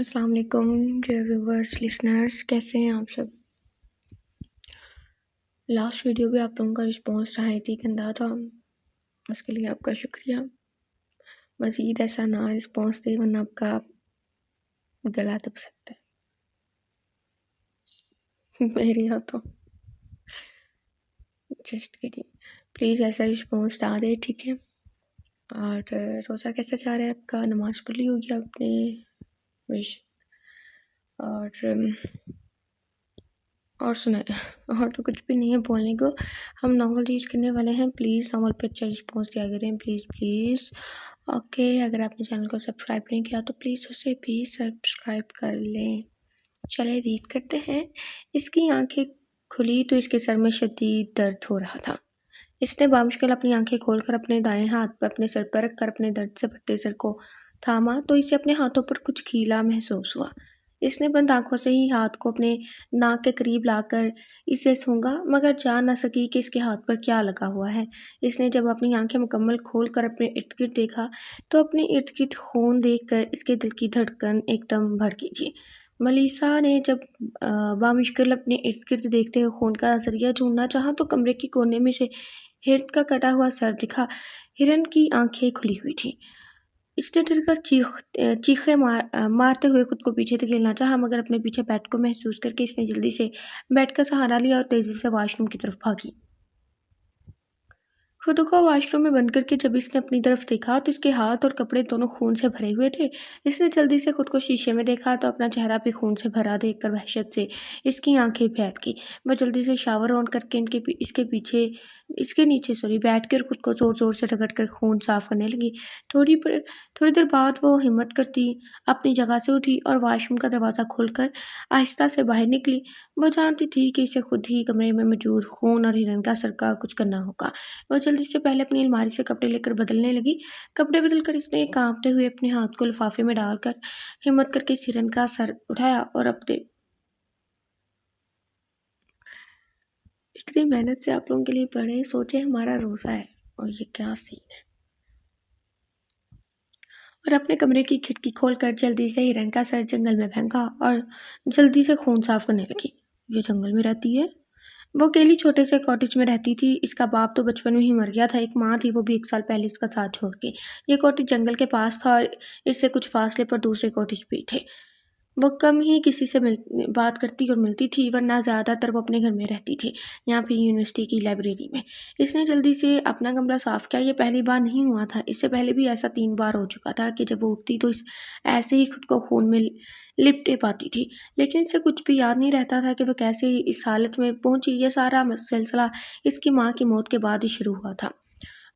अस्सलाम वालेकुम dear viewers listeners, कैसे हैं आप सब। लास्ट वीडियो भी आप लोगों का रिस्पॉन्स नहायत ही गंदा था, उसके लिए आपका शुक्रिया। मज़ीद ऐसा ना रिस्पॉन्स दे वरना आपका गला दब सकता है मेरे हाथों। जस्ट किडिंग, प्लीज़ ऐसा रिस्पॉन्स ना दे, ठीक है। और रोज़ा कैसा जा रहा है आपका? नमाज़ पढ़ ली होगी आपने? विश और सुनाए और तो कुछ भी नहीं है बोलने को। हम नॉवल रीड करने वाले हैं, प्लीज़ नॉवल पे अच्छा रिस्पॉन्स दिया करें, प्लीज़ प्लीज़। ओके, अगर आपने चैनल को सब्सक्राइब नहीं किया तो प्लीज़ उसे भी सब्सक्राइब कर लें। चलिए रीड करते हैं। इसकी आंखें खुली तो इसके सर में शदीद दर्द हो रहा था। इसने बामुश्किल अपनी आंखें खोलकर अपने दाएं हाथ पर अपने सर पर रखकर अपने दर्द से भटके सर को थामा तो इसे अपने हाथों पर कुछ खीला महसूस हुआ। इसने बंद आंखों से ही हाथ को अपने नाक के करीब लाकर इसे सूंघा, मगर जान न सकी कि इसके हाथ पर क्या लगा हुआ है। इसने जब अपनी आंखें मुकम्मल खोलकर अपने इर्द गिर्द देखा तो अपने इर्द गिर्द खून देखकर इसके दिल की धड़कन एकदम भड़की थी। मलीसा ने जब बामुश्किल अपने इर्द गिर्द देखते हुए खून का जरिया ढूंढना चाहा तो कमरे के कोने में से हिरन का कटा हुआ सर दिखा। हिरन की आंखें खुली हुई थी। इसने डरकर चीखें मारते हुए खुद को पीछे धकेलना चाहा, मगर अपने पीछे बेड को महसूस करके इसने जल्दी से बेड का सहारा लिया और तेजी से वॉशरूम की तरफ भागी। खुद को वॉशरूम में बंद करके जब इसने अपनी तरफ देखा तो इसके हाथ और कपड़े दोनों खून से भरे हुए थे। इसने जल्दी से खुद को शीशे में देखा तो अपना चेहरा भी खून से भरा देखकर वहशत से इसकी आंखें फैल गई। वह जल्दी से शावर ऑन करके इसके नीचे बैठ कर खुद को जोर जोर से रगड़ कर खून साफ करने लगी। थोड़ी देर बाद वो हिम्मत करती अपनी जगह से उठी और वॉशरूम का दरवाज़ा खोलकर आहिस्ता से बाहर निकली। वो जानती थी कि इसे खुद ही कमरे में मौजूद खून और हिरन का सर का कुछ करना होगा। वह जल्दी से पहले अपनी अलमारी से कपड़े लेकर बदलने लगी। कपड़े बदलकर इसने कांपते हुए अपने हाथ को लिफाफे में डालकर हिम्मत करके सिरन का सर उठाया और अपने इतनी मेहनत से आप लोगों के लिए पढ़े, सोचे हमारा रोज़ा है और ये क्या सीन है। और अपने कमरे की खिड़की खोलकर जल्दी से हिरन का सर जंगल में फेंका और जल्दी से खून साफ करने लगी। ये जंगल में रहती है। वो अकेली छोटे से कॉटेज में रहती थी। इसका बाप तो बचपन में ही मर गया था। एक माँ थी, वो भी 1 साल पहले इसका साथ छोड़ के। ये कॉटेज जंगल के पास था और इससे कुछ फासले पर दूसरे कॉटेज भी थे। वो कम ही किसी से बात करती और मिलती थी, वरना ज़्यादातर वो अपने घर में रहती थी, यहाँ पे यूनिवर्सिटी की लाइब्रेरी में। इसने जल्दी से अपना कमरा साफ़ किया। ये पहली बार नहीं हुआ था, इससे पहले भी ऐसा 3 बार हो चुका था कि जब वो उठती तो इस ऐसे ही खुद को खून में लिपटे पाती थी। लेकिन इसे कुछ भी याद नहीं रहता था कि वह कैसे इस हालत में पहुँची। ये सारा सिलसिला इसकी माँ की मौत के बाद ही शुरू हुआ था।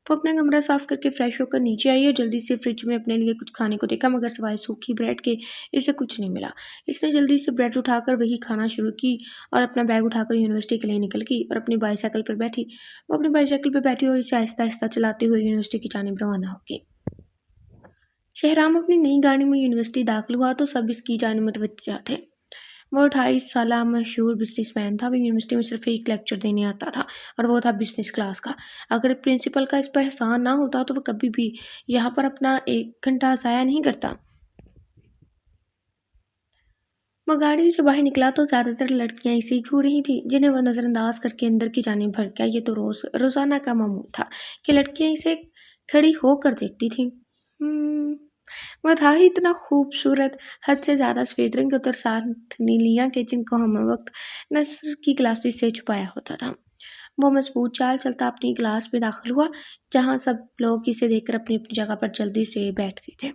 वो अपना कमरा साफ करके फ्रेश होकर नीचे आई और जल्दी से फ्रिज में अपने लिए कुछ खाने को देखा, मगर सिवाय सूखी ब्रेड के इसे कुछ नहीं मिला। इसने जल्दी से ब्रेड उठाकर वही खाना शुरू की और अपना बैग उठाकर यूनिवर्सिटी के लिए निकल गई और अपनी बाईसाइकिल पर बैठी। वो अपनी बाईसाइकिल पर बैठी और इसे आहिस्ता आहिस्ता चलाते हुए यूनिवर्सिटी की जानिब रवाना हो गई। शहराम अपनी नई गाड़ी में यूनिवर्सिटी दाखिल हुआ तो सब इसकी जानिब मुतवज्जा थे। वो 28 साला मशहूर बिजनेसमैन था। वो यूनिवर्सिटी में सिर्फ एक लेक्चर देने आता था और वो था बिजनेस क्लास का। अगर प्रिंसिपल का इस पर एहसान ना होता तो वो कभी भी यहाँ पर अपना 1 घंटा ज़ाया नहीं करता। वो गाड़ी से बाहर निकला तो ज़्यादातर लड़कियां इसे ही घूर रही थी, जिन्हें वह नज़रअंदाज करके अंदर की जानिब भर गया। ये तो रोज़ाना का मामूल था कि लड़कियां इसे खड़ी होकर देखती थीं। वह था ही इतना खूबसूरत, हद से ज़्यादा सफ़ेद रंग और साथ नीलियाँ के जिनको हम वक्त नस्र की ग्लासेस से छुपाया होता था। वो मजबूत चाल चलता अपनी क्लास में दाखिल हुआ, जहाँ सब लोग इसे देखकर अपनी अपनी जगह पर जल्दी से बैठ गए थे।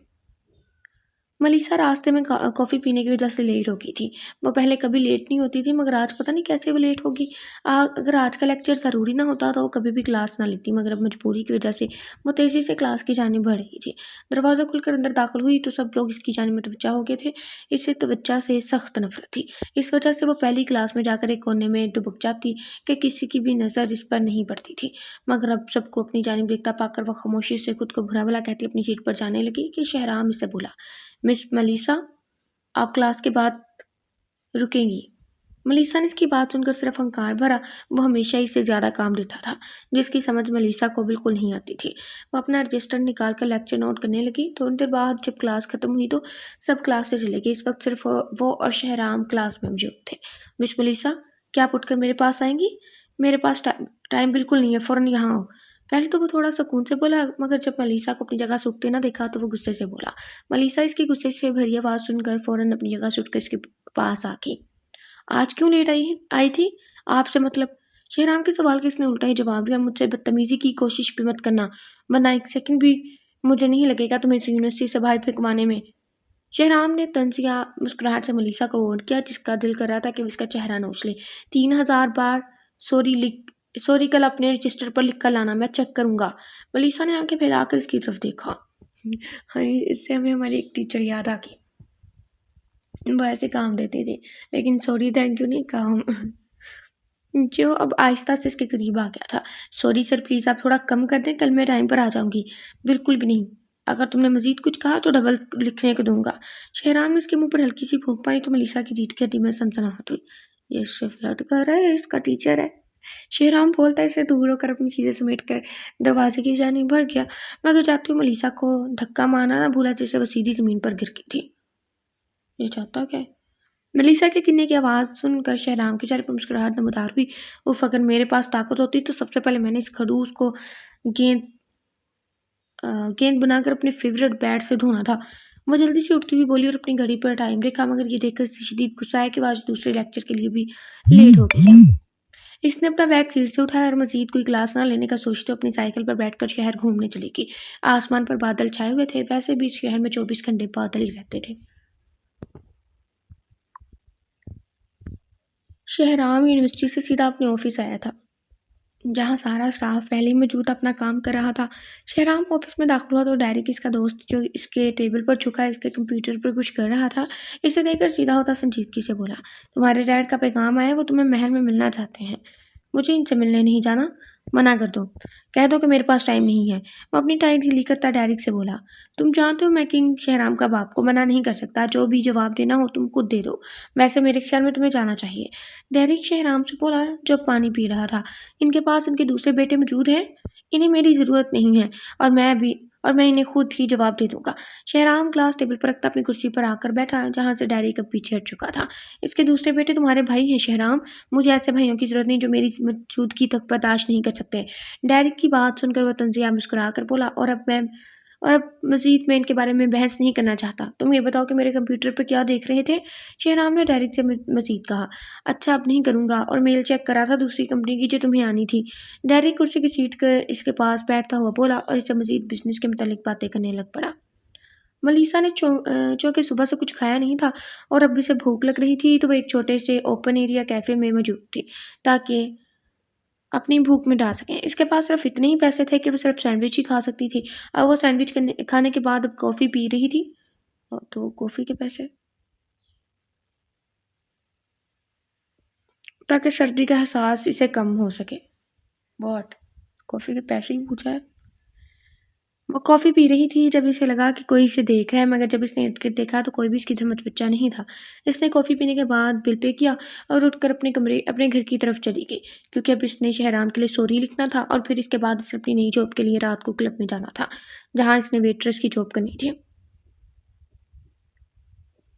मलीसा रास्ते में कॉफ़ी पीने की वजह से लेट हो गई थी। वो पहले कभी लेट नहीं होती थी, मगर आज पता नहीं कैसे वो लेट होगी। अगर आज का लेक्चर ज़रूरी ना होता तो वो कभी भी क्लास ना लेती, मगर अब मजबूरी की वजह से वो तेज़ी से क्लास की जानिब बढ़ रही थी। दरवाज़ा खुलकर अंदर दाखिल हुई तो सब लोग इसकी जानिब मुतवज्जा हो गए थे। इससे तवज्जो से सख्त नफरत थी। इस वजह से वो पहली क्लास में जाकर एक कोने में दुबक जाती कि किसी की भी नज़र इस पर नहीं पड़ती थी। मगर अब सबको अपनी जानिब देखता पाकर वह खामोशी से खुद को बुरा भला कहती अपनी सीट पर जाने लगी कि शहराम इसे बोला, मिस मलीसा, आप क्लास के बाद रुकेंगी। मलीसा ने इसकी बात सुनकर सिर्फ हंकार भरा। वो हमेशा ही से ज़्यादा काम देता था, जिसकी समझ मलीसा को बिल्कुल नहीं आती थी। वो अपना रजिस्टर निकाल कर लेक्चर नोट करने लगी। थोड़ी देर बाद जब क्लास खत्म हुई तो सब क्लास से चले गए। इस वक्त सिर्फ वो और शहराम क्लास में मौजूद थे। मिस मलीसा, क्या आप उठकर मेरे पास आएंगी? मेरे पास टाइम बिल्कुल नहीं है, फ़ौरन यहाँ आओ। पहले तो वो थोड़ा सुकून से बोला, मगर जब मलीसा को अपनी जगह से उठते ना देखा तो वो गुस्से से बोला। मलीसा इसकी गुस्से से भरी आवाज़ सुनकर फ़ौरन अपनी जगह से उठकर इसके पास आ गई। आज क्यों लेट आई थी? आपसे मतलब। शेहराम के सवाल का इसने उल्टा ही जवाब दिया। मुझसे बदतमीजी की कोशिश भी मत करना, वरना एक सेकंड भी मुझे नहीं लगेगा तुम्हें इस यूनिवर्सिटी से बाहर फेंकवाने में। शेहराम ने तंजिया मुस्कुराहट से मलीसा को वोट किया, जिसका दिल कर रहा था कि उसका चेहरा नोच ले। 3000 बार सॉरी कल अपने रजिस्टर पर लिख कर लाना, मैं चेक करूंगा। मलीसा ने आंखें फैलाकर इसकी तरफ देखा। हाँ, इससे हमें हमारी एक टीचर याद आ गई। वो ऐसे काम देती थी, लेकिन सॉरी थैंक यू नहीं कहा हम। जो अब आहिस्ता से इसके करीब आ गया था। सॉरी सर, प्लीज़ आप थोड़ा कम कर दें, कल मैं टाइम पर आ जाऊंगी। बिल्कुल भी नहीं, अगर तुमने मजीद कुछ कहा तो डबल लिखने को दूंगा। शहराम ने उसके मुंह पर हल्की सी फूंक मारी तो मलीसा की जीत की हड्डी में सनसनाहट हुई। ये इससे फ्लर्ट कर रहा है, इसका टीचर है। शेहराम बोलता इसे दूर होकर अपनी चीजें समेट कर दरवाजे की जानिब बढ़ गया, मगर जाते हुए मलीसा को धक्का मारना ना भूला, जिससे वो सीधी जमीन पर गिर गई थी। ये चाहता क्या है? मलीसा के गिरने की आवाज़ सुनकर शहराम के चेहरे पर मुस्कुराहट नमूदार हुई। उफ, अगर मेरे पास ताकत होती तो सबसे पहले मैंने इस खड़ूस को गेंद गेंद बनाकर अपने फेवरेट बैट से धोना था। वो जल्दी से उठती हुई बोली और अपनी घड़ी पर टाइम देखा, मगर ये देखकर शदीद गुस्सा आया कि वो आज दूसरे लेक्चर के लिए भी लेट हो गई है। इसने अपना बैग सीट से उठाया और मजीद कोई क्लास ना लेने का सोचते अपनी साइकिल पर बैठकर शहर घूमने चली गई। आसमान पर बादल छाए हुए थे, वैसे भी इस शहर में 24 घंटे बादल ही रहते थे। शहराम यूनिवर्सिटी से सीधा अपने ऑफिस आया था, जहाँ सारा स्टाफ पहले ही मौजूद अपना काम कर रहा था। शहराम ऑफिस में दाखिल हुआ तो डायरेक्ट इसका दोस्त जो इसके टेबल पर झुका इसके कंप्यूटर पर कुछ कर रहा था, इसे देखकर सीधा होता संजीदगी से बोला, तुम्हारे डैड का पैगाम आया, वो तुम्हें महल में मिलना चाहते हैं। मुझे इनसे मिलने नहीं जाना, मना कर दो, कह दो कि मेरे पास टाइम नहीं है। वो अपनी टाई ढीली करता डायरेक्ट से बोला, तुम जानते हो मैं किंग शहराम का बाप को मना नहीं कर सकता, जो भी जवाब देना हो तुम खुद दे दो। वैसे मेरे ख्याल में तुम्हें जाना चाहिए। डेरिक शहराम से बोला जो पानी पी रहा था, इनके पास इनके दूसरे बेटे मौजूद हैं, इन्हें मेरी ज़रूरत नहीं है, और मैं इन्हें खुद ही जवाब दे दूंगा। शहराम ग्लास टेबल पर रखता अपनी कुर्सी पर आकर बैठा, जहाँ से डेरिक अब पीछे हट चुका था। इसके दूसरे बेटे तुम्हारे भाई हैं शहराम, मुझे ऐसे भाइयों की ज़रूरत नहीं जो मेरी मौजूदगी तक बर्दाश्त नहीं कर सकते। डेरिक की बात सुनकर वह तंजिया मुस्कुरा कर बोला, और अब मज़ीद मैं इनके बारे में बहस नहीं करना चाहता। तुम ये बताओ कि मेरे कंप्यूटर पर क्या देख रहे थे? शहराम ने डेरिक से मज़ीद कहा। अच्छा, अब नहीं करूँगा, और मेल चेक करा था दूसरी कंपनी की जो तुम्हें आनी थी। डेरिक कुर्सी की सीट कर इसके पास बैठता हुआ बोला और इससे मज़ीद बिजनेस के मुतालिक बातें करने लग पड़ा। मलीसा ने चूँकि सुबह से कुछ खाया नहीं था और अब इसे भूख लग रही थी, तो वह एक छोटे से ओपन एरिया कैफ़े में मौजूद थी, ताकि अपनी भूख मिटा सकें। इसके पास सिर्फ इतने ही पैसे थे कि वो सिर्फ सैंडविच ही खा सकती थी। अब वो सैंडविच खाने के बाद अब कॉफ़ी पी रही थी, तो कॉफ़ी के पैसे, ताकि सर्दी का एहसास इसे कम हो सके। व्हाट? कॉफ़ी के पैसे ही पूछा है? वो कॉफ़ी पी रही थी जब इसे लगा कि कोई इसे देख रहा है, मगर जब इसने इर्द-गिर्द देखा तो कोई भी इसकी तरफ मतवज्जा नहीं था। इसने कॉफ़ी पीने के बाद बिल पे किया और उठकर अपने घर की तरफ चली गई, क्योंकि अब इसने शहराम के लिए सॉरी लिखना था और फिर इसके बाद इसे अपनी नई जॉब के लिए रात को क्लब में जाना था, जहाँ इसने वेट्रेस की जॉब करनी थी।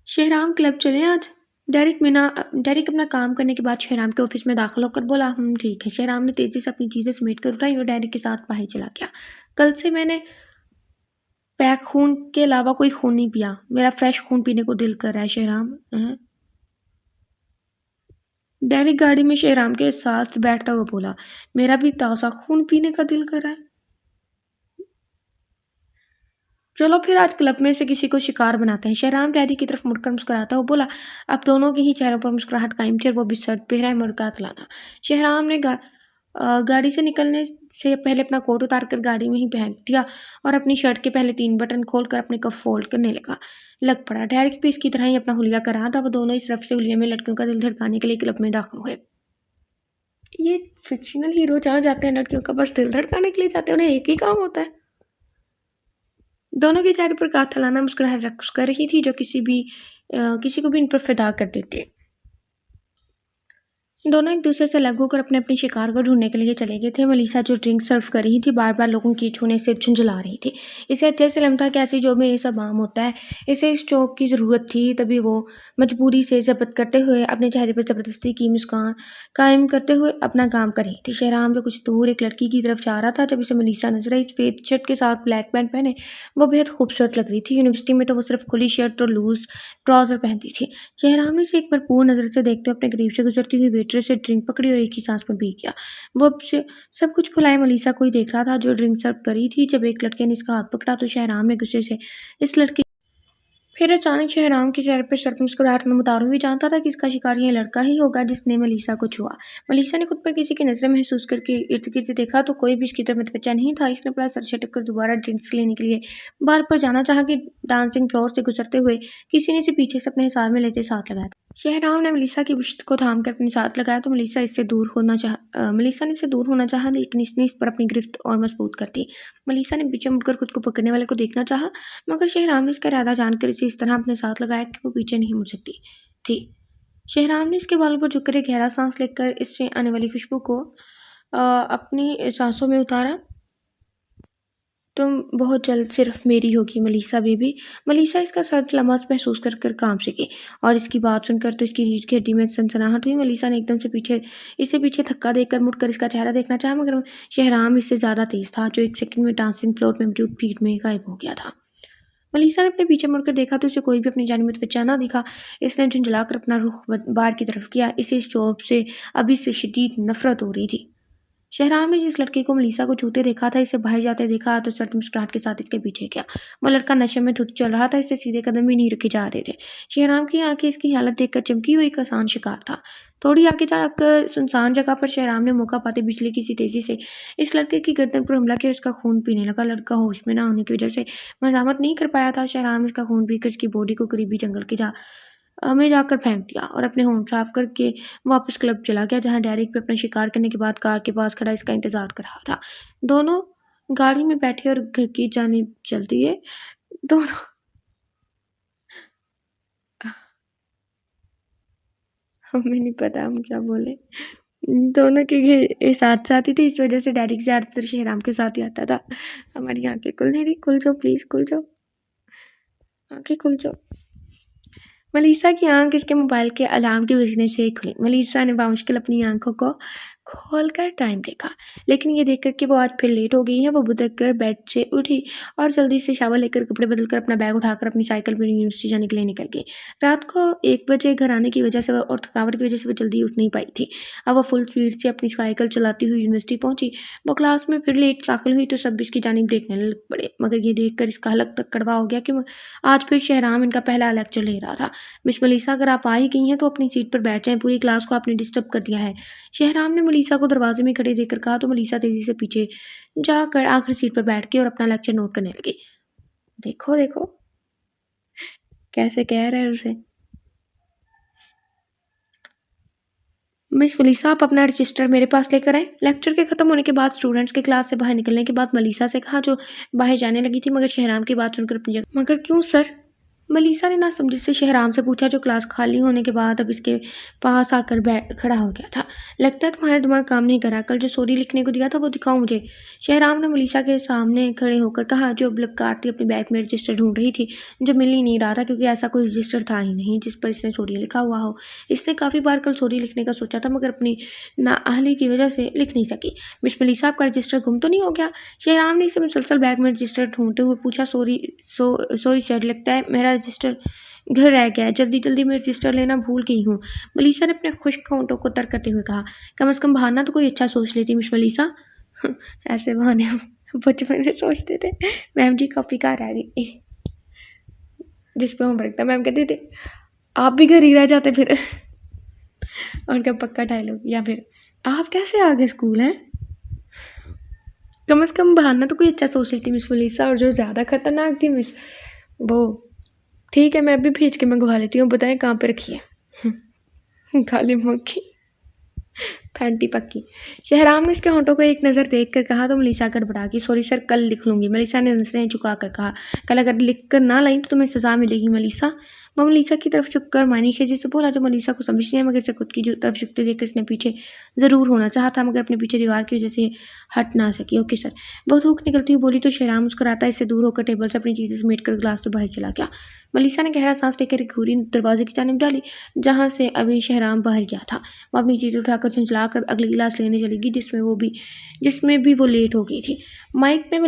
शहराम क्लब चलें आज? डेरिक अपना काम करने के बाद शहराम के ऑफिस में दाखिल होकर बोला, ठीक है। शहराम ने तेज़ी से अपनी चीज़ें समेट कर उठाई और डेरिक के साथ बाहर चला गया। कल से मैंने पैक खून के अलावा कोई खून नहीं पिया। मेरा फ्रेश खून पीने को दिल कर रहा है शहराम। डेरिक गाड़ी में शहराम के साथ बैठता हुआ बोला, मेरा भी ताज़ा खून पीने का दिल कर रहा है। चलो फिर आज क्लब में से किसी को शिकार बनाते हैं। शहराम डैडी की तरफ मुड़कर मुस्कुराता हुआ बोला। अब दोनों के ही चेहरों पर मुस्कुराहट कायम थी और वो भी शर्ट पहना है मुर्गात लाना। शहराम ने गाड़ी से निकलने से पहले अपना कोट उतार कर गाड़ी में ही फेंक दिया और अपनी शर्ट के पहले 3 बटन खोलकर अपने कफ फोल्ड करने लग पड़ा। डेरिक भी इसकी तरह ही अपना हुलिया कर रहा था। वो दोनों इस रफ से हुलिये में लड़कियों का दिल धड़काने के लिए क्लब में दाखिल हुए। ये फिक्शनल हीरो जहाँ जाते हैं लड़कियों का बस दिल धड़काने के लिए जाते हैं, उन्हें एक ही काम होता है। दोनों के चेहरे पर कातलाना मुस्कुराहट रक्स कर रही थी, जो किसी को भी इन पर फिदा कर देती। दोनों एक दूसरे से अलग होकर अपने अपने शिकार को ढूंढने के लिए चले गए थे। मलीसा जो ड्रिंक सर्व कर रही थी बार बार लोगों की छूने से झुंझला रही थी। इसे अच्छे से लम्हा था कि ऐसी जॉब में ये सब आम होता है। इसे इस जॉब की ज़रूरत थी, तभी वो मजबूरी से जब्त करते हुए अपने चेहरे पर ज़बरदस्ती की मुस्कान कायम करते हुए अपना काम कर रही थी। शहराम जो कुछ दूर एक लड़की की तरफ जा रहा था, जब इसे मलीसा नजर आई। सफेद शर्ट के साथ ब्लैक पैंट पहने वो बेहद खूबसूरत लग रही थी। यूनिवर्सिटी में तो वो सिर्फ खुली शर्ट और लूज ट्राउजर पहनती थी। शहराम ने इसे एक भरपूर नज़र से देखते हुए अपने करीब से गुजरती हुई वेट्रेस से ड्रिंक पकड़ी और एक ही सांस में पी गया। वो अब से सब कुछ भुलाए मलीसा को ही देख रहा था जो ड्रिंक सर्व करी थी। जब एक लड़के ने इसका हाथ पकड़ा तो शहराम ने गुस्से से इस लड़के फिर अचानक शहराम के चेहरे पर सख्त मुस्कुराहट नमूदार हुई। जानता था कि इसका शिकार यह लड़का ही होगा जिसने मलीसा को छुआ। मलीसा ने खुद पर किसी की नजरें महसूस करके इर्द गिर्द देखा तो कोई भी इसकी तरफ मुतवज्जा नहीं था। इसने अपना सर झटक कर दोबारा ड्रिंक्स लेने के लिए बार पर जाना चाहा कि डांसिंग फ्लोर से गुजरते हुए किसी ने इसे पीछे से अपने हिसार में लेते साथ लगाया। शहराम ने मलीसा की पुश्त को थाम कर अपने साथ लगाया तो मलीसा ने इससे दूर होना चाहा, लेकिन इसने इस पर अपनी गिरफ्त और मजबूत कर दी। मलीसा ने पीछे मुड़कर खुद को पकड़ने वाले को देखना चाहा, मगर शहराम ने इसका इरादा जानकर इसे इस तरह अपने साथ लगाया कि वो पीछे नहीं मुड़ सकती थी। शहराम ने इसके बालों पर झुककर एक गहरा सांस लेकर इससे आने वाली खुशबू को अपनी सांसों में उतारा। तुम बहुत जल्द सिर्फ मेरी होगी मलीसा बेबी। मलीसा इसका सर्द लम्हास महसूस कर कर काम से की और इसकी बात सुनकर तो इसकी रीढ़ की हड्डी में सनसनाहट हुई। मलीसा ने एकदम से इसे पीछे धक्का देकर मुड़कर इसका चेहरा देखना चाहा, मगर शहराम इससे ज़्यादा तेज था, जो एक सेकंड में डांसिंग फ्लोर में मौजूद भीड़ में गायब हो गया था। मलीसा ने अपने पीछे मुड़कर देखा तो इसे कोई भी अपनी जानिब मुतवज्जा ना दिखा। इसने झुंझलाकर अपना रुख बार की तरफ किया। इसे इस जॉब से अभी से शदीद नफरत हो रही थी। शहराम ने जिस लड़के को मलीसा को छूते देखा था, इसे बाहर जाते देखा तो सख्त मुस्कुराहट के साथ इसके पीछे गया। वो लड़का नशे में धुत चल रहा था, इससे सीधे कदम भी नहीं रखे जा रहे थे। शहराम की आंखें इसकी हालत देखकर चमकी हुई एक आसान शिकार था। थोड़ी आगे जाकर सुनसान जगह पर शहराम ने मौका पाते बिजली की सी तेजी से इस लड़के की गर्दन पर हमला किया और उसका खून पीने लगा। लड़का होश में ना होने की वजह से मजामत नहीं कर पाया था। शहराम ने इसका खून पीकर इसकी बॉडी को करीबी जंगल के हमें जाकर फेंक दिया और अपने होंठ साफ करके वापस क्लब चला गया, जहां डेरिक पे अपना शिकार करने के बाद कार के पास खड़ा इसका इंतजार कर रहा था। दोनों गाड़ी में बैठे और घर की जानिब चल दिए। दोनों हमें नहीं पता हम क्या बोले। दोनों के घर साथ साथ ही थे, इस वजह से डेरिक ज्यादातर शहराम के साथ ही आता था। हमारी आंखें खुल नहीं रही। खुल जाओ प्लीज, खुल जाओ, आंखें खुल जाओ। मलीसा की आंख इसके मोबाइल के अलार्म की बजने से खुली। मलीसा ने बामुश्किल अपनी आंखों को खोलकर टाइम देखा, लेकिन ये देखकर कि वो आज फिर लेट हो गई है, वो बुदक कर बेड से उठी और जल्दी से शावर लेकर कपड़े बदलकर अपना बैग उठाकर अपनी साइकिल पर यूनिवर्सिटी जाने के लिए निकल गई। रात को 1 बजे घर आने की वजह से और थकावट की वजह से वो जल्दी उठ नहीं पाई थी। अब वो फुल स्पीड से अपनी साइकिल चलाती हुई यूनिवर्सिटी पहुंची। वो क्लास में फिर लेट दाखिल हुई तो सब इसकी जानिब देखने लग पड़े, मगर ये देखकर इसका हलक तक कड़वा हो गया कि आज फिर शहराम इनका पहला लेक्चर ले रहा था। मिस मलीसा, अगर आप आ ही गई हैं तो अपनी सीट पर बैठ जाएं, पूरी क्लास को आपने डिस्टर्ब कर दिया है। शहराम ने मलीसा को दरवाजे में खड़े देखकर कहा तो मलीसा तेजी से पीछे जाकर आखिरी सीट पर बैठ गई और अपना लेक्चर नोट करने लगी। देखो देखो कैसे कह रहे हैं उसे। मिस मलीसा, आप अपना रजिस्टर मेरे पास लेकर आए। लेक्चर के खत्म होने के बाद स्टूडेंट्स के क्लास से बाहर निकलने के बाद मलीसा से कहा, जो बाहर जाने लगी थी, मगर शहराम की बात सुनकर अपनी जगह। मगर क्यों सर? मलीसा ने नासमझी से शहराम से पूछा, जो क्लास खाली होने के बाद अब इसके पास आकर खड़ा हो गया था। लगता है तुम्हारा दिमाग काम नहीं कर रहा। कल जो स्टोरी लिखने को दिया था वो दिखाओ मुझे। शहराम ने मलीसा के सामने खड़े होकर कहा, जो अब काटती अपने बैग में रजिस्टर ढूंढ रही थी, जो मिल ही नहीं रहा था क्योंकि ऐसा कोई रजिस्टर था ही नहीं जिस पर इसने स्टोरी लिखा हुआ हो। इसने काफ़ी बार कल स्टोरी लिखने का सोचा था, मगर अपनी नाअहली की वजह से लिख नहीं सकी। मिस मलीसा, आपका रजिस्टर गुम तो नहीं हो गया? शहराम ने इसे मुसलसल बैग में रजिस्टर ढूंढते हुए पूछा। सॉरी सर, लगता है मेरा रजिस्टर घर रह गया है। जल्दी जल्दी मैं रजिस्टर लेना भूल गई हूँ। मलीसा ने अपने खुश्क होंठों को तर करते हुए कहा। कम से कम बहाना तो कोई अच्छा सोच लेती मिस मलीसा। ऐसे बहाने हम बचपन में सोचते थे। मैम जी कॉपी कहाँ रह गई, जिस पे होमवर्क था मैम कहते थे आप भी घर ही रह जाते फिर। और क्या पक्का डायलॉग। या फिर आप कैसे आ गए स्कूल हैं। कम से कम बहाना तो कोई अच्छा सोच लेती मिस मलीसा। और जो ज़्यादा खतरनाक थी मिस, वो ठीक है मैं भी भेज के मंगवा लेती हूँ, बताएं कहाँ पे रखी है। काली मक्खी फैंटी पक्की। शहराम ने इसके होंठों को एक नज़र देख कर कहा तो मलीसा गड़बड़ा गई। सॉरी सर, कल लिख लूँगी। मलीसा ने नजरें झुका कर कहा, कल अगर लिख कर ना लाई तो तुम्हें सज़ा मिलेगी। मलीसा, वो मलीसा की तरफ झुककर मायूसी से बोला, जो मलीसा को समझ नहीं है, मगर इसे खुद की तरफ झुकते देखकर इसने पीछे ज़रूर होना चाहा था, मगर अपने पीछे दीवार की वजह से हट ना सकी। Okay sir. वो थूक निकलती हुई बोली तो शहराम मुस्कुराता इससे दूर होकर टेबल से अपनी चीज़ें समेटकर ग्लास से बाहर चला गया। मलीसा ने गहरा सांस लेकर एक घूरी दरवाजे की जानिब डाली, जहाँ से अभी शहराम बाहर गया था। वो अपनी चीज़ें उठाकर झुंझलाकर अगली गिलास लेने चलेगी, जिसमें भी वो लेट हो गई थी। माइक में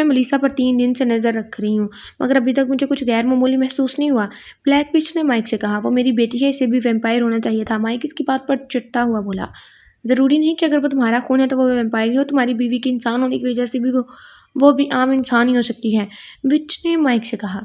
मलीसा पर 3 दिन से नज़र रख रही हूँ, मगर अभी तक मुझे कुछ गैर मामूली महसूस नहीं हुआ। ब्लैक विच ने माइक से कहा, वो मेरी बेटी है, इसे भी वैम्पायर होना चाहिए था। माइक इसकी बात पर चिढ़ता हुआ बोला, ज़रूरी नहीं कि अगर वो तुम्हारा खून है तो वो वैम्पायर ही हो। तुम्हारी बीवी के इंसान होने की वजह से भी वो भी आम इंसान ही हो सकती है। विच ने माइक से कहा,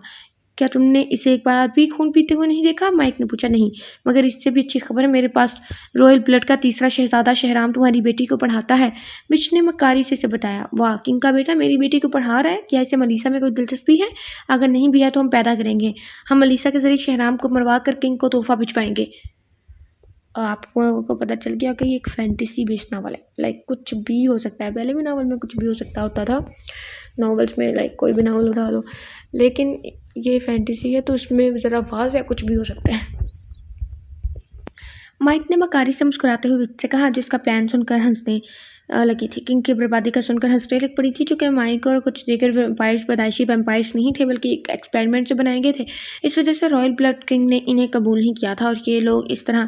क्या तुमने इसे एक बार भी खून पीते हुए नहीं देखा? माइक ने पूछा। नहीं, मगर इससे भी अच्छी खबर है, मेरे पास रॉयल ब्लड का तीसरा शहजादा शहराम तुम्हारी बेटी को पढ़ाता है। विच ने मक्कारी से इसे बताया। वाह, किंग का बेटा मेरी बेटी को पढ़ा रहा है? क्या इसे मलीसा में कोई दिलचस्पी है? अगर नहीं भी है तो हम पैदा करेंगे। हम मलीसा के जरिए शहराम को मरवा कर किंग को तोहफा भिजवाएंगे। आपको को पता चल गया कि ये एक फैंटेसी बेस्ड नावल है। लाइक कुछ भी हो सकता है, पहले भी नावल में कुछ भी हो सकता होता था। नॉवेल्स में लाइक कोई भी नावल उठा लो, लेकिन ये फैंटेसी है तो उसमें ज़रा वाज या कुछ भी हो सकता है। माइक ने मकारी से मुस्कुराते हुए विच से कहा, जिसका प्लान सुनकर हंसने लगी थी। किंग की बर्बादी का सुनकर हंसने लग पड़ी थी, चूँकि माइक और कुछ दीगर वैम्पायर्स पैदाइशी वैम्पायर्स नहीं थे, बल्कि एक एक्सपेरिमेंट से बनाए गए थे। इस वजह से रॉयल ब्लड किंग ने इन्हें कबूल नहीं किया था, और ये लोग इस तरह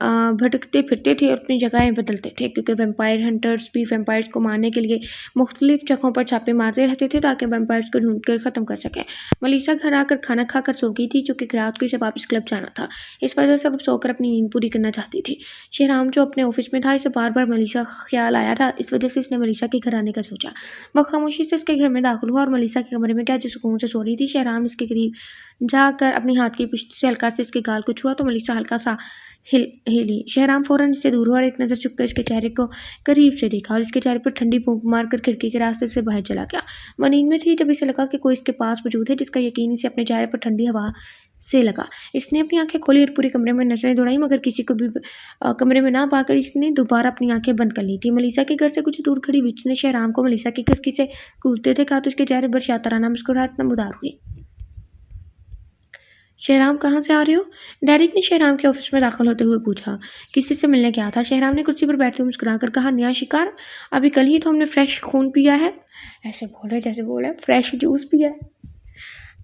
भटकते फिरते थे और अपनी जगहें बदलते थे, क्योंकि वैम्पायर हंटर्स भी वैम्पायर्स को मारने के लिए मुख्तलिफ जगहों पर छापे मारते रहते थे, ताकि वैम्पायर्स को ढूंढ कर ख़त्म कर सकें। मलीसा घर आकर खाना खाकर सो गई थी, चूँकि रात को इसे वापस क्लब जाना था। इस वजह से वो सोकर अपनी नींद पूरी करना चाहती थी। शहराम जो अपने ऑफिस में था, इसे बार बार मलीसा का ख्याल आया था। इस वजह से इसने मलीसा के घर आने का सोचा। वो खामोशी से उसके घर में दाखिल हुआ और मलीसा के कमरे में क्या जिस सुकून से सो रही थी। शहराम इसके करीब जाकर अपनी हाथ की पुष्टि से हल्का से इसके गाल को छुआ तो मलीसा हल्का सा हिली। शहराम फौरन इससे दूर हुआ और एक नज़र चुपकर इसके चेहरे को करीब से देखा, और इसके चेहरे पर ठंडी फूंक मारकर खिड़की के रास्ते से बाहर चला गया। वो नींद में थी जब इसे लगा कि कोई इसके पास मौजूद है, जिसका यकीन इसे अपने चेहरे पर ठंडी हवा से लगा। इसने अपनी आंखें खोली और पूरे कमरे में नजरें दौड़ाई, मगर किसी को भी कमरे में ना पाकर इसने दोबारा अपनी आंखें बंद कर ली थी। मलीसा के घर से कुछ दूर खड़ी विच ने शहराम को मलीसा की खिड़की से कूदते देखा तो इसके चेहरे पर शातराना मुस्कुराहट नमूदार हुई। शहराम कहाँ से आ रहे हो? डेरिक ने शहराम के ऑफिस में दाखिल होते हुए पूछा। किसी से मिलने गया था, शहराम ने कुर्सी पर बैठते हुए मुस्कुराकर कहा। नया शिकार? अभी कल ही तो हमने फ्रेश खून पिया है। ऐसे बोल रहे जैसे बोल रहे फ्रेश जूस पिया है।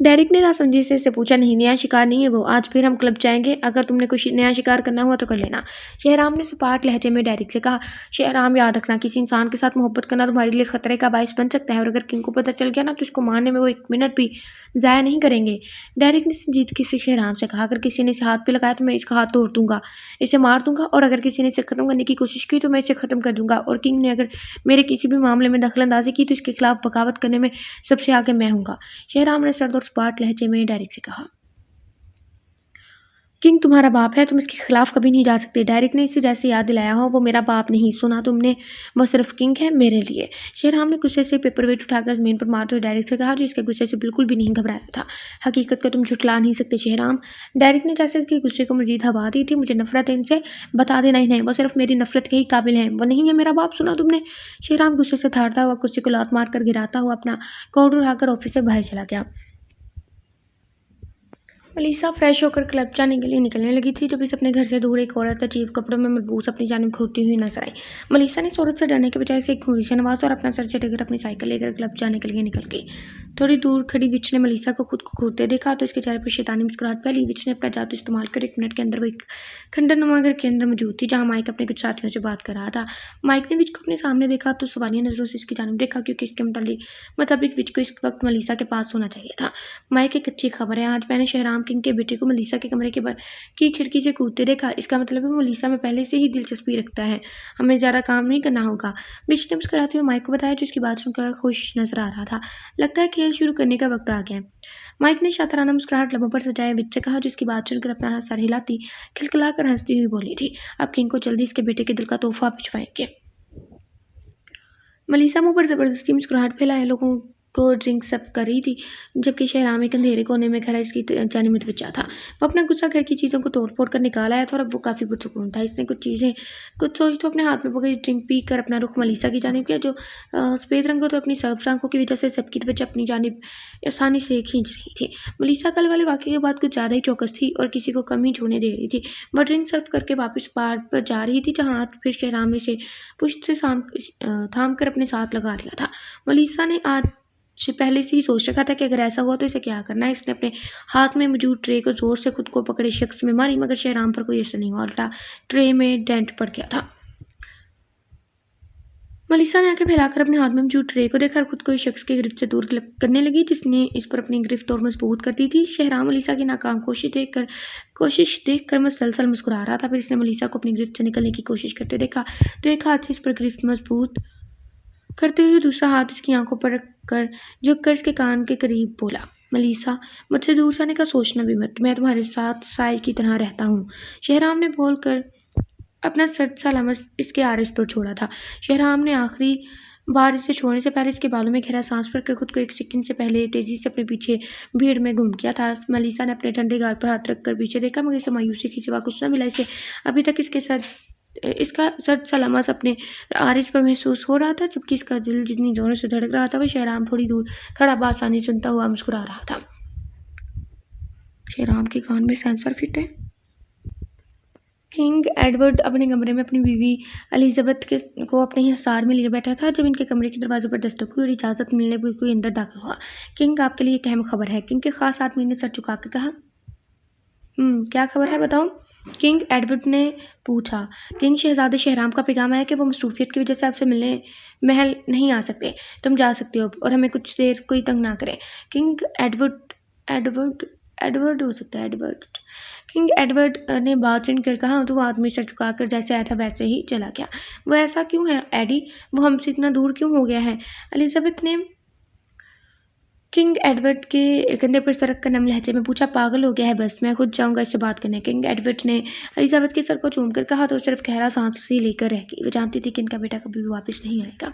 डेरिक ने नासमझी से इससे पूछा। नहीं, नया शिकार नहीं है वो। आज फिर हम क्लब जाएंगे, अगर तुमने कुछ नया शिकार करना हुआ तो कर लेना। शहराम ने सपाट लहजे में डेरिक से कहा। शहराम, याद रखना, किसी इंसान के साथ मोहब्बत करना तुम्हारे लिए खतरे का बायस बन सकता है, और अगर किंग को पता चल गया ना तो इसको मारने में वो 1 मिनट भी ज़ाया नहीं करेंगे। डेरिक ने संजीदगी से शहराम से कहा, अगर किसी ने इसे हाथ पे लगाया तो मैं इसका हाथ तोड़ दूंगा, इसे मार दूंगा, और अगर किसी ने इसे ख़त्म करने की कोशिश की तो मैं इसे ख़त्म कर दूंगा, और किंग ने अगर मेरे किसी भी मामले में दखल अंदाजी की तो इसके खिलाफ बगावत करने में सबसे आगे मैं हूँगा। शहराम ने सर्द और सपाट लहजे में डेरिक से कहा। किंग तुम्हारा बाप है, तुम इसके खिलाफ कभी नहीं जा सकते। डेरिक ने इसे जैसे याद दिलाया हो, वो मेरा बाप नहीं, सुना तुमने, वो सिर्फ किंग है मेरे लिए। शहराम ने गुस्से से पेपर वेट उठाकर जमीन पर मारते हुए डेरिक से कहा, जो इसके गुस्से से बिल्कुल भी नहीं घबराया था। हकीकत को तुम झुठला नहीं सकते शहराम। डेरिक ने जैसे इसके गुस्से को मजीद हवा दी थी। मुझे नफरत है इनसे, बता देना ही नहीं, वो सिर्फ मेरी नफरत के ही काबिल है, वो नहीं है मेरा बाप, सुना तुमने। शहराम गुस्से से थाड़ता हुआ कुर्सी को लात मारकर गिराता हुआ अपना कोट उठाकर ऑफिस से बाहर चला गया। मलीसा फ्रेश होकर क्लब जाने के लिए निकलने लगी थी जब इसे अपने घर से दूर एक औरत अजीब कपड़ों में मलबूस अपनी जानिब घूरती हुई नजर आई। मलीसा ने इस औरत से डरने के बजाय से एक घूरी से नवाजा और अपना सर झटकर अपनी साइकिल लेकर क्लब जाने के लिए निकल गई। थोड़ी दूर खड़ी विच ने मलीसा को खुद को घूरते देखा तो इसके चेहरे पर शैतानी मुस्कुराहट फैली। विच ने अपना जादू इस्तेमाल कर 1 मिनट के अंदर वो एक खंडरनुमा घर के अंदर मौजूद थी, जहाँ माइक अपने कुछ साथियों से बात कर रहा था। माइक ने विच को अपने सामने देखा तो सवालिया नजरों से इसकी जानिब देखा, क्योंकि इसके मुताबिक विच को इस वक्त मलीसा के पास होना चाहिए था। माइक, एक अच्छी खबर है, आज मैंने शहराम किंग के बेटे को मलीसा के कमरे की खिड़की से कूदते देखा। इसका मतलब है वो मलीसा में पहले से ही दिलचस्पी रखता है, हमें ज़्यादा काम नहीं करना होगा। विच ने मुस्कुराते हुए माइक को बताया, जिसकी बात सुनकर खुश नजर आ रहा था। लगता है खेल शुरू करने का वक्त आ गया है। माइक ने शातराना मुस्कुराहट लबों पर सजाए विच से कहा, जिसकी बात सुनकर अपना सर हिलाती खिलखिलाकर हंसती हुई बोली थी। अब किंग को जल्दी इसके बेटे के दिल का तोहफा भिजवाएंगे। मलीसा मुंह पर जबरदस्ती मुस्कुराहट फैलाए लोगों को ड्रिंक सर्व कर रही थी, जबकि शहराम एक अंधेरे कोने में खड़ा इसकी जाने मतवजा था। वो अपना गुस्सा घर की चीज़ों को तोड़-फोड़ कर निकाल आया था और अब वो काफ़ी पुरसुकून था। इसने कुछ सोच तो अपने हाथ में पकड़ी ड्रिंक पीकर अपना रुख मलीसा की जानिब किया, जो सफ़ेद रंगों तो अपनी सब्ज़ आँखों की वजह से सबकी तवज्जो अपनी जानिब आसानी से खींच रही थी। मलीसा कल वाले वाक़ये के बाद कुछ ज़्यादा ही चौकस थी और किसी को कम ही छूने दे रही थी। वह ड्रिंक सर्व करके वापस बार पर जा रही थी, जहाँ आज फिर शहराम ने इसे पुश्त से थाम कर अपने साथ लगा लिया था। मलीसा ने आज से पहले से ही सोच रखा था कि अगर ऐसा हुआ तो इसे क्या करना है। इसने अपने हाथ में मौजूद ट्रे को ज़ोर से खुद को पकड़े शख्स में मारी, मगर शहराम पर कोई असर नहीं हुआ, उल्टा ट्रे में डेंट पड़ गया था। मलीसा ने आंखें फैलाकर अपने हाथ में मौजूद ट्रे को देखा और खुद को इस शख्स की गिरफ्त से दूर करने लगी, जिसने इस पर अपनी गिरफ्त और मजबूत कर दी थी। शहराम मलीसा की नाकाम कोशिश देखकर मसलसल मुस्कुरा रहा था। फिर इसने मलीसा को अपनी गिरफ्त से निकलने की कोशिश करते देखा, तो एक हाथ से इस पर गिरफ्त मजबूत करते हुए दूसरा हाथ इसकी आंखों पर रखकर झुककर इसके कान के करीब बोला, मलीसा, मुझसे दूर जाने का सोचना भी मत, मैं तुम्हारे साथ साय की तरह रहता हूँ। शहराम ने बोलकर अपना सर्द सा लमस इसके आरस पर छोड़ा था। शहराम ने आखिरी बार इसे छोड़ने से पहले इसके बालों में गहरा सांस भरकर खुद को एक सेकंड से पहले तेजी से अपने पीछे भीड़ में घुम किया था। मलीसा ने अपने ठंडे गाल पर हाथ रखकर पीछे देखा, मगर इसे मायूसी के सिवा कुछ न मिला। इसे अभी तक इसका सर्द सा लमस अपने आरिस पर महसूस हो रहा था, जबकि इसका दिल जितनी जोरों से धड़क रहा था, वह शहराम थोड़ी दूर खड़ा बासानी सुनता हुआ मुस्कुरा रहा था। शहराम के कान में सेंसर फिट है। किंग एडवर्ड अपने कमरे में अपनी बीवी एलिजाबेथ को अपने हिसार में लिए बैठा था, जब इनके कमरे के दरवाजे पर दस्तक हुई और इजाज़त मिलने पर कोई अंदर दाखिल हुआ। किंग, आपके लिए एक अहम खबर है, किंग के खास आदमी ने सर झुकाकर कहा। क्या खबर है, बताओ, किंग एडवर्ड ने पूछा। किंग, शहजादे शहराम का पैगाम आया कि वो मसरूफियत की वजह से आपसे मिलने महल नहीं आ सकते। तुम जा सकते हो और हमें कुछ देर कोई तंग ना करे। किंग एडवर्ड एडवर्ड हो सकता है, एडवर्ड। किंग एडवर्ड ने बात सुनकर कहा, तो वो आदमी सर झुकाकर जैसे आया था वैसे ही चला गया। वो ऐसा क्यों है एडी, वो हमसे इतना दूर क्यों हो गया है? एलिजाबेथ ने किंग एडवर्ड के कंधे पर सरक कर नम लहजे में पूछा। पागल हो गया है, बस मैं खुद जाऊंगा इससे बात करने। किंग एडवर्ड ने एलिजाबेथ के सर को चूमकर कहा, तो सिर्फ गहरा सांस ही लेकर रह गई। वो जानती थी कि इनका बेटा कभी भी वापस नहीं आएगा।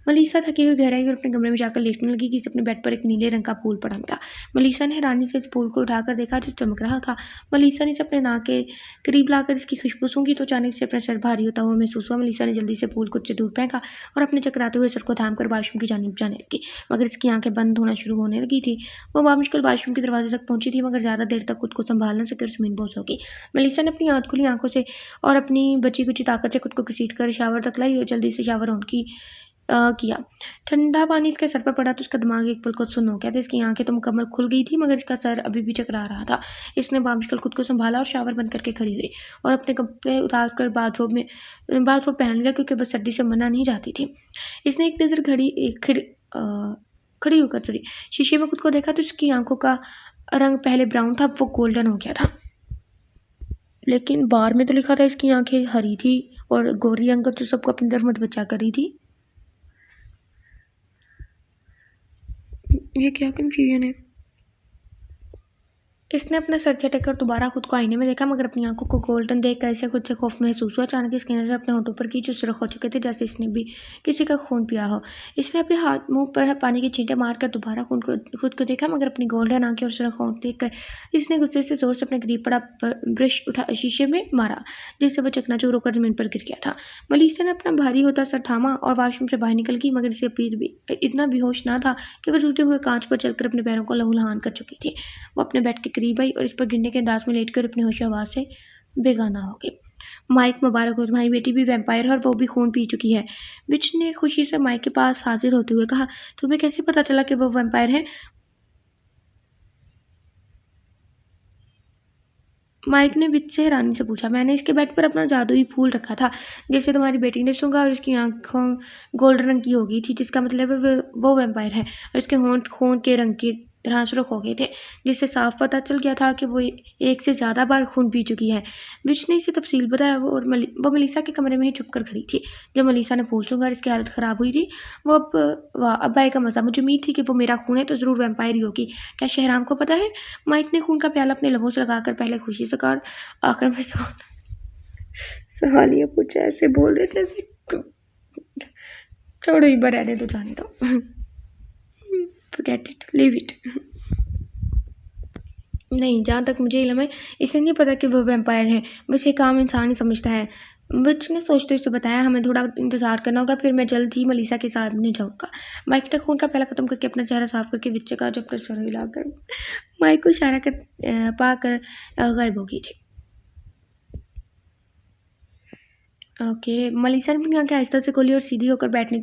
मलीसा थकी हुई गहराई और अपने कमरे में जाकर लेटने लगी कि इसे अपने बेड पर एक नीले रंग का फूल पड़ा मिला। मलीसा ने हैरानी से इस फूल को उठाकर देखा, जो चमक रहा था। मलीसा ने इसे अपने नाक के करीब लाकर इसकी खुशबू सूंघी, तो अचानक से अपना सर भारी होता हुआ महसूस हुआ। मलीसा ने जल्दी से फूल को उससे दूर फेंका और अपने चकराते हुए सर को थामकर वाशरूम की जानिब जाने लगी, मगर इसकी आंखें बंद होना शुरू होने लगी थी। वो बामुश्किल वाशरूम के दरवाजे तक पहुंची थी, मगर ज़्यादा देर तक खुद को संभाल न सके और ज़मीन बोझ हो गई। मलीसा ने अपनी आँख खुली आंखों से और अपनी बची कुची ताकत से खुद को घसीटकर शावर तक लाई और जल्दी से शावर ऑन किया। ठंडा पानी इसके सर पर पड़ा तो उसका दिमाग एक पल को सुन्न हो गया था। इसकी आंखें तो मुकम्मल खुल गई थी, मगर इसका सर अभी भी चकरा रहा था। इसने बामुश्किल खुद को संभाला और शावर बंद करके खड़ी हुई और अपने कपड़े उतार कर बाथरूम पहन लिया, क्योंकि बस सर्दी से मना नहीं जाती थी। इसने एक नज़र खड़ी होकर शीशे में खुद को देखा, तो इसकी आंखों का रंग पहले ब्राउन था, अब वो गोल्डन हो गया था। लेकिन बार में तो लिखा था इसकी आंखें हरी थी और गोरी रंग जो सबको अपनी तरफ मतवज्जा कर रही थी। ये क्या कन्फ्यूजन है? इसने अपना सर झटक कर दोबारा खुद को आईने में देखा, मगर अपनी आंखों को गोल्डन देखकर इसे खुद से खौफ महसूस हुआ। अचानक इसकी नज़र अपने होठों पर की, जो सुर्ख हो चुके थे, जैसे इसने भी किसी का खून पिया हो। इसने अपने हाथ मुंह पर पानी की छींटे मारकर दोबारा खुद को देखा, मगर अपनी गोल्डन आंखें और सुर्ख होंठ देखकर इसने गुस्से से जोर से अपने करीब पड़ा ब्रश उठा शीशे में मारा, जिससे वह चकनाचूर होकर जमीन पर गिर गया था। मलीसा ने अपना भारी होता सर थामा और वाशरूम से बाहर निकल गई, मगर इसे फिर भी इतना बेहोश ना था कि वह टूटे हुए कांच पर चलकर अपने पैरों को लहूलुहान कर चुकी थी। वो अपने बेड के करीब आई और इस पर गिरने के अंदाज में लेटकर अपनी होश आवाज़ से बेगाना हो गई। माइक, मुबारक हो, तुम्हारी बेटी भी वैम्पायर है और वो भी खून पी चुकी है। विच ने खुशी से माइक के पास हाजिर होते हुए कहा, तुम्हें कैसे पता चला कि वो वैम्पायर है? माइक ने विच से हैरानी से पूछा। मैंने इसके बेड पर अपना जादुई फूल रखा था, जैसे तुम्हारी बेटी ने सूंघा और इसकी आंखों गोल्डन रंग की हो गई थी, जिसका मतलब है वो वैम्पायर है। और इसके होंठ खून के रंग के तरह सुर्ख हो गए थे, जिससे साफ पता चल गया था कि वो एक से ज़्यादा बार खून पी चुकी है। विच ने इसे तफसील बताया। वो मलीसा के कमरे में ही छुप कर खड़ी थी। जब मलीसा ने फूल सूंघा और इसकी हालत ख़राब हुई थी, वो अब आए का मज़ा। मुझे उम्मीद थी कि वो मेरा खून है तो ज़रूर वैम्पायर ही होगी। क्या शहराम को पता है? माइक ने खून का प्याला अपने लबों से लगाकर पहले खुशी से कहा और आखिर में सवालिया पूछा। ऐसे बोल रहे थे जैसे छोड़ो, एक बार रहने दो, जाने दो। Forget it, leave it. नहीं, जहाँ तक मुझे इल्म है, इसे नहीं पता कि वो वैम्पायर है, बस एक आम इंसान ही समझता है। विच ने सोचते हुए उसे बताया, हमें थोड़ा इंतज़ार करना होगा, फिर मैं जल्द ही मलीसा के साथ नहीं जाऊँगा। माइक ने खून का प्याला ख़त्म करके अपना चेहरा साफ करके विच से कहा, जो अपना सर हिलाकर माइक को इशारा कर पाकर गायब हो गई थी। ओके, मलीसा ने अपनी आँखें आहिस्ता से खोली और सीधी होकर बैठने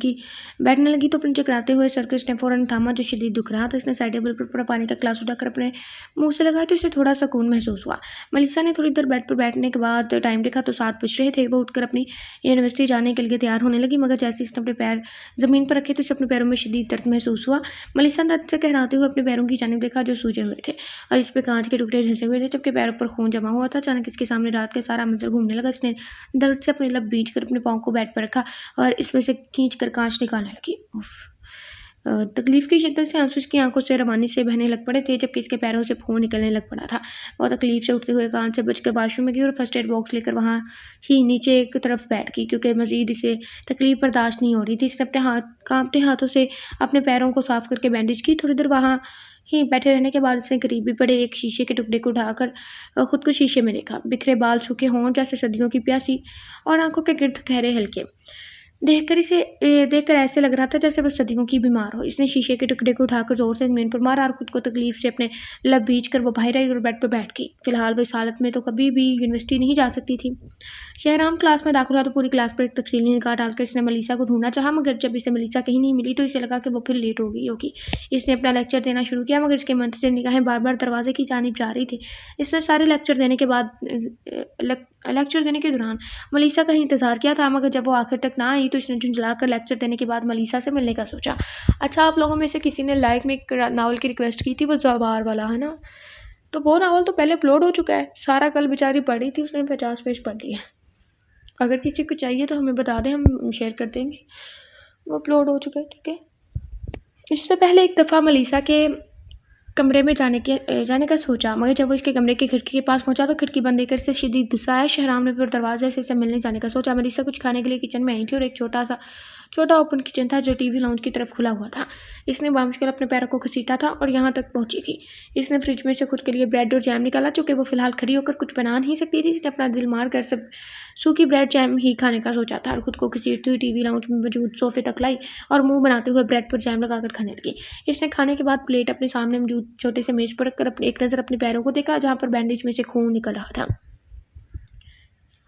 लगी तो अपने चकराते हुए सर को इसने फ़ौरन थामा जो शदीद दुख रहा था। इसने साइड टेबल पर पड़ा पानी का ग्लास उठाकर अपने मुंह से लगाया तो उसे थोड़ा सुकून महसूस हुआ। मलीसा ने थोड़ी देर बेड पर बैठने के बाद टाइम देखा तो 7 बज रहे थे। वो उठकर अपनी यूनिवर्सिटी जाने के लिए तैयार होने लगी, मगर जैसे इसने अपने पैर ज़मीन पर रखे तो उसे अपने पैरों में शदीद दर्द महसूस हुआ। मलीसा ने दर्द से कहराते हुए अपने पैरों की जानिब देखा जो सूजे हुए थे और इस पर कांच के टुकड़े धंसे हुए थे, जबकि पैरों पर खून जमा हुआ था। अचानक इसके सामने रात का सारा मंजर घूमने लगा। इसने दर्द से अपने लब बींच कर अपने पाँव को बेड पर रखा और इसमें से खींच कर कांच निकालने लगी। उफ! तकलीफ की शिद्दत से आंसू उसकी आंखों से रवानी से बहने लग पड़े थे, जबकि इसके पैरों से खून निकलने लग पड़ा था। वो तकलीफ से उठते हुए कान से बचकर वॉशरूम में गई और फर्स्ट एड बॉक्स लेकर वहाँ ही नीचे एक तरफ बैठ गई, क्योंकि मजीद इसे तकलीफ बर्दाश्त नहीं हो रही थी। इसने अपने कांपते हाथों से अपने पैरों को साफ करके बैंडेज की। थोड़ी देर वहाँ ही बैठे रहने के बाद इसने करीब ही पड़े एक शीशे के टुकड़े को उठाकर खुद को शीशे में देखा। बिखरे बाल सूखे हों जैसे सर्दियों की प्यासी और आंखों के गिर्द गहरे हल्के। देखकर ऐसे लग रहा था जैसे वह सदियों की बीमार हो। इसने शीशे के टुकड़े को उठाकर ज़ोर से ज़मीन पर मारा और खुद को तकलीफ से अपने लब भींच कर वो बाहर आई और बेड पर बैठ गई। फिलहाल वह इस हालत में तो कभी भी यूनिवर्सिटी नहीं जा सकती थी। शहराम क्लास में दाखिल हुआ तो पूरी क्लास पर एक तफसीली निगाह डालकर इसने मलीसा को ढूंढना चाहा, मगर जब इसे मलीसा कहीं नहीं मिली तो इसे लगा कि वो फिर लेट हो गई होगी। इसने अपना लेक्चर देना शुरू किया, मगर इसके मंतज़िर निगाहें बार बार दरवाजे की जानिब जा रही थी। इसने सारे लेक्चर देने के दौरान मलीसा का ही इंतज़ार किया था, मगर जब वो आखिर तक ना आई तो इसने झुंझलाकर लेक्चर देने के बाद मलीसा से मिलने का सोचा। अच्छा, आप लोगों में से किसी ने लाइव में एक नावल की रिक्वेस्ट की थी, वो ज़वार वाला, है ना? तो वो नावल तो पहले अपलोड हो चुका है। सारा कल बेचारी पढ़ रही थी, उसने 50 पेज पढ़ लिए। अगर किसी को चाहिए तो हमें बता दें, हम शेयर कर देंगे। वो अपलोड हो चुका है, ठीक है? इससे पहले एक दफ़ा मलीसा के कमरे में जाने का सोचा, मगर जब वो इसके कमरे की खिड़की के पास पहुंचा तो खिड़की बंद देखकर इससे शदीद गुस्सा आया। शहराम ने फिर दरवाजे से इसे मिलने जाने का सोचा। मलीसा कुछ खाने के लिए किचन में आई थी और एक छोटा ओपन किचन था जो टीवी लाउंज की तरफ खुला हुआ था। इसने बामुश्किल अपने पैरों को घसीटा था और यहाँ तक पहुंची थी। इसने फ्रिज में से खुद के लिए ब्रेड और जैम निकाला, चूँकि वो फिलहाल खड़ी होकर कुछ बना नहीं सकती थी। इसने अपना दिल मार कर सब सूखी ब्रेड जैम ही खाने का सोचा था और खुद को घसीटती हुई टीवी लाउंज में मौजूद सोफे तक लाई और मुंह बनाते हुए ब्रेड पर जैम लगाकर खाने लगी। इसने खाने के बाद प्लेट अपने सामने मौजूद छोटे से मेज पर रखकर एक नज़र अपने पैरों को देखा, जहाँ पर बैंडेज में से खून निकल रहा था।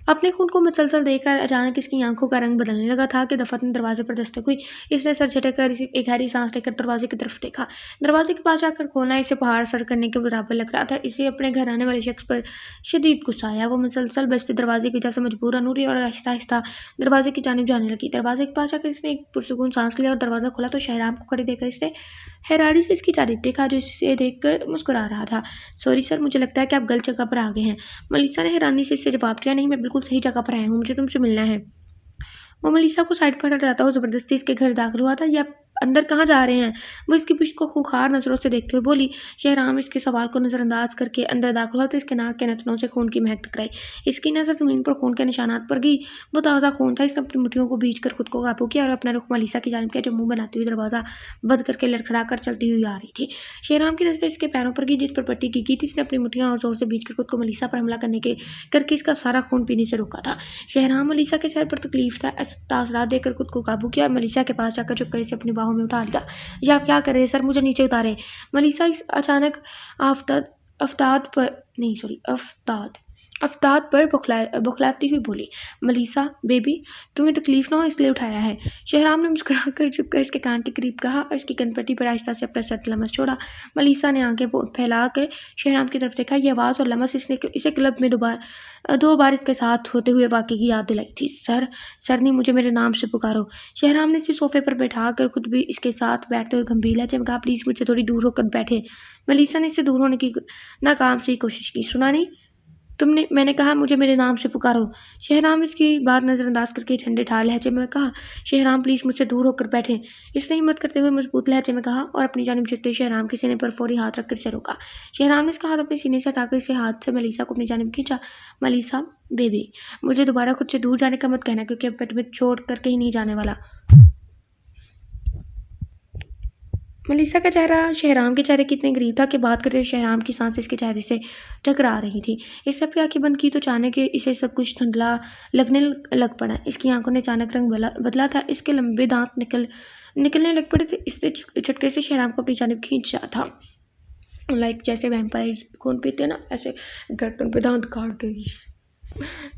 अपने खून को मुसलसल देखकर अचानक इसकी आंखों का रंग बदलने लगा था कि दफातन दरवाजे पर दस्तक हुई। इसने सर झटक कर एक गहरी सांस लेकर दरवाजे की तरफ देखा। दरवाजे के पास जाकर खोलना इसे पहाड़ सर करने के बराबर लग रहा था। इसे अपने घर आने वाले शख्स पर शदीद गुस्सा आया। वो मुसलसल बजते दरवाजे की वजह से मजबूरन हुई और आहिस्ता आहिस्ता दरवाजे की जानिब जाने लगी। दरवाजे के पास जाकर इसने एक पुरसुकून सांस लिया और दरवाज़ा खोला तो शहराम को खड़े देखकर इसने हैरानी से इसकी जानिब देखा, जो इसे देखकर मुस्कुरा रहा था। सॉरी सर, मुझे लगता है कि आप गलत जगह पर आ गए हैं। मलीसा ने हैरानी से इससे जवाब दिया, नहीं, मैं बिल्कुल सही जगह पर आया हूँ, मुझे तुमसे मिलना है। वो मलीसा को साइड पर हटाता हुआ ज़बरदस्ती इसके घर दाखिल हुआ था। या अंदर कहाँ जा रहे हैं? वो इसकी पुश्त को खूंखार नज़रों से देखते हुए बोली। शहराम इसके सवाल को नज़रअंदाज करके अंदर दाखिल हुआ तो इसके नाक के नथनों से खून की महक टकराई। इसकी नज़र ज़मीन पर खून के निशानात पर गई। वो ताज़ा खून था। इसने अपनी मुट्ठियों को बीच कर खुद को काबू किया और अपना रुख मलीसा की जानिब किया, जो मुंह बनाती हुई दरवाज़ा बंद करके लड़खड़ा कर चलती हुई आ रही थी। शहराम की नज़र इसके पैरों पर गई, जिस पर पट्टी की गई थी। इसने अपनी मुट्ठियाँ और जोर से बीच कर खुद को मलीसा पर हमला करके इसका सारा खून पीने से रोका था। शहराम मलीसा के चेहरे पर तकलीफ था तासरात देकर खुद को काबू किया और मलीसा के पास जाकर चुपकर इसे अपनी बाहों में उठा लिया। ये आप क्या कर रहे हैं सर? मुझे नीचे उतारें। मलीसा इस अचानक अफ्ताद पर बौखलाती हुई बोली। मलीसा बेबी, तुम्हें तकलीफ ना हो इसलिए उठाया है। शहराम ने मुस्कुराकर चुपकर इसके कान के करीब कहा और इसकी कनपट्टी पर आहिस्ता से अपना सर लमस छोड़ा। मलीसा ने आंखें फैलाकर शहराम की तरफ देखा। ये आवाज़ और लमस इसे क्लब में दो बार इसके साथ होते हुए वाक़े की याद दिलाई थी। सर नहीं, मुझे मेरे नाम से पुकारो। शहराम ने इसे सोफे पर बैठा कर खुद भी इसके साथ बैठते हुए गंभीर लहजे में कहा, प्लीज़ मुझसे थोड़ी दूर होकर बैठे। मलीसा ने इससे दूर होने की नाकाम से कोशिश की। सुना नहीं? मैंने कहा मुझे मेरे नाम से पुकारो। शहराम इसकी बात नज़रअंदाज करके ठंडे ठार लहजे में कहा, शहराम प्लीज़ मुझसे दूर होकर बैठें। इसने हिम्मत करते हुए मजबूत लहजे में कहा और अपनी जानिब झुकते शहराम के सीने पर फौरी हाथ रखकर इसे रोका। शहराम ने इसका हाथ अपने सीने से हटाकर इसे हाथ से मलीसा को अपनी जानिब खींचा। मलीसा बेबी, मुझे दोबारा खुद से दूर जाने का मत कहना, क्योंकि अब मैं तुम्हें छोड़ कर कहीं नहीं जाने वाला। मलीसा का चेहरा शहराम के चेहरे के इतने करीब था कि बात करते हुए शहराम की सांस इसके चेहरे से टकरा रही थी। इसने अपनी आंखें बंद की तो अचानक इसे सब कुछ धुंधला लगने लग पड़ा। इसकी आंखों ने अचानक रंग बदला था। इसके लंबे दांत निकलने लग पड़े थे। इसने झटके से शहराम को अपनी जानिब खींचा था, लाइक जैसे वैम्पायर खून पीते हैं ना, ऐसे गर्दन पे दांत काट के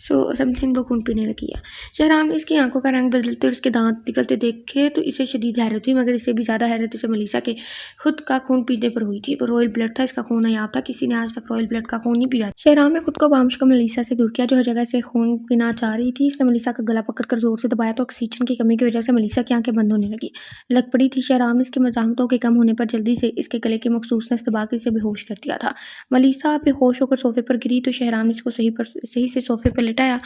समथिंग वो खून पीने लगी है। शहराम ने इसकी आंखों का रंग बदलते और उसके दांत निकलते देखे तो इसे शदीद हैरत हुई, मगर इससे भी ज़्यादा हैरत इसे मलीसा के खुद का खून पीने पर हुई थी। वो रॉयल ब्लड था, इसका खून नायाब था। किसी ने आज तक रॉयल ब्लड का खून नहीं पिया। शहराम ने खुद को बामुश्किल मलीसा से दूर किया, जो हर जगह से खून पीना चाह रही थी। इसने मलीसा का गला पकड़कर जोर से दबाया तो ऑक्सीजन की कमी की वजह से मलीसा की आंखें बंद होने लग पड़ी थी। शहराम ने इसकी मज़ाहमतों के कम होने पर जल्दी से इसके गले की मखसूसनेस दबा के इसे बेहोश कर दिया था। मलीसा बेहोश होकर सोफे पर गिरी तो शहराम ने इसको सही से सोफे पर लिटाया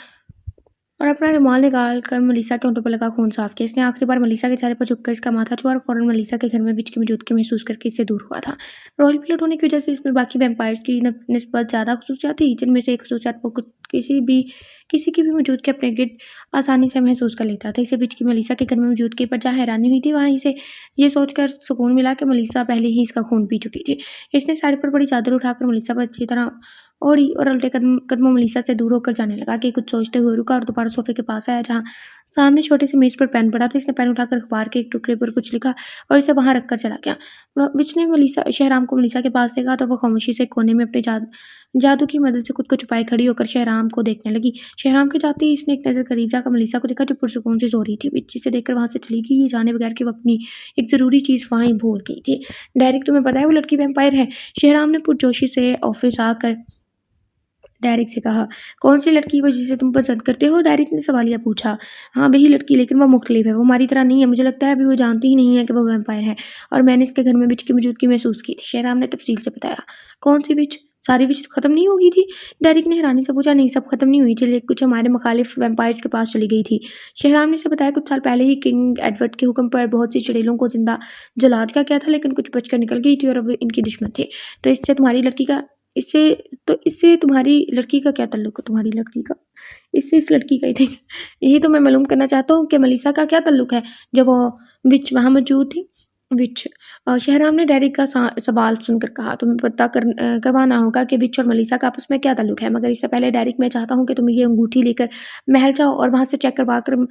और अपना रुमाल निकाल कर मलीसा के होंठों पर लगा खून साफ किया। इसने आखिरी बार मलीसा के चेहरे पर झुककर इसका माथा छुआ और फौरन मलीसा के घर में विच की मौजूदगी महसूस करके इससे दूर हुआ था। रॉयल ब्लड होने की वजह से इसमें बाकी वैम्पायर्स की निस्बत ज़्यादा खसूसियात थी, जिनमें से एक खसूसियात वो किसी की भी मौजूदगी अपने गिर्द आसानी से महसूस कर लेता था। इसे विच की मलीसा के घर में मौजूदगी पर जहाँ हैरानी हुई थी, वहाँ इसे ये सोचकर सुकून मिला कि मलीसा पहले ही इसका खून पी चुकी थी। इसने साइड पर बड़ी चादर उठाकर मलीसा पर अच्छी तरह ओढ़ी और उल्टे कदमों मलीसा से दूर होकर जाने लगा कि कुछ सोचते हुए रुका और दोबारा सोफे के पास आया, जहाँ सामने छोटी सी मेज पर पेन पड़ा था। इसने पेन उठाकर अखबार के एक टुकड़े पर कुछ लिखा और इसे वहां रखकर चला गया। विच ने शहराम को मलीसा के पास देखा तो वह खामोशी से कोने में अपने जादू की मदद से खुद को छुपाए खड़ी होकर शहराम को देखने लगी। शहराम के जाते ही इसने एक नज़र करीब जाकर मलीसा को देखा, जो पुरसुकून से सो रही थी। विच इसे देखकर वहां से चली गई, ये जाने बगैर कि वो अपनी एक ज़रूरी चीज़ वहां ही भूल गई थी। डायरेक्ट तुम्हें पता है वो लड़की वैम्पायर है? शहराम ने पुरजोशी से ऑफिस आकर डायरेक से कहा। कौन सी लड़की वो जिसे तुम पसंद करते हो? डायरेक ने सवालिया पूछा। हाँ वही लड़की, लेकिन वो मुख्तलिफ है। वो हमारी तरह नहीं है। मुझे लगता है अभी वो जानती ही नहीं है कि वो वैम्पायर है और मैंने इसके घर में विच की मौजूदगी महसूस की थी। शहराम ने तफसील से बताया। कौन सी विच? सारी विच खत्म नहीं हो गई थी? डायरेक ने हैरानी से पूछा। नहीं, सब खत्म नहीं हुई थी, लेकिन कुछ हमारे मुखालिफ वैम्पायर्स के पास चली गई थी। शहराम ने इसे बताया कुछ साल पहले ही किंग एडवर्ड के हुक्म पर बहुत सी चुड़ैलों को जिंदा जला दिया गया था, लेकिन कुछ बचकर निकल गई थी और अब इनकी दुश्मन थे। तो इससे इससे तुम्हारी लड़की का क्या ताल्लुक है? तुम्हारी लड़की का इससे इस लड़की का ही थे। यही तो मैं मालूम करना चाहता हूँ कि मलीसा का क्या ताल्लुक है जब वो विच वहाँ मौजूद थी। विच शहराम ने डेरिक का सवाल सुनकर कहा। तुम्हें पता करवाना होगा कि विच और मलीसा का आपस में क्या ताल्लुक है, मगर इससे पहले डेरिक मैं चाहता हूँ कि तुम ये अंगूठी लेकर महल जाओ और वहाँ से चेक करवा कर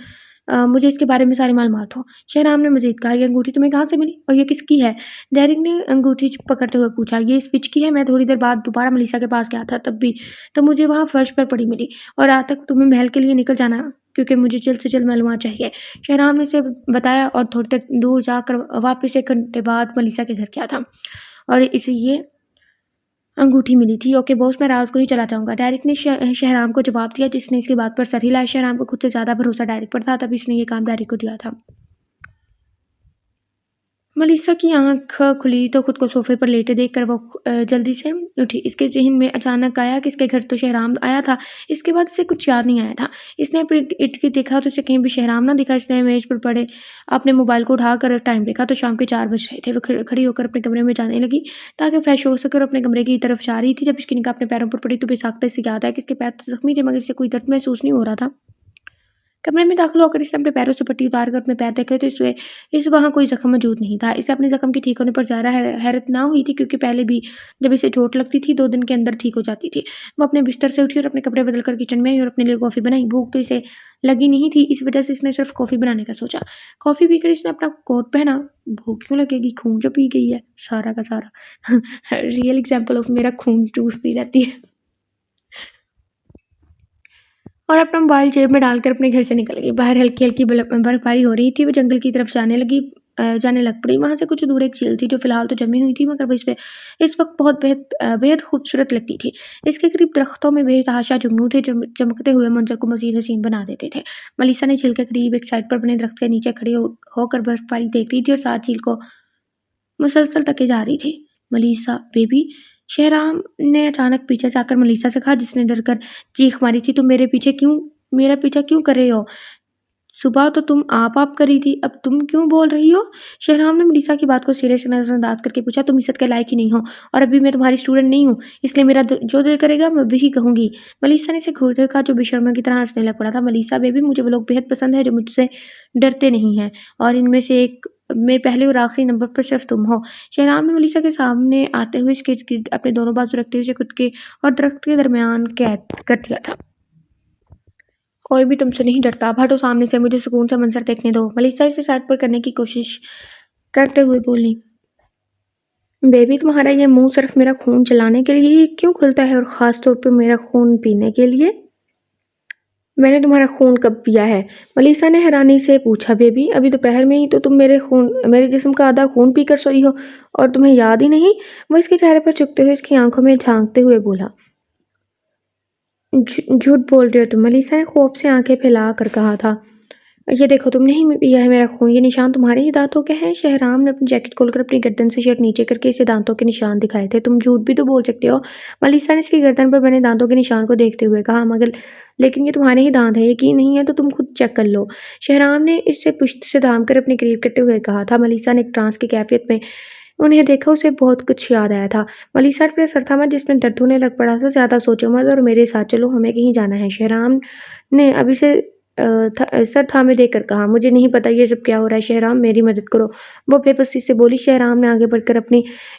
मुझे इसके बारे में सारी मालूमात हो। शहराम ने मजीद कहा। ये अंगूठी तुम्हें कहाँ से मिली और ये किसकी है? डेरिक ने अंगूठी पकड़ते हुए पूछा। ये इस विच की है। मैं थोड़ी देर बाद दोबारा मलीसा के पास गया था, तब मुझे वहाँ फर्श पर पड़ी मिली और आज तक तुम्हें महल के लिए निकल जाना क्योंकि मुझे जल्द से जल्द मालूमात चाहिए। शहराम ने इसे बताया और थोड़ी देर दूर जाकर वापस 1 घंटे बाद मलीसा के घर गया था और इसे ये अंगूठी मिली थी। ओके बॉस, मैं रात को ही चला जाऊँगा। डायरेक ने शहराम को जवाब दिया, जिसने इसकी बात पर सर हिलाया। शहराम को खुद से ज़्यादा भरोसा डायरेक पर था, तभी इसने ये काम डायरेक को दिया था। मलीसा की आँख खुली तो खुद को सोफे पर लेटे देखकर वो जल्दी से उठी। इसके ज़हन में अचानक आया कि इसके घर तो शहराम आया था। इसके बाद इसे कुछ याद नहीं आया था। इसने अपने इर्द गिर्द देखा तो इसे कहीं भी शहराम ना दिखा। इसने मेज़ पर पड़े अपने मोबाइल को उठाकर टाइम देखा तो शाम के 4 बज रहे थे। वो खड़ी होकर अपने कमरे में जाने लगी ताकि फ्रेश हो सके और अपने कमरे की तरफ जा रही थी। जब इसकी निगाह अपने पैरों पर पड़ी तो बेसाख्ता इसे याद आया कि इसके पैर तो ज़ख्मी थे, मगर इसे कोई दर्द महसूस नहीं हो रहा था। कमरे में दाखिल होकर इसने अपने पैरों से पट्टी उतार कर अपने पैर देखे तो इस वहाँ कोई ज़ख्म मौजूद नहीं था। इसे अपने ज़ख्म के ठीक होने पर ज़्यादा हैरत ना हुई थी, क्योंकि पहले भी जब इसे चोट लगती थी 2 दिन के अंदर ठीक हो जाती थी। वो अपने बिस्तर से उठी और अपने कपड़े बदल कर किचन में आई और अपने लिए कॉफ़ी बनाई। भूख तो इसे लगी नहीं थी, इस वजह से इसने सिर्फ कॉफ़ी बनाने का सोचा। कॉफ़ी पीकर इसने अपना कोट पहना। भूख क्यों लगेगी, खून जो पी गई है सारा का सारा। रियल एग्जाम्पल ऑफ मेरा खून चूसती रहती है। और अपना मोबाइल जेब में डालकर अपने घर से निकल गई। बाहर हल्की-हल्की बर्फबारी हो रही थी। वो जंगल की तरफ जाने लग पड़ी। वहाँ से कुछ दूर एक झील थी जो फ़िलहाल तो जमी हुई थी, मगर वो इस वक़्त बहुत बेहद खूबसूरत लगती थी। इसके करीब दरख्तों में बेतहाशा जुगनू थे जो चमकते हुए मंज़र को मज़ीद हसीन बना देते थे। मलीसा ने झील के करीब एक साइड पर बने दरख्त के नीचे खड़ी होकर बर्फबारी देख रही थी और साथ झील को मुसलसल तके जा रही थी। मलीसा बेबी, शहराम ने अचानक पीछे से आकर मलीसा से कहा, जिसने डर कर चीख मारी थी। तुम मेरा पीछा क्यों कर रहे हो? सुबह तो तुम आप कर रही थी, अब तुम क्यों बोल रही हो? शहराम ने मलीसा की बात को सिरे से नज़रअंदाज करके पूछा। तुम इज़्ज़त के लायक ही नहीं हो और अभी मैं तुम्हारी स्टूडेंट नहीं हूँ, इसलिए मेरा जो दिल करेगा मैं वही कहूँगी। मलीसा ने इसे घूर देखा जो बेशर्मा की तरह हंसने लग पड़ा था। मलीसा बेबी, मुझे वो लोग बेहद पसंद है जो मुझसे डरते नहीं हैं और इनमें से एक में पहले और आखिरी नंबर पर सिर्फ तुम हो। शहराम ने मलिसा के सामने आते हुए इसके इर्द-गिर्द अपने दोनों बाजू रखते हुए उसे खुद के और दरख्त के दरमियान कैद कर दिया था। कोई भी तुमसे नहीं डरता, अब हटो सामने से, मुझे सुकून से मंजर देखने दो। मलिसा इसे साइड पर करने की कोशिश करते हुए बोली। बेबी, तुम्हारा ये मुंह सिर्फ मेरा खून चलाने के लिए ही क्यों खुलता है, और खास तौर पर मेरा खून पीने के लिए? मैंने तुम्हारा खून कब पिया है? मलिसा ने हैरानी से पूछा। बेबी, अभी दोपहर में ही तो तुम मेरे जिस्म का आधा खून पीकर सोई हो, और तुम्हें याद ही नहीं? वो इसके चेहरे पर झुकते हुए इसकी आंखों में झांकते हुए बोला। झूठ बोल रहे हो तुम, मलिसा ने खौफ से आंखें फैला कर कहा था। ये देखो, तुमने ही पिया है मेरा खून, ये निशान तुम्हारे ही दांतों के हैं। शहराम ने अपनी जैकेट खोलकर अपनी गर्दन से शर्ट नीचे करके इसे दांतों के निशान दिखाए थे। तुम झूठ भी तो बोल सकते हो, मलिसा ने इसकी गर्दन पर बने दांतों के निशान को देखते हुए कहा। मगर लेकिन ये तुम्हारे ही दांत है, यकीन नहीं है तो तुम खुद चेक कर लो। शहराम ने इससे पुश्त से थाम कर अपने करीब करते हुए कहा था। मलिसा ने एक ट्रांस की कैफियत में उन्हें देखा, उसे बहुत कुछ याद आया था। मलिसा अपने सर थामा जिसमें दर्द होने लग पड़ा था। ज्यादा सोचो मत और मेरे साथ चलो, हमें कहीं जाना है। शहराम ने अभी से सर थामे देकर कहा। मुझे नहीं पता ये सब क्या हो रहा है शहराम, मेरी मदद करो, वो बेबसी से बोली। शहराम ने आगे बढ़कर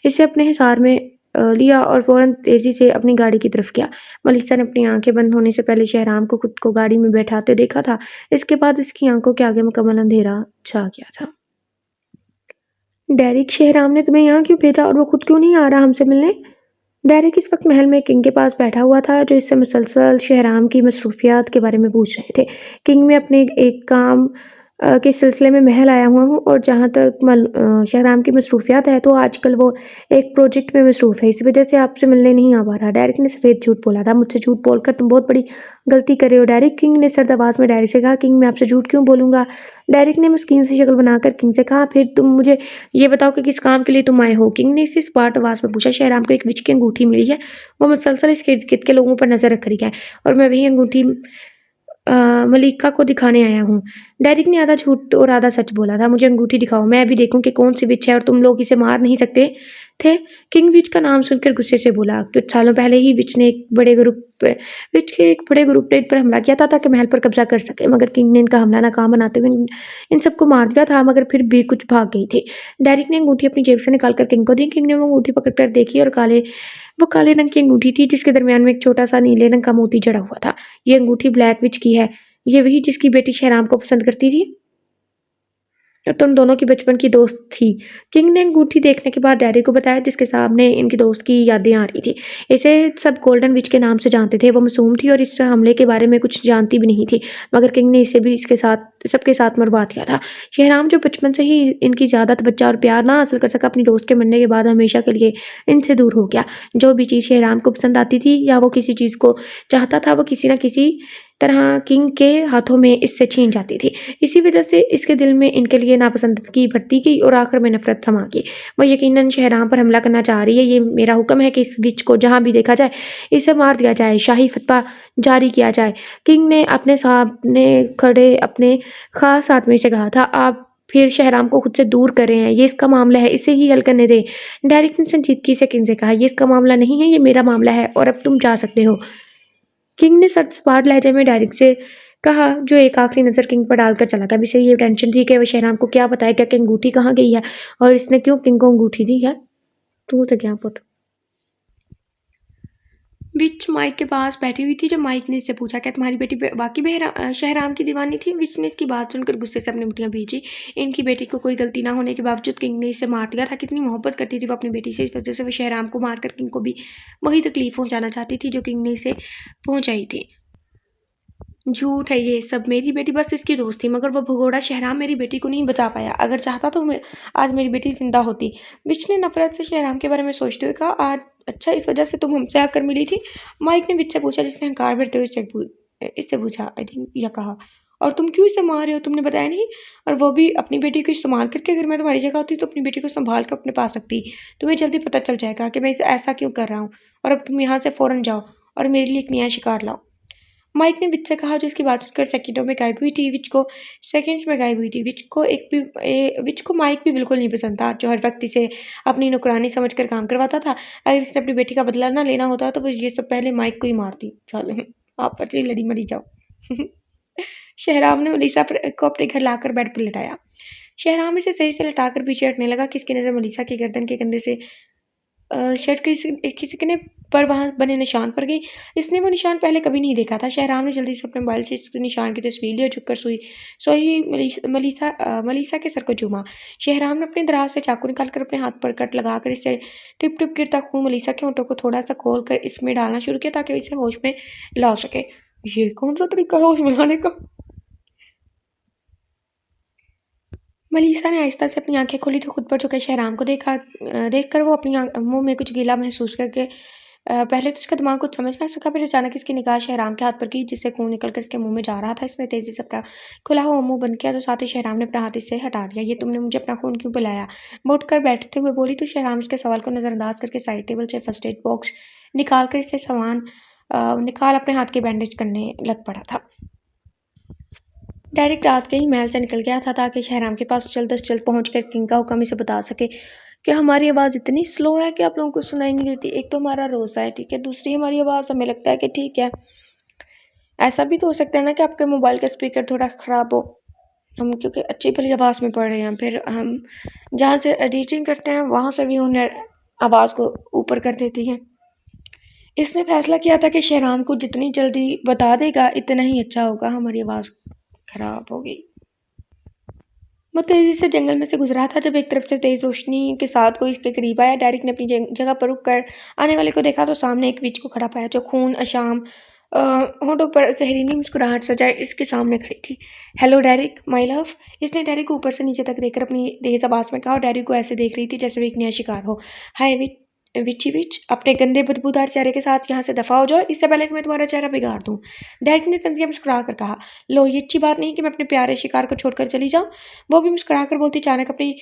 इसे अपने हिसार में लिया और फौरन तेजी से अपनी गाड़ी की तरफ गया। मलिसा ने अपनी आंखें बंद होने से पहले शहराम को खुद को गाड़ी में बैठाते देखा था। इसके बाद इसकी आंखों के आगे मुकम्मल अंधेरा छा गया था। डेरिक, शहराम ने तुम्हें यहाँ क्यों भेजा, और वो खुद क्यों नहीं आ रहा हमसे मिलने? डेरिक इस वक्त महल में किंग के पास बैठा हुआ था, जो इससे मुसलसल शहराम की मसरूफियात के बारे में पूछ रहे थे। किंग, मैं अपने एक काम के सिलसिले में महल आया हुआ हूँ, और जहाँ तक शहराम की मसरूफियात है तो आजकल वो एक प्रोजेक्ट में मसरूफ़ है, इसी वजह से आपसे मिलने नहीं आ पा रहा। डेरिक ने सफ़ेद झूठ बोला था। मुझसे झूठ बोलकर तुम बहुत बड़ी गलती कर रहे हो डेरिक, किंग ने सर्द आवाज़ में डेरिक से कहा। किंग, मैं आपसे झूठ क्यों बोलूँगा? डेरिक ने मस्कीन सी शक्ल बनाकर किंग से कहा। फिर तुम मुझे ये बताओ कि किस काम के लिए तुम आए हो? किंग ने इसी स्पार्ट आवाज़ में पूछा। शहराम को एक विच की अंगूठी मिली है, वो मुसलसल इसके इर्द-गिर्द के लोगों पर नज़र रख रही है, और मैं वही अंगूठी मलिका को दिखाने आया हूँ। डेरिक ने आधा झूठ और आधा सच बोला था। मुझे अंगूठी दिखाओ, मैं भी देखूँ कि कौन सी विच है, और तुम लोग इसे मार नहीं सकते थे। किंग विच का नाम सुनकर गुस्से से बोला। कुछ सालों पहले ही विच के एक बड़े ग्रुप ने इन पर हमला किया था ताकि महल पर कब्जा कर सके, मगर किंग ने इनका हमला नाकाम बनाते हुए इन सबको मार दिया था, मगर फिर भी कुछ भाग गई थी। डेरिक ने अंगूठी अपनी जेब से निकाल कर किंग को दी। किंग ने वो अंगूठी पकड़ कर देखी, और वो काले रंग की अंगूठी थी जिसके दरमियान में एक छोटा सा नीले रंग का मोती जड़ा हुआ था। ये अंगूठी ब्लैक विच की है, ये वही जिसकी बेटी शहराम को पसंद करती थी, और तुम दोनों की बचपन की दोस्त थी। किंग ने अंगूठी देखने के बाद डैडी को बताया, जिसके सामने इनकी दोस्त की यादें आ रही थी। इसे सब गोल्डन विच के नाम से जानते थे। वो मासूम थी और इस हमले के बारे में कुछ जानती भी नहीं थी, मगर किंग ने इसे भी सबके साथ मरवा दिया था। शहराम, जो बचपन से ही इनकी ज़्यादा तवज्जो और प्यार ना हासिल कर सका, अपनी दोस्त के मरने के बाद हमेशा के लिए इनसे दूर हो गया। जो भी चीज़ शहराम को पसंद आती थी या वो किसी चीज़ को चाहता था, वो किसी न किसी तरह किंग के हाथों में इससे छीन जाती थी। इसी वजह से इसके दिल में इनके लिए नापसंदगी बढ़ती गई और आखिर में नफरत समा गई। वो यकीनन शहराम पर हमला करना चाह रही है। ये मेरा हुक्म है कि इस विच को जहाँ भी देखा जाए इसे मार दिया जाए, शाही फतवा जारी किया जाए। किंग ने अपने सामने खड़े अपने खास आदमी से कहा था। आप फिर शहराम को खुद से दूर कर रहे हैं, ये इसका मामला है, इसे ही हल करने दें। डेरिक ने संजीदगी से किंग से कहा, ये इसका मामला नहीं है, ये मेरा मामला है, और अब तुम जा सकते हो। किंग ने सख्त लहजे में डेरिक से कहा, जो एक आखिरी नज़र किंग पर डालकर चला गया। अब इसे ये टेंशन थी कि वो शहराम को क्या बताएगा कि अंगूठी कहाँ गई है, और इसने क्यों किंग को अंगूठी दी है। तू तो क्या पुत। विच माइक के पास बैठी हुई थी, जब माइक ने इससे पूछा, क्या तुम्हारी बेटी वाकई शहराम की दीवानी थी? विच ने इसकी बात सुनकर गुस्से से अपनी मुठ्ठियां भींची। इनकी बेटी को कोई गलती ना होने के बावजूद किंग ने इसे मार दिया था। कितनी मोहब्बत करती थी वो अपनी बेटी से, इस वजह से वो शहराम को मारकर किंग को भी वही तकलीफ पहुंचाना चाहती थी जो किंग ने इसे पहुंचाई थी। झूठ है ये सब, मेरी बेटी बस इसकी दोस्त थी, मगर वो भगोड़ा शहराम मेरी बेटी को नहीं बचा पाया। अगर चाहता तो आज मेरी बेटी जिंदा होती। विच ने नफरत से शहराम के बारे में सोचते हुए कहा। आज अच्छा, इस वजह से तुम हमसे आकर मिली थी? माइक ने विच से पूछा, जिसने हंकार भरते हुए इससे पूछा, आई थिंक, या कहा। और तुम क्यों इसे मार रहे हो, तुमने बताया नहीं? और वो भी अपनी बेटी को इस्तेमाल करके। अगर मैं तुम्हारी जगह होती तो अपनी बेटी को संभाल कर अपने पास रखती। तुम्हें जल्दी पता चल जाएगा कि मैं इसे ऐसा क्यों कर रहा हूँ, और अब तुम यहाँ से फौरन जाओ और मेरे लिए एक नया शिकार लाओ। माइक ने विच से कहा, जो इसकी बात सुनकर सेकंडों में गायब हुई थी। सेकंड्स में गायब हुई थी। विच को माइक भी बिल्कुल नहीं पसंद था, जो हर वक्त इसे अपनी नौकरानी समझकर काम करवाता था। अगर इसने अपनी बेटी का बदला ना लेना होता तो वो ये सब पहले माइक को ही मारती। चलो, आप बची लड़ी मरी जाओ। शहराम ने मलीसा को अपने घर लाकर बेड पर लिटाया। शहराम इसे सही से लटाकर पीछे हटने लगा कि इसकी नज़र मलीसा की गर्दन के कंधे से शर्ट किसी ने पर वहाँ बने निशान पर गई। इसने वो निशान पहले कभी नहीं देखा था। शहराम ने जल्दी से अपने मोबाइल से इस निशान की तस्वीर ली और झुककर सोई मलीसा के सर को चूमा। शहराम ने अपनी दराज से चाकू निकालकर अपने हाथ पर कट लगाकर इससे टिप टिप गिरता खून मलीसा के होठों को थोड़ा सा खोल कर इसमें डालना शुरू किया ताकि इसे होश में ला सके। ये कौन सा तरीका है होश में लाने का? मलीसा ने आहिस्ता से अपनी आंखें खोली तो खुद पर झुके शहराम को देखकर वो अपनी मुंह में कुछ गीला महसूस करके पहले तो इसका दिमाग कुछ समझ ना सका, फिर अचानक इसकी निगाह शहराम के हाथ पर की जिससे खून निकलकर इसके मुंह में जा रहा था। इसने तेजी से अपना खुला हुआ मुंह बंद किया तो साथ ही शहराम ने अपना हाथ इससे हटा दिया। ये तुमने मुझे अपना खून क्यों पिलाया? वो उठकर बैठते हुए बोली तो शहराम उसके सवाल को नजरअंदाज करके साइड टेबल से फर्स्ट एड बॉक्स निकाल कर इससे सामान निकाल अपने हाथ के बैंडेज करने लग पड़ा था। डायरेक्ट रात के ही महल से निकल गया था ताकि शहराम के पास जल्द से जल्द पहुंचकर किंग का हुक्म इसे बता सके कि हमारी आवाज़ इतनी स्लो है कि आप लोगों को सुनाई नहीं देती। एक तो हमारा रोज़ा है, ठीक है, दूसरी हमारी आवाज़ हमें लगता है कि ठीक है। ऐसा भी तो हो सकता है ना कि आपके मोबाइल का स्पीकर थोड़ा ख़राब हो, हम क्योंकि अच्छी भली आवाज़ में पढ़ रहे हैं, फिर हम जहाँ से एडिटिंग करते हैं वहाँ से भी उन्हें आवाज़ को ऊपर कर देती हैं। इसने फैसला किया था कि शहराम को जितनी जल्दी बता देगा इतना ही अच्छा होगा। हमारी आवाज़ खराब हो गई। वो तेज़ी से जंगल में से गुजरा था जब एक तरफ से तेज़ रोशनी के साथ कोई इसके करीब आया। डेरिक ने अपनी जगह पर रुक कर आने वाले को देखा तो सामने एक विच को खड़ा पाया जो खून अशाम होठों पर जहरीली मुस्कुराहट सजाए इसके सामने खड़ी थी। Hello Derrick, my love. इसने डेरिक को ऊपर से नीचे तक देखकर अपनी तेज आवाज़ में कहा और डेरिक को ऐसे देख रही थी जैसे वो एक नया शिकार हो। हाय विच, अपने गंदे बदबूदार चेहरे के साथ यहाँ से दफा हो जाओ, इससे पहले कि मैं तुम्हारा चेहरा बिगाड़ दूँ। डेरिक ने तंजिया मुस्कुरा कर कहा, लो ये अच्छी बात नहीं कि मैं अपने प्यारे शिकार को छोड़कर चली जाऊँ। वो भी मुस्कुरा कर बोलती अचानक अपनी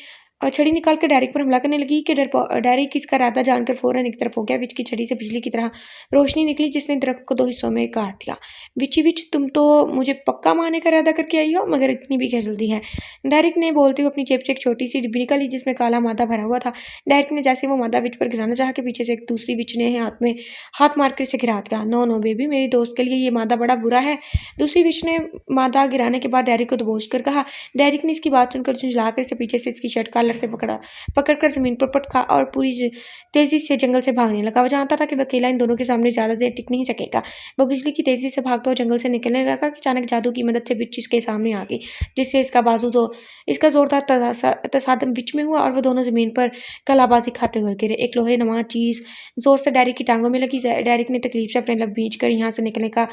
छड़ी निकाल कर डेरिक पर हमला करने लगी कि डेरिक इसका इरादा जानकर फौरन एक तरफ हो गया। विच की छड़ी से बिजली की तरह रोशनी निकली जिसने दरख्त को 2 हिस्सों में काट दिया। विच, तुम तो मुझे पक्का मारने का इरादा करके आई हो, मगर इतनी भी क्या जल्दी है? डेरिक ने बोलते हुए अपनी जेब से एक छोटी सी डिब्बी निकाली जिसमें काला मादा भरा हुआ था। डेरिक ने जैसे वो मादा विच पर गिराना चाहा कि पीछे से एक दूसरी विच ने हाथ मार कर इसे गिरा दिया। नो नो बेबी, मेरी दोस्त के लिए ये मादा बड़ा बुरा है। दूसरी विच ने मादा गिराने के बाद डेरिक को दबोच कर कहा। डेरिक ने इसकी बात सुनकर झुंझलाकर इसे पीछे से इसकी शर्ट कॉलर से पकड़कर जमीन पर पटका और पूरी तेजी से जंगल से भागने लगा। वो जानता था कि वो अकेला इन दोनों के सामने ज्यादा देर टिक नहीं सकेगा। वो बिजली की तेजी से भागता हुआ जंगल से निकलने लगा कि अचानक जादू की मदद से विच इसके सामने आ गई जिससे इसका जोरदार तसादम विच में हुआ और वो दोनों जमीन पर कलाबाजी खाते हुए गिरे। एक लोहे नुमा चीज जोर से डेरिक की टांगों में लगी। डेरिक ने तकलीफ से अपने लब भींच कर यहाँ से निकलने का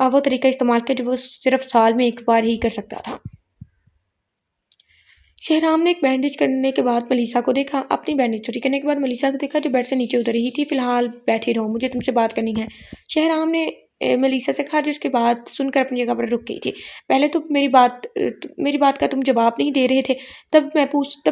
वो तरीका इस्तेमाल किया जो वो सिर्फ साल में एक बार ही कर सकता था। शहराम ने एक बैंडेज करने के बाद मलीसा को देखा। अपनी बैंडेज चोरी करने के बाद मलीसा को देखा जो बेड से नीचे उतर रही थी। फिलहाल बैठी रहो, मुझे तुमसे बात करनी है, शहराम ने मलीसा से कहा जो उसके बाद सुनकर अपनी जगह पर रुक गई थी। पहले तो मेरी बात का तुम जवाब नहीं दे रहे थे, तब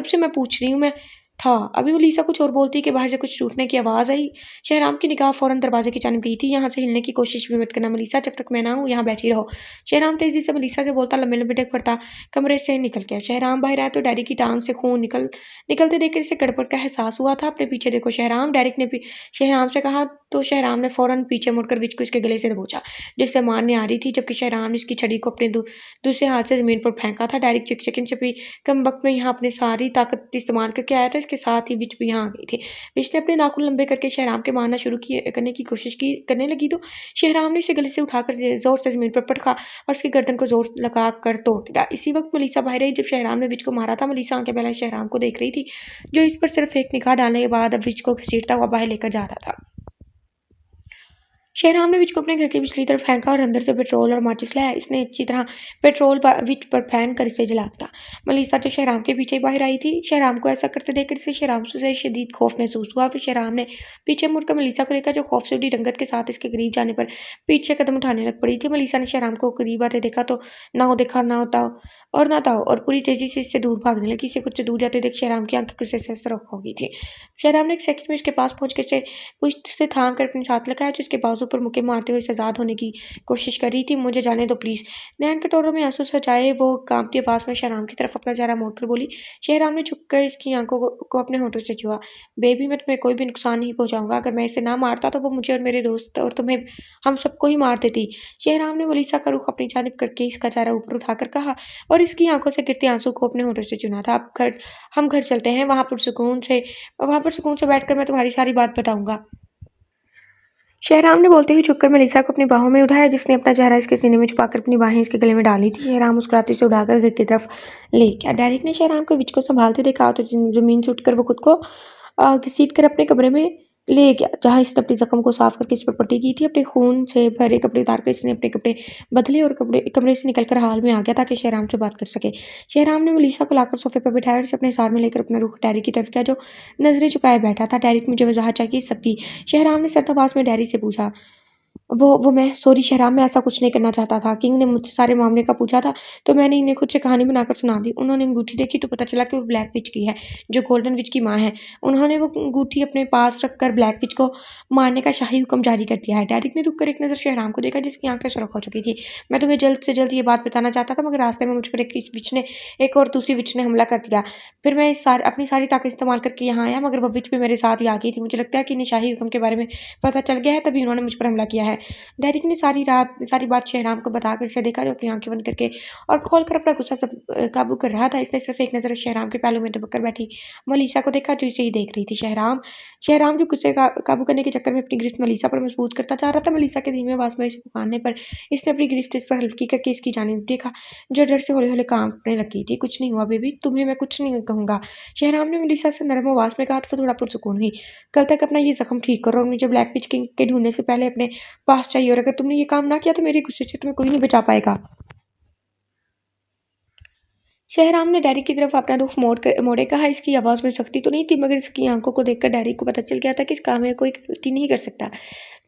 से मैं पूछ रही हूँ। मैं था अभी मलीसा कुछ और बोलती कि बाहर से कुछ टूटने की आवाज़ आई। शहराम की निगाह फौरन दरवाजे की जानिब गई थी। यहाँ से हिलने की कोशिश भी मत करना मलीसा, जब तक मैं ना हूँ यहाँ बैठी रहो। शहराम तेजी से मलीसा से बोलता लम्बे लम्बे डेग पड़ता कमरे से निकल गया। शहराम बाहर आया तो डैडी की टांग से खून निकलते देखकर इसे गड़बड़ का एहसास हुआ था। अपने पीछे देखो शहराम, डेरिक ने भी शहराम से कहा तो शहराम ने फौरन पीछे मुड़कर विच को इसके गले से दबोचा जिससे मारने आ रही थी, जबकि शहराम ने इसकी छड़ी को अपने दूसरे हाथ से जमीन पर फेंका था। डायरेक्ट 1 सेकंड से भी कम वक्त में यहाँ अपनी सारी ताकत इस्तेमाल करके आया था। इसके साथ ही विच भी यहाँ आ गई थी। विच ने अपने नाखून लंबे करके शहराम के मारना करने की कोशिश करने लगी तो शहराम ने इसे गले से उठाकर जोर से जमीन पर पटका और उसकी गर्दन को जोर लगा कर तोड़ दिया। इसी वक्त मलीसा बाहर आई जब शहराम ने विच को मारा था। मलीसा आंखें पहले शहराम को देख रही थी जो इस पर सिर्फ एक निगाह डालने के बाद अब विच को घसीटता हुआ बाहर लेकर जा रहा था। शहराम ने विच को अपने घर की पिछली तरफ फेंका और अंदर से पेट्रोल और माचिस लाया। इसने अच्छी तरह पेट्रोल विच पर फेंक कर इसे जला दिया। मलीसा जो शहराम के पीछे बाहर आई थी, शहराम को ऐसा करते देखकर इसे शहराम से शदीद खौफ महसूस हुआ। फिर शहराम ने पीछे मुड़कर मलीसा को देखा जो खौफ से उड़ी रंगत के साथ इसके करीब जाने पर पीछे कदम उठाने लग पड़ी थी। मलीसा ने शहराम को करीब आते देखा तो ना था और पूरी तेजी से इससे दूर भागने लगी। इसे कुछ दूर जाते देख शहराम की आंखें गुस्से से सरख हो गई थी। शहराम ने एक सेकंड में इसके पास पहुंच कर इसे पुष्ट से थाम कर अपने साथ लगाया जो इसके बाजू पर मुक्के मारते हुए सजाद होने की कोशिश कर रही थी। मुझे जाने दो प्लीज़। नैन कटोरों में आंसू सजाए वो काँपती आवाज़ में शहराम की तरफ अपना चेहरा मोड़कर बोली। शहराम ने झुककर इसकी आँखों को अपने होठों से छुआ। बेबी मैं तुम्हें कोई भी नुकसान नहीं पहुँचाऊँगा। अगर मैं इसे ना मारता तो वो मुझे और मेरे दोस्त और तुम्हें हम सबको ही मार देती। शहराम ने मलीसा का रुख अपनी जानिब करके इसका चेहरा ऊपर उठाकर कहा और इसकी आँखों से गिरते आंसू को अपने होठों से चुना था। अब हम घर चलते हैं, वहाँ पर सुकून से बैठकर मैं तुम्हारी सारी बात बताऊँगा। शहराम ने बोलते हुए झुककर मेलिसा को अपनी बाहों में उठाया, जिसने अपना चेहरा इसके सीने में छुपाकर अपनी बाहें इसके गले में डाली थी। शहराम मुस्कुराते से उड़ाकर घर की तरफ ले गया। डेरिक ने शहराम को विच को संभालते देखा तो जमीन से उठकर वो खुद को घसीट कर अपने कमरे में ले गया, जहाँ इसने अपनी जख्म को साफ करके इस पर पट्टी की थी। अपने खून से भरे कपड़े उतारकर इसने अपने कपड़े बदले और कमरे से निकलकर हाल में आ गया ताकि शहराम से बात कर सके। शहराम ने मेलिसा को लाकर सोफे पर बिठाया और उसे अपने सार में लेकर अपना रुख डेरिक की तरफ किया, जो नजरें चुकाए बैठा था। डेरिक मुझे वजाहत चाहिए सबकी। शहराम ने सर्द आवाज में डेरिक से पूछा। वो मैं सॉरी शहराम मैं ऐसा कुछ नहीं करना चाहता था। किंग ने मुझसे सारे मामले का पूछा था, तो मैंने इन्हें खुद से कहानी बनाकर सुना दी। उन्होंने अंगूठी देखी तो पता चला कि वो ब्लैक विच की है, जो गोल्डन विच की माँ है। उन्होंने वो अंगूठी अपने पास रखकर ब्लैक विच को मारने का शाही हुक्म जारी कर दिया है। डेरिक ने रुककर एक नज़र शहराम को देखा, जिसकी आंखें सुर्ख हो चुकी थी। मैं तुम्हें जल्द से जल्द ये बात बताना चाहता था, मगर रास्ते में मुझ पर इस विच ने एक और दूसरी विच ने हमला कर दिया। फिर मैं अपनी सारी ताकत इस्तेमाल करके यहाँ आया, मगर वो विच भी मेरे साथ ही आ गई थी। मुझे लगता है कि इन्हें शाही हुक्म के बारे में पता चल गया है, तभी उन्होंने मुझ पर हमला किया है। डेरिक ने सारी बात शहराम को बताकर इसे देखा, जो अपनी आंखें बंद करके और खोलकर अपना गुस्सा सब काबू कर रहा था। इसने सिर्फ एक नज़र शहराम के पहलू में दबक कर बैठी मलीसा को देखा, जो इसे ही देख रही थी। शहराम जो गुस्से का काबू करने के चक्कर में अपनी गिरफ्त मलीसा पर मजबूत करता जा रहा था। मलीसा के धीमे आवाज में इसे पुकारने पर इसने अपनी गिरफ्त इस पर हल्की करके इसकी जानिब देखा, जो डर से हौले हौले कांपने लगी थी। कुछ नहीं हुआ बेबी, तुम्हें मैं कुछ नहीं कहूँगा। शहराम ने मलीसा से नरम आवाज में कहा तो वो थोड़ा पुरसुकून हुई। कल तक अपना ये जख्म ठीक करो और मुझे ब्लैक विच किंग के ढूंढने से पहले अपने पास चाहिए, और अगर तुमने ये काम ना किया तो मेरे गुस्से से तुम्हें कोई नहीं बचा पाएगा। शहराम ने डैरी की तरफ अपना रुख मोड़े कहा। इसकी आवाज़ में सख्ती तो नहीं थी, मगर इसकी आंखों को देखकर डैरी को पता चल गया था कि इस काम में कोई गलती नहीं कर सकता।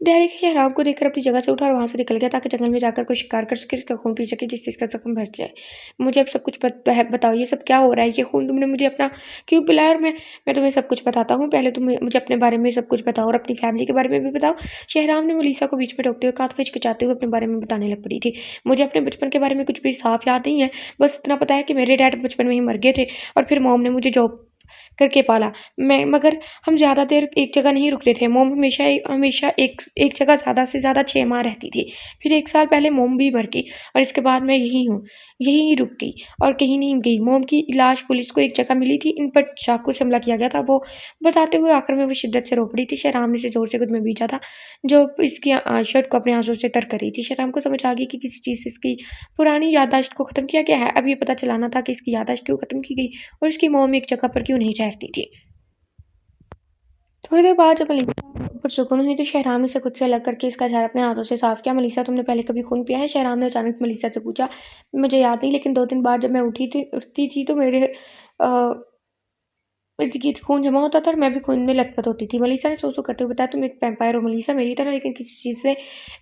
डैरी शहराम को देखकर अपनी जगह से उठा और वहाँ से निकल गया, ताकि जंगल में जाकर कोई शिकार कर सके, इसका खून पी सके, जिससे इसका जख्म भर जाए। मुझे अब सब कुछ बताओ, ये सब क्या हो रहा है? ये खून तुमने मुझे अपना क्यों पिलाया? और मैं तुम्हें सब कुछ बताता हूँ। पहले तुम मुझे अपने बारे में सब कुछ बताओ और अपनी फैमिली के बारे में भी बताओ। शहराम ने मलीसा को बीच में टोकते हुए कहा तो हिचकिचाते हुए अपने बारे में बताने लग पड़ी थी। मुझे अपने बचपन के बारे में कुछ भी साफ याद नहीं है, बस इतना पता है कि मेरे डैड बचपन में ही मर गए थे और फिर मॉम ने मुझे जॉब करके पाला। मगर हम ज़्यादा देर एक जगह नहीं रुकते थे। मॉम हमेशा एक जगह ज़्यादा से ज़्यादा 6 माह रहती थी। फिर 1 साल पहले मॉम भी मर गई और इसके बाद मैं यहीं हूँ, यहीं रुक गई और कहीं नहीं गई। मॉम की लाश पुलिस को एक जगह मिली थी, इन पर चाकू से हमला किया गया था। वो बताते हुए आखिर में वो शिद्दत से रो पड़ी थी। शहराम ने इसे ज़ोर से खुद में बींचा था, जो इसकी शर्ट को अपने आंसू से तर कर रही थी। शहराम को समझ आ गई कि किसी चीज़ से इसकी पुरानी याददाश्त को ख़त्म किया गया है। अब ये पता चलाना था कि इसकी याददाश्त क्यों ख़त्म की गई और इसकी मॉम एक जगह पर क्यों नहीं ठहरती थी। थोड़ी देर बाद जब मलीसा पुरसुकून हुई तो शहराम ने उसे खुद से अलग करके इसका चेहरा अपने हाथों से साफ किया। मलीसा तुमने पहले कभी खून पिया है? शहराम ने अचानक मलीसा से पूछा। मुझे याद नहीं, लेकिन 2 दिन बाद जब मैं उठती थी तो मेरे अ, इर्द-गिर्द खून जमा होता था और मैं भी खून में लथपथ होती थी। मलीसा ने सो-सो करते हुए बताया, तुम एक वैम्पायर हो मलीसा, मेरी तरह, लेकिन किसी चीज़ से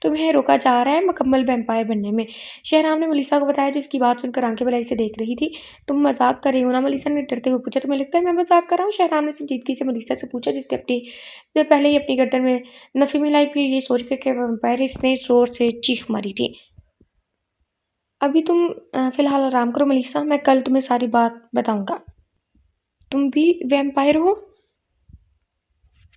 तुम्हें रोका जा रहा है मुकम्मल वैम्पायर बनने में। शहराम ने मलीसा को बताया, जो इसकी बात सुनकर आंखें भलाई से देख रही थी। तुम मज़ाक कर रही हो ना? मलीसा ने डरते हुए पूछा। तुम्हें लगता है मैं मज़ाक कर रहा हूँ? शहराम ने संजीदगी से मलीसा से पूछा, जिसने पहले ही अपनी गर्दन में नफ़ी मिलाई। फिर ये सोच कर कि वैम्पायर, इसने ज़ोर से चीख मारी थी। अभी तुम फ़िलहाल आराम करो मलीसा, मैं कल तुम्हें सारी बात बताऊँगा। तुम भी वैम्पायर हो?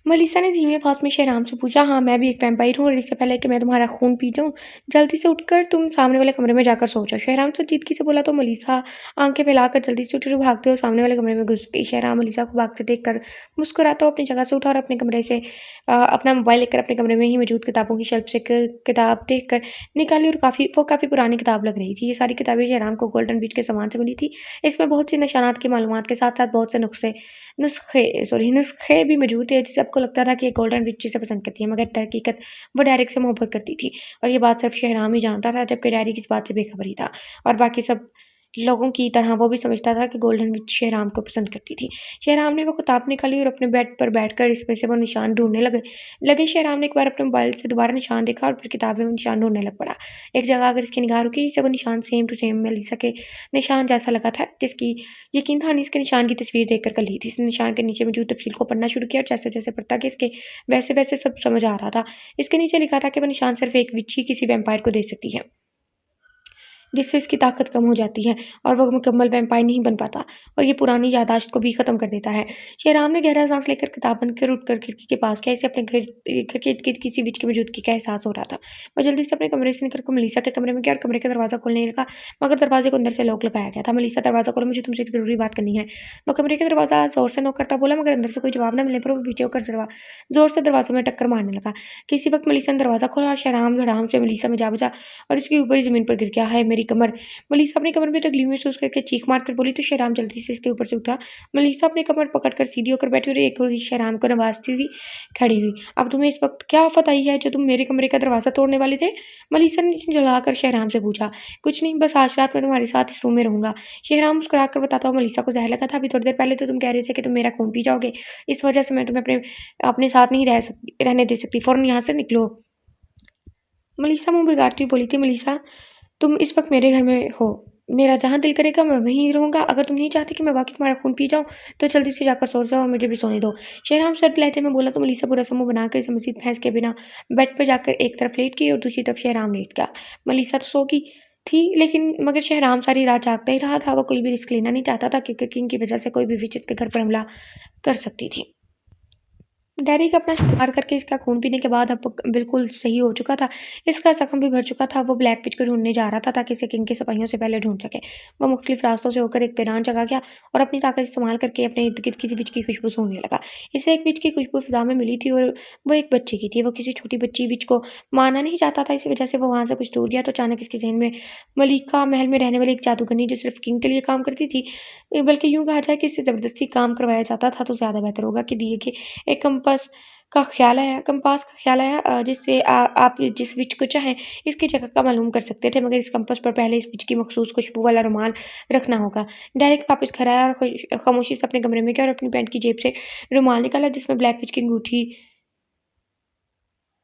मलीसा ने धीमी आवाज़ में शहराम से पूछा। हाँ, मैं भी एक वैम्पायर हूँ और इससे पहले कि मैं तुम्हारा खून पी जाऊँ, जल्दी से उठकर तुम सामने वाले कमरे में जाकर सो जाओ। शहराम संजीदगी से बोला तो मलीसा आंखें फैलाकर जल्दी से उठी और भागते हुए सामने वाले कमरे में घुस गई। शहराम मलीसा को भागते देखकर मुस्कुराता हुआ अपनी जगह से उठा और अपने कमरे से अपना मोबाइल लेकर अपने कमरे में ही मौजूद किताबों की शेल्फ से किताब देखकर निकाली और काफ़ी पुरानी किताब लग रही थी। ये सारी किताबें शहराम को गोल्डन बीच के सामान से मिली थी। इसमें बहुत सी निशानात की मालूमात के साथ-साथ बहुत से नुस्खे भी मौजूद थे, जिससे सबको लगता था कि ये गोल्डन विच इसे पसंद करती है, मगर दरहकीकत वो डेरिक से मोहब्बत करती थी और ये बात सिर्फ शहराम ही जानता था, जबकि डेरिक इस बात से बेखबर ही था और बाकी सब लोगों की तरह वो भी समझता था कि गोल्डन विच शेहराम को पसंद करती थी। शेहराम ने वो किताब निकाली और अपने बेड पर बैठकर इसमें से वो निशान ढूँढने लगे शेहराम ने एक बार अपने मोबाइल से दोबारा निशान देखा और फिर किताब में वो निशान ढूँढने लग पड़ा। एक जगह अगर इसकी निगाह रुकी जिसे वो निशान सेम टू सेम मेलिसा के निशान जैसा लगा था, जिसकी यकीन था इसके निशान की तस्वीर देखकर कर ली थी। इसने निशान के नीचे मौजूद तफसील को पढ़ना शुरू किया और जैसे-जैसे पढ़ता गया इसके वैसे-वैसे सब समझ आ रहा था। इसके नीचे लिखा था कि वो निशान सिर्फ़ एक विच ही किसी वैम्पायर को दे सकती है, जिससे इसकी ताकत कम हो जाती है और वो मुकम्मल वैम्पायर नहीं बन पाता और ये पुरानी याददाश्त को भी ख़त्म कर देता है। शेहराम ने गहरा सांस लेकर किताब बंद कर उठकर खिड़की के पास गया। इसे अपने घर के इर्द-गिर्द किसी विच की मौजूदगी का एहसास हो रहा था। वो जल्दी से अपने कमरे से निकलकर मेलिसा के कमरे में गया और कमरे का दरवाज़ा खोलने लगा, मगर दरवाजे को अंदर से लॉक लगाया गया था। मेलिसा, दरवाज़ा खोलो, मुझे तुमसे एक ज़रूरी बात करनी है। वो कमरे का दरवाज़ा ज़ोर से नॉक करता बोला, मगर अंदर से कोई जवाब न मिलने पर वो पीछे होकर ज़ोर से दरवाज़े में टक्कर मारने लगा। किसी वक़्त मेलिसा ने दरवाज़ा खोला और शेहराम धड़ाम से मेलिसा में जा बजा और इसके ऊपर ही ज़मीन पर गिर गया। हाय मेरी कमर! मलीसा अपने कमर में तकलीफ महसूस करके चीख मारकर बोली तो शेहराम जल्दी से इसके ऊपर से उठा। मलीसा अपनी कमर पकड़कर सीधी होकर बैठी और एक रोज़ शेहराम को नवाजती हुई खड़ी हुई। अब तुम्हें इस वक्त क्या आफत आई है जो तुम मेरे कमरे का दरवाज़ा तोड़ने वाले थे? मलीसा ने झुलाकर शेहराम से पूछा। कुछ नहीं, बस आज रात मैं तुम्हारे साथ इस रूम में रहूंगा। शेहराम मुस्कुरा कर बताता हुआ मलीसा को ज़हर लगा था। अभी थोड़ी देर पहले तो तुम कह रहे थे कि तुम मेरा खून पी जाओगे, इस वजह से मैं तुम्हें अपने अपने साथ नहीं रहने दे सकती। फौरन यहाँ से निकलो। मलीसा मुंह बिगाड़ती हुई बोली थी। मलीसा, तुम इस वक्त मेरे घर में हो, मेरा जहाँ दिल करेगा मैं वहीं रहूँगा। अगर तुम नहीं चाहती कि मैं वाक़ई तुम्हारा खून पी जाऊँ, तो जल्दी से जाकर सो जाओ और मुझे भी सोने दो। शेहराम सर्द लहजे में बोला तो मलीसा बुरा सा मुँह बनाकर इसे मज़ीद बहस के बिना बेड पर जाकर एक तरफ लेट गई और दूसरी तरफ शेहराम लेट गया। मलीसा तो सो गई थी, लेकिन मगर शेहराम सारी रात जागता ही रहा था। वो कोई भी रिस्क लेना नहीं चाहता था, क्योंकि किंग की वजह से कोई भी विच इसके घर पर हमला कर सकती थी। डैडी का अपना शिकार करके इसका खून पीने के बाद अब बिल्कुल सही हो चुका था। इसका ज़ख्म भी भर चुका था। वो ब्लैक विच को ढूँढने जा रहा था ताकि इसे किंग के सिपाहियों से पहले ढूँढ सके। वो मुख्तलिफ रास्तों से होकर एक वीरान जगह गया और अपनी ताकत इस्तेमाल करके अपने इर्द-गिर्द किसी विच की खुशबू सूंघने लगा। इसे एक विच की खुशबू फ़िज़ा में मिली थी और वो एक बच्चे की थी। वो किसी छोटी बच्ची विच को मारना नहीं चाहता था, इसी वजह से वो वहाँ से कुछ दूर गया तो अचानक इसके ज़हन में मलिका महल में रहने वाली एक जादूगरनी जो सिर्फ़ किंग के लिए काम करती थी, बल्कि यूँ कहा जाए कि इससे ज़बरदस्ती काम करवाया जाता था तो ज़्यादा बेहतर होगा कि दिए गए एक कंपास का ख़्याल आया, जिससे आप जिस विच को चाहें इसकी जगह का मालूम कर सकते थे, मगर इस कंपास पर पहले इस विच की मखसूस खुशबू वाला रुमाल रखना होगा। डायरेक्ट वापस घर आया और खामोशी से अपने कमरे में गया और अपनी पैंट की जेब से रुमाल निकाला जिसमें ब्लैक विच की अंगूठी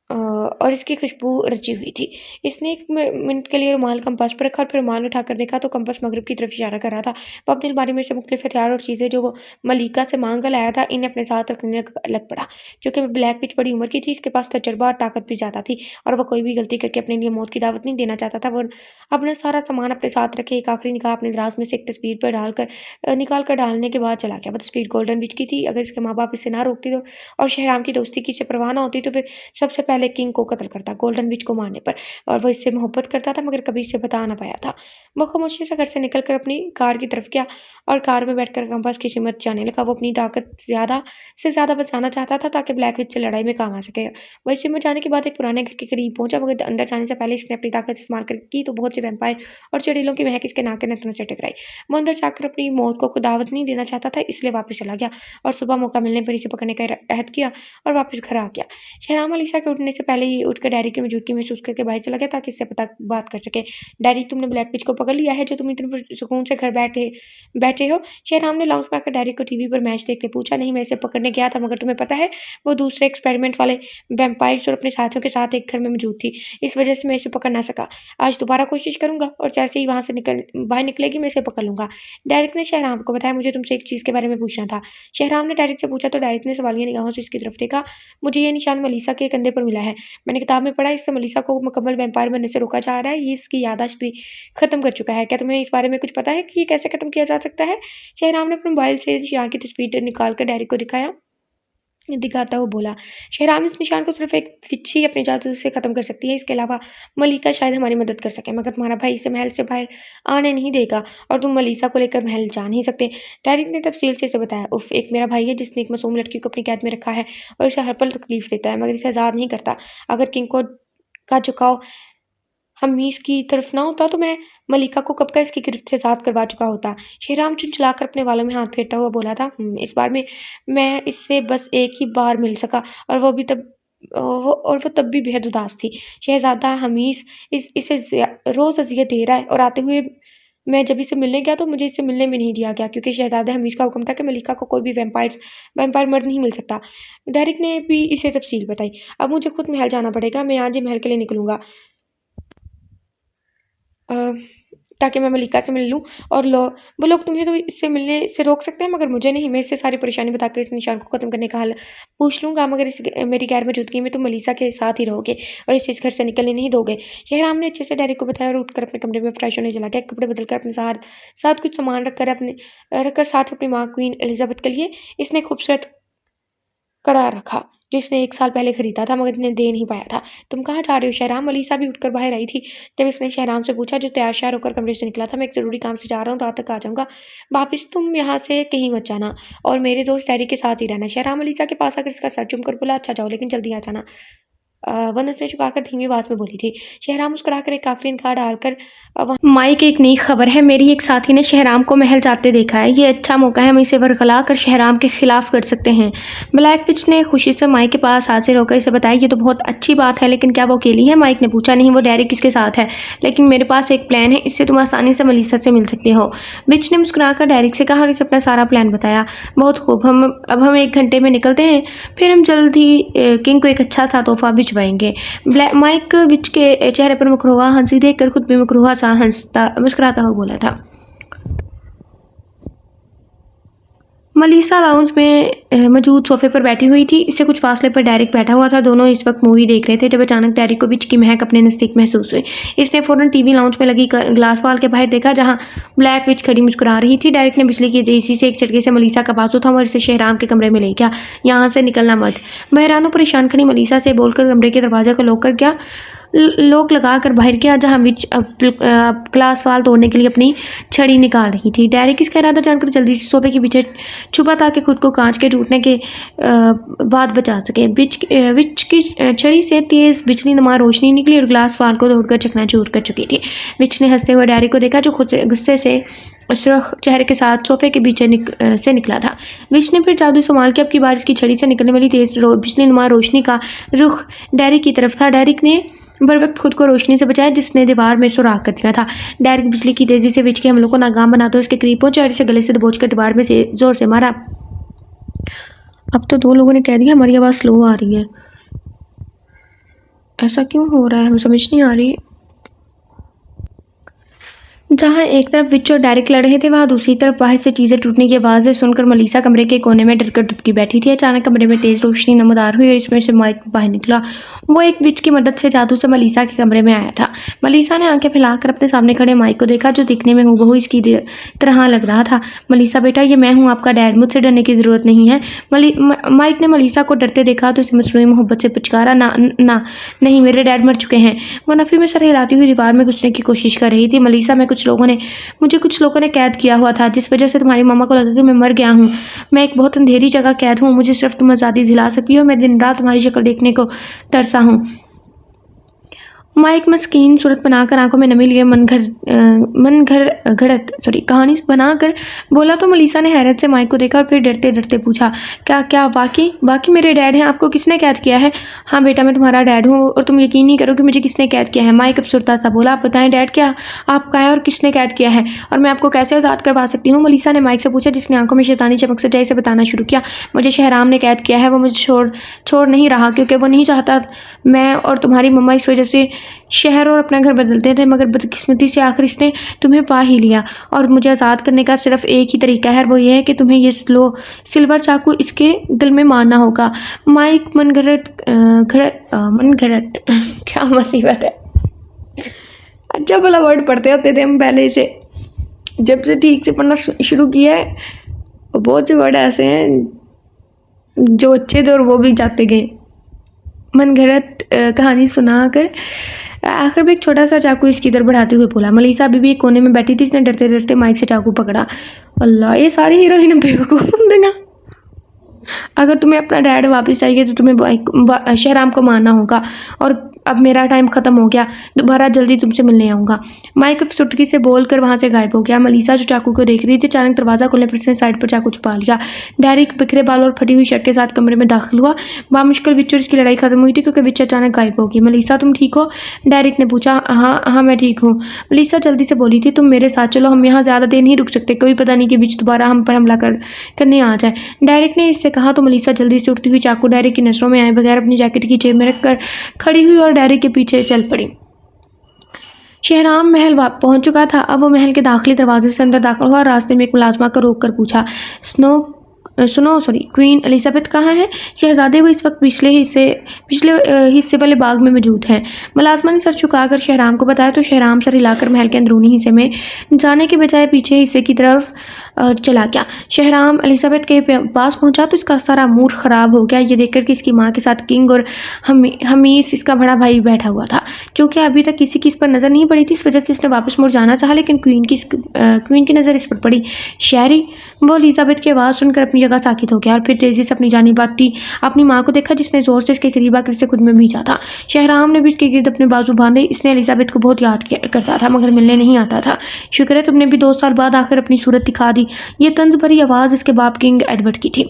और इसकी खुशबू रची हुई थी। इसने 1 मिनट के लिए रुमाल कंपास पर रखा और फिर रुमाल उठाकर देखा तो कंपास मगरिब की तरफ इशारा कर रहा था। वो अपनी अलमारी में से मुख्तलिफ हथियार और चीज़ें जो वो मलीका से माँग कर लाया था, इन्हें अपने साथ रखने लग पड़ा। चूँकि ब्लैक विच बड़ी उम्र की थी, इसके पास तजुर्बा और ताकत भी ज़्यादा थी और वो कोई भी गलती करके अपने लिए मौत की दावत नहीं देना चाहता था। वो अपना सारा सामान अपने साथ रखे, एक आखिरी निगाह अपने दराज में से एक तस्वीर पर निकाल कर डालने के बाद चला गया। वो तस्वीर गोल्डन विच की थी। अगर इसके माँ-बाप इसे ना रोकते तो और शहराम की दोस्ती की इसे परवाह ना होती तो वे सबसे पहले किंग को कत्ल करता गोल्डन विच को मारने पर, और वो इससे मोहब्बत करता था मगर कभी इसे बता ना पाया था। वो खामोशी से घर से निकलकर अपनी कार की तरफ गया और कार में बैठकर कंपास की कीमत जाने लगा। वो अपनी ताकत ज़्यादा से ज़्यादा बचाना चाहता था ताकि ब्लैक विच से लड़ाई में काम आ सके। वो इस में जाने के बाद एक पुराने घर के करीब पहुंचा, मगर अंदर जाने से पहले इसने अपनी ताकत इस्तेमाल कर की तो बहुत से वैम्पायर और चुड़ैलों की महक इसके नाक के नथनों से टकराई। वो अंदर जाकर अपनी मौत को खुद दावत नहीं देना चाहता था, इसलिए वापस चला गया और सुबह मौका मिलने पर इसे पकड़ने का अहद किया और वापस घर आ गया। शहराम अलीसा के उठने से पहले ही उठकर डैडी की मौजूदगी महसूस करके बाहर चला गया ताकि इससे बात कर सके। डैडी, तुमने ब्लैक विच को पकड़ लिया है जो तुम इतने सुकून से घर बैठे बैठे हो? शहराम ने लाउंज में आकर डैडी को टीवी पर मैच देखते पूछा। नहीं, मैं इसे पकड़ने गया था, मगर तुम्हें पता है वो दूसरे एक्सपेरिमेंट वाले वैम्पायर्स और अपने साथियों के साथ एक घर में मौजूद थी। इस वजह से मैं इसे पकड़ ना सका। आज दोबारा कोशिश करूंगा और जैसे ही वहां से बाहर निकलेगी मैं इसे पकड़ लूंगा। डायरेक्ट ने शहराम को बताया, मुझे तुमसे एक चीज़ के बारे में पूछना था। शहराम ने डायरेक्ट से पूछा तो डायरेक्ट ने सवालिया निगाहों से इसकी तरफ देखा। मुझे ये निशान मलीसा के कंधे पर मिला है। मैंने किताब में पढ़ा, इससे मलीसा को मुकम्मल वैम्पायर बनने से रोका जा रहा है। ये इसकी याददाश्त भी खत्म कर चुका है। क्या तुम्हें इस बारे में कुछ पता है कि ये कैसे खत्म किया जा सकता है? शहराम ने अपने मोबाइल से शियार की तस्वीर निकाल कर डैडी को दिखाता हुआ बोला। शहराम इस निशान को सिर्फ एक विच ही अपने जादू से खत्म कर सकती है। इसके अलावा मलिका शायद हमारी मदद कर सके, मगर तुम्हारा भाई इसे महल से बाहर आने नहीं देगा और तुम मलीसा को लेकर महल जा नहीं सकते। डैडी ने तफसील से इसे बताया। उफ, एक मेरा भाई है जिसने एक मासूम लड़की को अपनी कैद में रखा है और इसे हर पल तकलीफ देता है, मगर इसे आज़ाद नहीं करता। अगर किंग को का झुकाव हमीस की तरफ ना होता तो मैं मलिका को कब का इसकी गिरफ्त से आज़ाद करवा चुका होता। श्रीराम चुनचुलाकर अपने बालों में हाथ फेरता हुआ बोला था, इस बार में मैं इससे बस एक ही बार मिल सका और वो तब भी बेहद उदास थी। शहज़ादा हमीस इसे रोज़ अज़ियत दे रहा है और आते हुए मैं जब इससे मिलने गया तो मुझे इससे मिलने में नहीं दिया गया, क्योंकि शहजादा हमीज का हुक्म था कि मलिका को कोई भी वैम्पायर मर्द नहीं मिल सकता। डेरिक ने भी इसे तफसील बताई। अब मुझे खुद महल जाना पड़ेगा, मैं आज ही महल के लिए निकलूंगा ताकि मैं मलिका से मिल लूँ। और वो लोग तुम्हें तो इससे मिलने से रोक सकते हैं, मगर मुझे नहीं। मैं इससे सारी परेशानी बताकर इस निशान को ख़त्म करने का हल पूछ लूँगा, मगर मेरी गैर मौजूदगी में तुम मलिसा के साथ ही रहोगे और इसे इस घर से निकलने नहीं दोगे। शहराम ने अच्छे से डेरिक को बताया और उठकर अपने कमरे में फ्रेश होने चला गया। कपड़े बदलकर अपने साथ कुछ सामान रखकर साथ अपनी माँ क्वीन एलिजाबेथ के लिए इसने खूबसूरत कड़ा रखा, जो इसने 1 साल पहले खरीदा था, मगर इतने दे नहीं पाया था। तुम कहाँ जा रहे हो शहराम? मलीसा भी उठकर बाहर आई थी जब इसने शहराम से पूछा, जो तैयार श्यार होकर कमरे से निकला था। मैं एक ज़रूरी काम से जा रहा हूँ, रात तक आ जाऊँगा वापिस। तुम यहाँ से कहीं मत जाना और मेरे दोस्त डैडी के साथ ही रहना। शहराम मलीसा के पास आकर इसका सर चूमकर बोला, अच्छा जाओ, लेकिन जल्दी आ जाना। वनस ने झुकाकर धीमी आवाज में बोली थी। शहराम मुस्कुराकर एक आखिरी निगाह डालकर माइक, एक नई खबर है। मेरी एक साथी ने शहराम को महल जाते देखा है। ये अच्छा मौका है, हम इसे वरगला कर शहराम के खिलाफ कर सकते हैं। ब्लैक विच ने खुशी से माइक के पास हाजिर होकर इसे बताया, ये तो बहुत अच्छी बात है, लेकिन क्या वो अकेली है? माइक ने पूछा। नहीं, वो डेरिक इसके साथ है, लेकिन मेरे पास एक प्लान है, इससे तुम आसानी से मलीसा से मिल सकते हो। विच ने मुस्कुराकर डेरिक से कहा और इसे अपना सारा प्लान बताया। बहुत खूब, अब हम 1 घंटे में निकलते हैं, फिर हम जल्द ही किंग को एक अच्छा सा तोहफा भिजवाएंगे। माइक विच के चेहरे पर मकरूहा हंसी देखकर खुद भी मकरूहा सा हंसता मुस्कुराता हुआ बोला था। मलीसा लाउंज में मौजूद सोफे पर बैठी हुई थी। इससे कुछ फासले पर डेरिक बैठा हुआ था। दोनों इस वक्त मूवी देख रहे थे जब अचानक डेरिक को विच की महक अपने नज़दीक महसूस हुई। इसने फ़ौरन टीवी लाउंज में लगी ग्लास वाल के बाहर देखा, जहां ब्लैक विच खड़ी मुस्कुरा रही थी। डेरिक ने बिजली की तेजी से एक झटके से मलीसा का बाजू था और इसे शहराम के कमरे में ले गया। यहाँ से निकलना मत। बहरानो परेशान खड़ी मलीसा से बोलकर कमरे के दरवाजे को लॉक लगा कर बाहर गया, जहाँ विच ग्लास वाल तोड़ने के लिए अपनी छड़ी निकाल रही थी। डेरिक इसका इरादा जानकर जल्दी से सोफे के पीछे छुपा ताकि खुद को कांच के टूटने के बाद बचा सके। विच की छड़ी से तेज बिजली नुमा रोशनी निकली और ग्लास वाल को तोड़कर चकनाचूर कर चुकी थी। विच ने हंसते हुए डेरिक को देखा, जो खुद गुस्से से सुर्ख चेहरे के साथ सोफे के पीछे से निकला था। विच ने फिर जादू संभाल के अब की बार इसकी छड़ी से निकलने वाली तेज बिजली नुमा रोशनी का रुख डेरिक की तरफ था। डेरिक ने बर वक्त खुद को रोशनी से बचाया, जिसने दीवार में सुराख कर दिया था। डेरिक बिजली की तेजी से विच के हमलों को नाकाम बनाते हुए उसके करीब पहुंचा और इसे गले से दबोचकर दीवार में से जोर से मारा। अब तो 2 लोगों ने कह दिया हमारी आवाज़ स्लो आ रही है। ऐसा क्यों हो रहा है, हमें समझ नहीं आ रही। जहाँ एक तरफ विच और डेरिक लड़ रहे थे, वहाँ दूसरी तरफ बाहर से चीज़ें टूटने की आवाज़ें सुनकर मलीसा कमरे के कोने में डरकर दुबकी बैठी थी। अचानक कमरे में तेज़ रोशनी नमदार हुई और इसमें से माइक बाहर निकला। वो एक विच की मदद से जादू से मलीसा के कमरे में आया था। मलीसा ने आंखें फैलाकर अपने सामने खड़े माइक को देखा, जो दिखने में हूबहू इसकी तरह लग रहा था। मलीसा बेटा, ये मैं हूँ आपका डैड, मुझसे डरने की ज़रूरत नहीं है। माइक ने मलीसा को डरते देखा तो इसे मसनूई मोहब्बत से पुचकारा, ना नहीं, मेरे डैड मर चुके हैं। वो नफ़ी में सर हिलाती हुई दीवार में घुसने की कोशिश कर रही थी। मलीसा, मुझे कुछ लोगों ने कैद किया हुआ था, जिस वजह से तुम्हारी मामा को लगा कि मैं मर गया हूँ। मैं एक बहुत अंधेरी जगह कैद हूँ, मुझे सिर्फ तुम आज़ादी दिला सकती हो। मैं दिन रात तुम्हारी शक्ल देखने को तरसा हूँ। माइक मस्कीन सूरत बनाकर आंखों में नमी लिए कहानी बनाकर बोला तो मलीसा ने हैरत से माइक को देखा और फिर डरते डरते पूछा, क्या बाकी मेरे डैड हैं? आपको किसने कैद किया है? हाँ बेटा, मैं तुम्हारा डैड हूँ और तुम यकीन नहीं करोगे मुझे किसने कैद किया है। माइक अफसरदा सा बोला, आप बताएं डैड, क्या आपका है और किसने कैद किया है, और मैं आपको कैसे आज़ाद करवा सकती हूँ? मलीसा ने माइक से पूछा, जिसने आंखों में शैतानी चमक सजाई से बताना शुरू किया। मुझे शहराम ने कैद किया है। वो मुझे छोड़ नहीं रहा, क्योंकि वो नहीं चाहता मैं और तुम्हारी मम्मा इस वजह से शहर और अपना घर बदलते थे, मगर बदकिस्मती से आखिर इसने तुम्हें पा ही लिया और मुझे आज़ाद करने का सिर्फ एक ही तरीका है, वो ये है कि तुम्हें ये सिल्वर चाकू इसके दिल में मारना होगा। माइक मनगढ़ंत क्या मुसीबत है। अच्छा भला वर्ड पढ़ते होते थे हम पहले से, जब से ठीक से पढ़ना शुरू किया है बहुत से वर्ड ऐसे हैं जो अच्छे थे और वो भी जाते गए। मनगढ़ंत कहानी सुनाकर आखिर में एक छोटा सा चाकू इसकी तरफ बढ़ाते हुए बोला। मलीसा अभी भी एक कोने में बैठी थी, इसने डरते डरते माइक से चाकू पकड़ा। अल्लाह, ये सारी हीरोइन बेवकूफ़ होंगे ना। अगर तुम्हें अपना डैड वापस चाहिए तो तुम्हें शहराम को मारना होगा, और अब मेरा टाइम ख़त्म हो गया, दोबारा जल्दी तुमसे मिलने आऊँगा। माइक चुटकी से बोलकर वहाँ से गायब हो गया। मलीसा जो चाकू को देख रही थी, अचानक दरवाज़ा खुलने पर उसने साइड पर चाकू छुपा लिया। डेरिक बिखरे बाल और फटी हुई शर्ट के साथ कमरे में दाखिल हुआ। बामुश्किल विच और इसकी लड़ाई खत्म हुई थी क्योंकि विच अचानक गायब हो गई। मलीसा तुम ठीक हो? डेरिक ने पूछा। हाँ हाँ मैं ठीक हूँ, मलीसा जल्दी से बोली थी। तुम मेरे साथ चलो, हम यहाँ ज़्यादा देर नहीं रुक सकते, कोई पता नहीं कि विच दोबारा हम पर हमला करने आ जाए। डेरिक ने इससे कहा तो मलीसा जल्दी से उठती हुई चाकू डेरिक की नज़रों में आए बगैर अपनी जैकेट की जेब में रखकर खड़ी हुई और डेरिक के पीछे चल पड़ी। शहराम महल पहुंच चुका था। अब वो महल के दाखिली दरवाजे से अंदर दाखिल हुआ और रास्ते में एक मुलाजमा को रोक कर पूछा, सुनो क्वीन एलिजाबेथ कहाँ है? शहजादे वो इस वक्त पिछले हिस्से वाले बाग में मौजूद हैं। मुलाजमा ने सर झुकाकर शहराम को बताया तो शहराम सर हिलाकर महल के अंदरूनी हिस्से में जाने के बजाय पीछे हिस्से की तरफ चला गया। शहराम एलिजाबेथ के पास पहुंचा तो इसका सारा मूड ख़राब हो गया ये देखकर कि इसकी माँ के साथ किंग और हमीस इसका बड़ा भाई बैठा हुआ था। क्योंकि अभी तक किसी की इस पर नज़र नहीं पड़ी थी, इस वजह से इसने वापस मुड़ जाना चाहा, लेकिन क्वीन की नज़र इस पर पड़ी। शहरी, वो एलिजाबेथ की आवाज़ सुनकर अपनी जगह साकित हो गया और फिर तेज़ी से अपनी जानी बाती अपनी माँ को देखा जिसने ज़ोर से इसके करीब आकर इसे खुद में भींचा था। शहराम ने भी इसके गिर्द अपने बाजू बांधे। इसने एलिजाबेथ को बहुत याद करता था मगर मिलने नहीं आता था। शुक्र है तुमने भी 2 साल बाद आकर अपनी सूरत दिखा दी। ये तंज भरी आवाज़ इसके बाप किंग एडवर्ड की थी।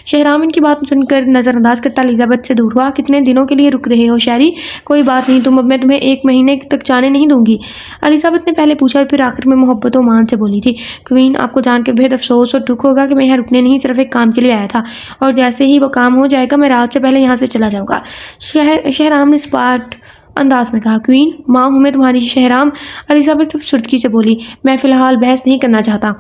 शहराम इनकी बात सुनकर नज़रअंदाज करता एलिजाबेथ से दूर हुआ। कितने दिनों के लिए रुक रहे हो शहरी? कोई बात नहीं, मैं तुम्हें 1 महीने तक जाने नहीं दूंगी, एलिजाबेथ ने पहले पूछा और फिर आखिर में मोहब्बत और मान से बोली थी। क्वीन, आपको जानकर बेहद अफसोस और दुख होगा कि मैं यहाँ रुकने नहीं, सिर्फ एक काम के लिए आया था और जैसे ही वो काम हो जाएगा मैं रात से पहले यहाँ से चला जाऊँगा। शहराम ने स्पाट अंदाज में कहा। क्वीन, माँ हूँ मैं तुम्हारी। शहराम, एलिजाबेथ सुर्खी से बोली। मैं फ़िलहाल बहस नहीं करना चाहता,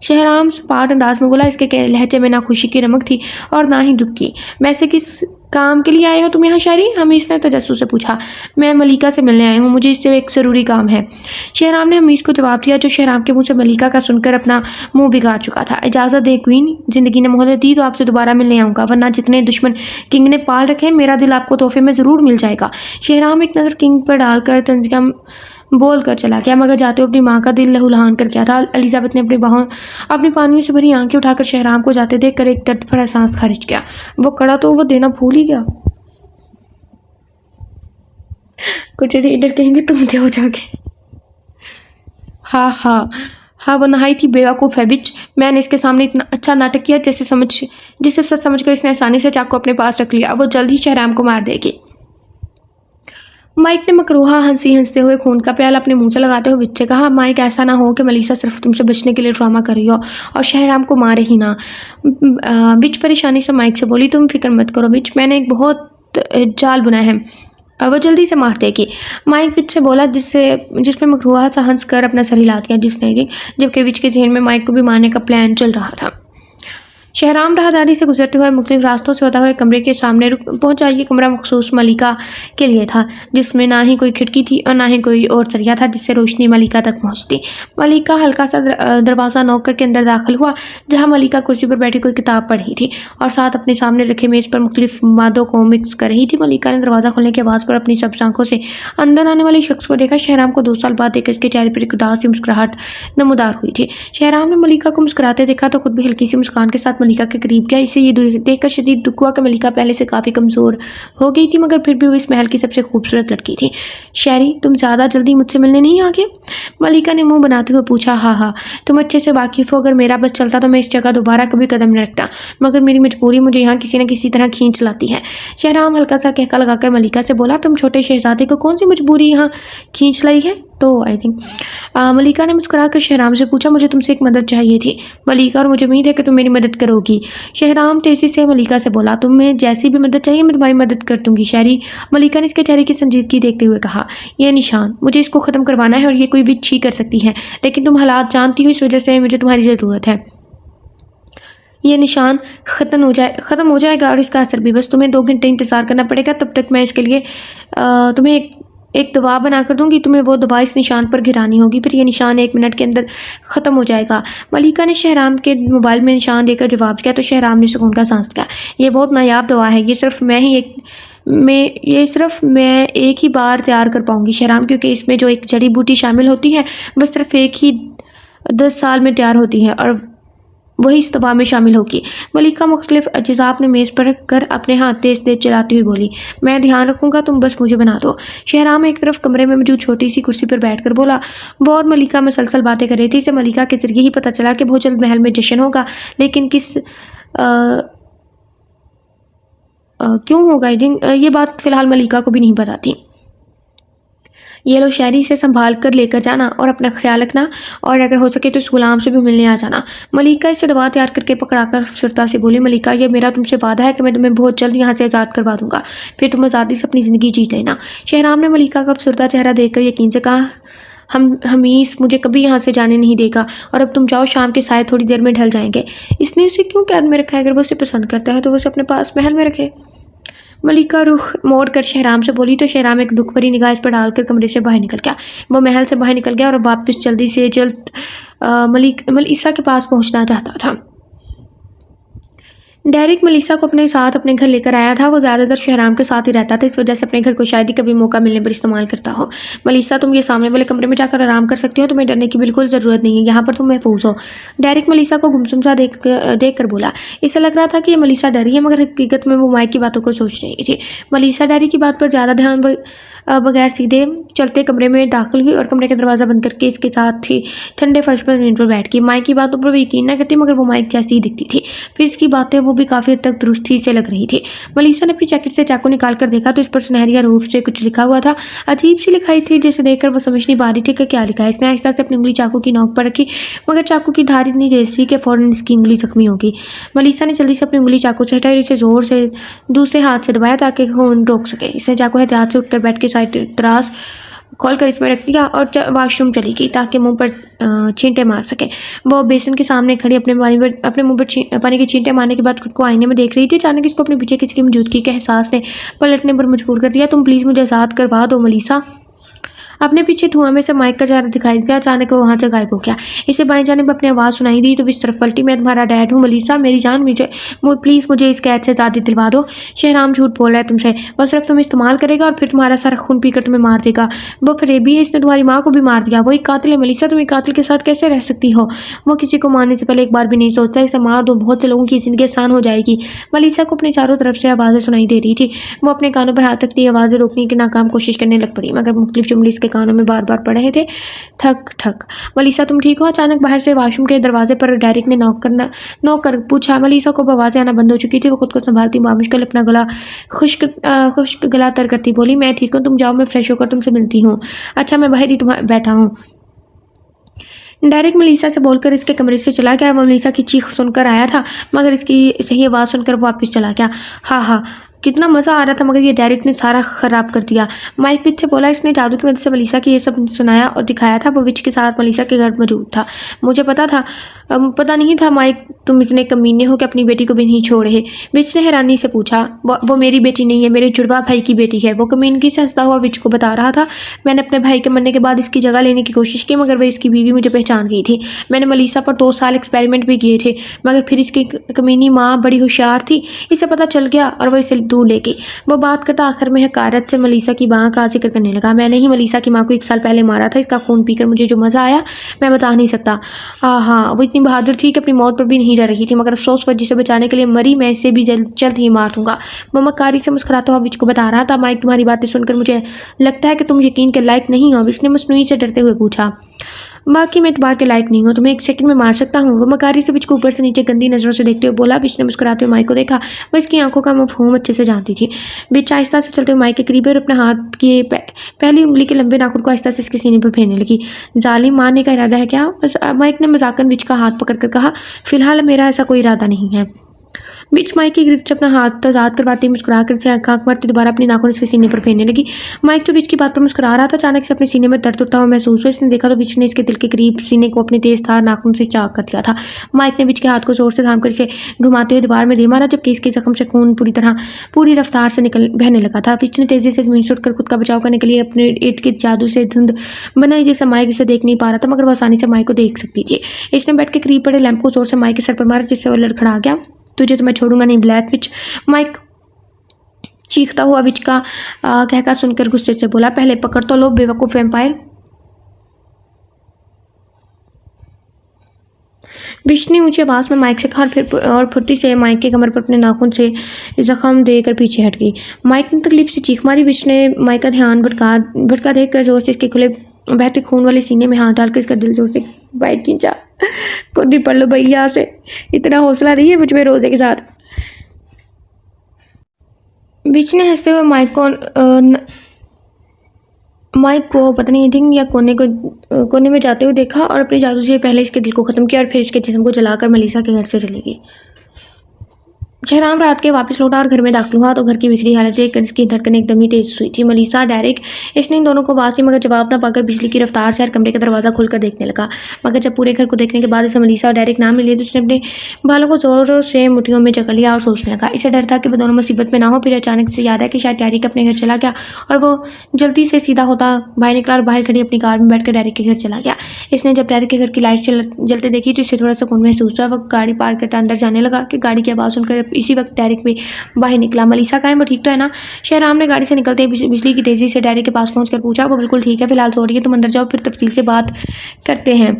शहराम सपाट अंदाज में बोला। इसके लहजे में ना खुशी की रमक थी और ना ही दुख की। वैसे किस काम के लिए आए हो तुम यहाँ शहरी? हमीस ने तजस्सुस से पूछा। मैं मलिका से मिलने आई हूँ, मुझे इससे एक ज़रूरी काम है। शहराम ने हमीस को जवाब दिया जो शहराम के मुँह से मलिका का सुनकर अपना मुँह बिगाड़ चुका था। इजाज़त दे क्वीन, ज़िंदगी ने मोहलत दी तो आपसे दोबारा मिलने आऊँगा, वरना जितने दुश्मन किंग ने पाल रखे मेरा दिल आपको तोहफे में ज़रूर मिल जाएगा। शहराम एक नज़र किंग पर डालकर तंजिया बोल कर चला गया मगर जाते हुए अपनी माँ का दिल लहूलुहान कर गया था। एलिजाबेथ ने अपनी पानियों से भरी आंखें उठाकर शहराम को जाते देखकर एक दर्द भरा सांस खारिज किया। वो कड़ा तो वो देना भूल ही गया। कुछ रीडर कहेंगे तुम दे हो जाओगे। हाँ वो नहाई थी बेवकूफ़ है बिच। मैंने इसके सामने इतना अच्छा नाटक किया जिसे सच समझकर इसने आसानी से चाकू अपने पास रख लिया। वो जल्द ही शहराम को मार देगी। माइक ने मकरूहा हंसते हुए खून का प्याला अपने मुंह से लगाते हुए विच से कहा। माइक, ऐसा ना हो कि मलीसा सिर्फ तुमसे बचने के लिए ड्रामा कर रही हो और शहराम को मारे ही ना। विच परेशानी से माइक से बोली। तुम फिक्र मत करो विच, मैंने एक बहुत जाल बुना है, वो जल्दी से मार देगी। माइक विच से बोला जिसमें मकरूहा सा हंस कर अपना सर हिला दिया जबकि विच के जहन में माइक को भी मारने का प्लान चल रहा था। शहराम राहदारी से गुजरते हुए मुख्तलिफ रास्तों से होता हुआ कमरे के सामने पहुंचा। ये कमरा मखसूस मलिका के लिए था जिसमें ना ही कोई खिड़की थी और ना ही कोई और जरिया था जिससे रोशनी मलिका तक पहुंचती। मलिका हल्का सा दरवाज़ा नॉक करके अंदर दाखिल हुआ जहां मलिका कुर्सी पर बैठी कोई किताब पढ़ रही थी और साथ अपने सामने रखे मेज़ पर मुख्तलिफ मादों को मिक्स कर रही थी। मलिका ने दरवाज़ा खोलने की आवाज़ पर अपनी सब्ज़ आंखों से अंदर आने वाले शख्स को देखा। शहराम को 2 साल बाद देखकर इसके चेहरे पर एक उदास सी मुस्कुराहट नमूदार हुई थी। शहराम ने मलिका को मुस्कुराते देखा तो खुद भी हल्की सी मुस्कान के साथ मलिका के करीब गया। इसे ये देखकर शदीद दुख हुआ कि मलिका पहले से काफ़ी कमज़ोर हो गई थी मगर फिर भी वो इस महल की सबसे खूबसूरत लड़की थी। शहरी, तुम ज़्यादा जल्दी मुझसे मिलने नहीं आ गए? मलिका ने मुंह बनाते हुए पूछा। हाँ, तुम अच्छे से वाकिफ़ हो। अगर मेरा बस चलता तो मैं इस जगह दोबारा कभी कदम न रखता, मगर मेरी मजबूरी मुझे यहाँ किसी न किसी तरह खींच लाती है। शहराम हल्का सा कहका लगाकर मलिका से बोला। तुम छोटे शहजादे को कौन सी मजबूरी यहाँ खींच लाई है? तो आई थिंक मलिका ने मुस्कुराकर शहराम से पूछा। मुझे तुमसे एक मदद चाहिए थी मलिका, और मुझे उम्मीद है कि तुम मेरी मदद करोगी। शहराम तेज़ी से मलिका से बोला। तुम्हें जैसी भी मदद चाहिए मैं तुम्हारी मदद कर दूंगी शहरी, मलिका ने इसके चेहरे की संजीदगी देखते हुए कहा। यह निशान मुझे इसको ख़त्म करवाना है और ये कोई भी ठीक कर सकती है, लेकिन तुम हालात जानती हो, इस वजह से मुझे तुम्हारी ज़रूरत है। ये निशान ख़त्म हो जाएगा और इसका असर भी। बस तुम्हें 2 घंटे इंतज़ार करना पड़ेगा, तब तक मैं इसके लिए तुम्हें एक दवा बना कर दूंगी। तुम्हें वो दवा इस निशान पर गिरानी होगी, फिर ये निशान 1 मिनट के अंदर ख़त्म हो जाएगा। मलिका ने शहराम के मोबाइल में निशान देकर जवाब दिया तो शहराम ने सुकून का सांस लिया। ये बहुत नायाब दवा है, ये सिर्फ मैं एक ही बार तैयार कर पाऊंगी शहराम, क्योंकि इसमें जो एक जड़ी बूटी शामिल होती है वह सिर्फ एक ही 10 साल में तैयार होती है और वही इस दवा में शामिल होगी। मलिका मुख्तलिफ अज्जा अपने मेज़ पर रख कर अपने हाथ तेज तेज चलाती हुई बोली, मैं ध्यान रखूंगा, तुम बस मुझे बना दो। शहराम एक तरफ कमरे में मौजूद छोटी सी कुर्सी पर बैठकर बोला। वो और मलिका मुसलसल बातें कर रही थी। इसे मलिका के जरिए ही पता चला कि बहुत जल्द महल में जश्न होगा, लेकिन क्यों होगा ये बात फिलहाल मलिका को भी नहीं पता थी। ये लो शहरी, से संभाल कर लेकर जाना और अपना ख्याल रखना, और अगर हो सके तो इस गुलाम से भी मिलने आ जाना। मलिका इसे दवा तैयार करके पकड़ाकर अफसरता से बोली, मलिका ये मेरा तुमसे वादा है कि मैं तुम्हें बहुत जल्द यहाँ से आज़ाद करवा दूंगा, फिर तुम आज़ादी से अपनी ज़िंदगी जी लेना। शहराम ने मलिका का अफसरदा चेहरा देखकर यकीन से कहा, हम हमीस मुझे कभी यहाँ से जाने नहीं देगा, और अब तुम जाओ, शाम के साय थोड़ी देर में ढल जाएंगे। इसने उसे क्यों कैद में रखा है? अगर वो उसे पसंद करता है तो वो उसे अपने पास महल में रखे। मलिका रुख मोड़ कर शहराम से बोली तो शहराम एक दुख भरी निगाह इस पर डालकर कमरे से बाहर निकल गया। वो महल से बाहर निकल गया और वापस जल्दी से जल्द मलिसा के पास पहुंचना चाहता था। डेरिक मलिसा को अपने साथ अपने घर लेकर आया था। वो ज़्यादातर शहराम के साथ ही रहता था, इस वजह से अपने घर को शायद ही कभी मौका मिलने पर इस्तेमाल करता हो। मलिसा, तुम ये सामने वाले कमरे में जाकर आराम कर सकती हो, तुम्हें डरने की बिल्कुल ज़रूरत नहीं है, यहाँ पर तुम महफूज हो। डेरिक मलिसा को गुमसुम सा देख कर बोला। इसे लग रहा था कि ये मलिसा डरी है, मगर हकीकत में वो माइक की बातों को सोच रही थी। मलिसा डेरिक की बात पर ज़्यादा ध्यान बगैर सीधे चलते कमरे में दाखिल हुई और कमरे का दरवाज़ा बंद करके इसके साथ ही ठंडे फर्श पर ज़मीन पर बैठ गई। माइक की बातों पर वो यकीन न करती, मगर वो माइक जैसी ही दिखती थी। फिर इसकी बातें वो भी काफ़ी हद तक दुरुस्ती से लग रही थी। मलिसा ने अपनी जैकेट से चाकू निकाल कर देखा तो इस पर सुनहरी रूप से कुछ लिखा हुआ था। अजीब सी लिखाई थी, जिसे देखकर वो समझ नहीं पा रही थी कि क्या लिखा है। इसने आहिस्ता से अपनी उंगली चाकू की नोक पर रखी, मगर चाकू की धार इतनी तेज थी कि फ़ौरन इसकी उंगली जख्मी होगी। मलिसा ने जल्दी से अपनी उंगली चाकू से हटाई और इसे ज़ोर से दूसरे हाथ से दबाया ताकि खून रोक सके। इसने चाकू एहतियात से उठकर बैठ के साइड तरास खोलकर इसमें रख दिया और वॉशरूम चली गई ताकि मुंह पर छींटे मार सके। वो बेसिन के सामने खड़ी अपने मुंह पर पानी के छींटे मारने के बाद खुद को आईने में देख रही थी। अचानक इसको अपने पीछे किसी की मौजूदगी के एहसास ने पलटने पर मजबूर कर दिया। तुम प्लीज़ मुझे आज़ाद करवा दो मलिसा। अपने पीछे धुआं में से माइक का चेहरा दिखाई दिया। अचानक वो वहाँ से गायब हो गया। इसे बाएं जानिब अपनी आवाज़ सुनाई दी तो इस तरफ पलटी। मैं तुम्हारा डैड हूँ मलिसा, मेरी जान, प्लीज़ मुझे इस कैद से आज़ादी दिलवा दो। शहराम झूठ बोल रहा है तुमसे, वो सिर्फ तुम्हें इस्तेमाल करेगा और फिर तुम्हारा सारा खून पीकर तुम्हें मार देगा। वो फरेबी है, इसने तुम्हारी माँ को भी मार दिया। वो एक कातिल है मलिसा, तुम एक कातिल के साथ कैसे रह सकती हो? वो किसी को मारने से पहले एक बार भी नहीं सोचता। इसे मार दो, बहुत से लोगों की ज़िंदगी आसान हो जाएगी। मलिसा को अपनी चारों तरफ से आवाज़ें सुनाई दे रही थी। वो अपने कानों पर हाथ रखती आवाज़ें रोकने की नाकाम कोशिश करने लग पड़ी, मगर मुख्तलिफ जुमले इसके कानों में बार बार पड़ रहे थे। ठक ठक। मलिसा, तुम ठीक हो? अचानक बाहर से वॉशरूम के दरवाजे पर डेरिक ने नॉक कर पूछा। मलिसा को आवाज़ें आना बंद हो चुकी थी। वो खुद को संभालती मुश्किल अपना गला खुश्क गला तर करती बोली, मैं ठीक हूँ, तुम जाओ, मैं फ्रेश होकर तुमसे मिलती हूँ। अच्छा, मैं बाहर ही बैठा हूँ। डेरिक मलिसा से बोलकर इसके कमरे से चला गया। वो मलिसा की चीख सुनकर आया था, मगर इसकी सही आवाज़ सुनकर वापस चला गया। हाँ हाँ, कितना मज़ा आ रहा था, मगर ये डेरिक ने सारा ख़राब कर दिया। माइक पीछे बोला। इसने जादू की मदद से मलिसा की ये सब सुनाया और दिखाया था। वो विच के साथ मलिसा के घर मौजूद था। मुझे पता नहीं था माइक, तुम इतने कमीने हो कि अपनी बेटी को भी नहीं छोड़ रहे। विच ने हैरानी से पूछा। वो मेरी बेटी नहीं है, मेरे जुड़वा भाई की बेटी है। वो कमीनगी से हंसता हुआ विच को बता रहा था। मैंने अपने भाई के मरने के बाद इसकी जगह लेने की कोशिश की, मगर वह इसकी बीवी मुझे पहचान गई थी। मैंने मलिसा पर 2 साल एक्सपेरिमेंट भी किए थे, मगर फिर इसकी कमीनी माँ बड़ी होशियार थी, इसे पता चल गया और वह इसे दूर ले गई। वो बात करता आखिर में हकारत से मलिसा की माँ का जिक्र करने लगा। मैंने ही मलिसा की माँ को 1 साल पहले मारा था। इसका खून पीकर मुझे जो मज़ा आया मैं बता नहीं सकता। हाँ, वो इतनी बहादुर थी कि अपनी मौत पर भी नहीं डर रही थी, मगर अफसोस वजह से बचाने के लिए मरी। मैं इसे भी जल्द ही मार दूंगा। वो मक्कारी से मुस्कुराता हुआ विच को बता रहा था। माइक, तुम्हारी बातें सुनकर मुझे लगता है कि तुम यकीन के लायक नहीं हो। विच ने मसनूई से डरते हुए पूछा। बाकी मैं इतबार के लायक नहीं हूँ, तुम्हें 1 सेकंड में मार सकता हूँ। वो मकारी से विच को ऊपर से नीचे गंदी नज़रों से देखते हुए बोला। विच ने मुस्कुराते हुए माइक को देखा। वह इसकी आंखों का मफहूम अच्छे से जानती थी। विच आहिस्ता से चलते हुए माइक के करीब और अपने हाथ की पहली उंगली के लंबे नाखून को आहिस्ता से इसके सीने पर फेरने लगी। जालिम, मारने का इरादा है क्या? माइक ने मजाकन विच का हाथ पकड़ कर कहा। फिलहाल मेरा ऐसा कोई इरादा नहीं है। विच माइक की गिरफ्त से अपना हाथ आज़ाद करवाती मुस्कुरा कर से आंख मारती दोबारा अपनी नाखून इसके सीने पर फेरने लगी। माइक जो विच की बात पर मुस्कुरा रहा था, अचानक से अपने सीने में दर्द उठता हुआ महसूस हुआ। इसने देखा तो विच ने इसके दिल के करीब सीने को अपने तेज धार नाखून से चाक कर दिया था। माइक ने विच के हाथ को जोर से थामकर इसे घुमाते हुए दीवार में दे मारा, जबकि इसके जख्म से खून पूरी रफ्तार से बहने लगा था। विच ने तेजी से जमीन से उठकर खुद का बचाव करने के लिए अपने इर्द गिर्द जादू से धुंध बनाई, जिससे माइक इसे देख नहीं पा रहा था, मगर वह आसानी से माइक को देख सकती थी। इसने बैठ के करीब पड़े लैंप को जोर से माइक के सर पर मारा, जिससे वह लड़खड़ा गया। तुझे तो मैं छोड़ूंगा नहीं ब्लैक विच, माइक चीखता हुआ विच का कहकर सुनकर गुस्से से बोला। पहले पकड़ तो लो बेवकूफ़ वैम्पायर। विश ने ऊंची आवाज़ में माइक से कहा और फुर्ती से माइक के कमर पर अपने नाखून से जख्म देकर पीछे हट गई। माइक ने तकलीफ से चीख मारी। विश ने माइक का ध्यान भटका देखकर जोर से इसके खुले बहते खून वाले सीने में हाथ डालकर इसका दिल जोर से बाहर खींचा। खुद भी पढ़ लो भैया से, इतना हौसला नहीं है मुझ में रोजे के साथ। विश ने हंसते हुए माइक को पता नहीं थिंग या कोने में जाते हुए देखा और अपनी जादू से पहले इसके दिल को ख़त्म किया और फिर इसके जिस्म को जलाकर मलीसा के घर से चली गई। शहराम रात के वापस लौटा और घर में दाखिल हुआ तो घर की बिखरी हालत देखकर इसकी धड़कन एकदम ही तेज हुई थी। मलीसा, डेरिक, इसने इन दोनों को आवाज़ दी मगर जवाब न पाकर बिजली की रफ्तार से हर कमरे का दरवाज़ा खोलकर देखने लगा। मगर जब पूरे घर को देखने के बाद इसे मलीसा और डेरिक ना मिले तो उसने अपने बालों को जोर जोर से मुट्ठियों में जकड़ लिया और सोचने लगा। इसे डर था कि वो दोनों मुसीबत में ना हो। फिर अचानक से याद है कि शायद डेरिक अपने घर चला गया और वो जल्दी से सीधा होता बाहर निकला और बाहर खड़ी अपनी कार में बैठकर डेरिक के घर चला गया। इसने जब डेरिक के घर की लाइट जलते देखी तो इसे थोड़ा सुकून महसूस हुआ। वह गाड़ी पार्क करके अंदर जाने लगा कि गाड़ी की आवाज़ सुनकर इसी वक्त डेरिक भी बाहर निकला। मलीसा कहाँ है, वो ठीक तो है ना? शहराम ने गाड़ी से निकलते ही बिजली की तेजी से डेरिक के पास पहुंचकर पूछा। वो बिल्कुल ठीक है, फिलहाल सो रही है, तुम अंदर जाओ, फिर तफसील से बात करते हैं।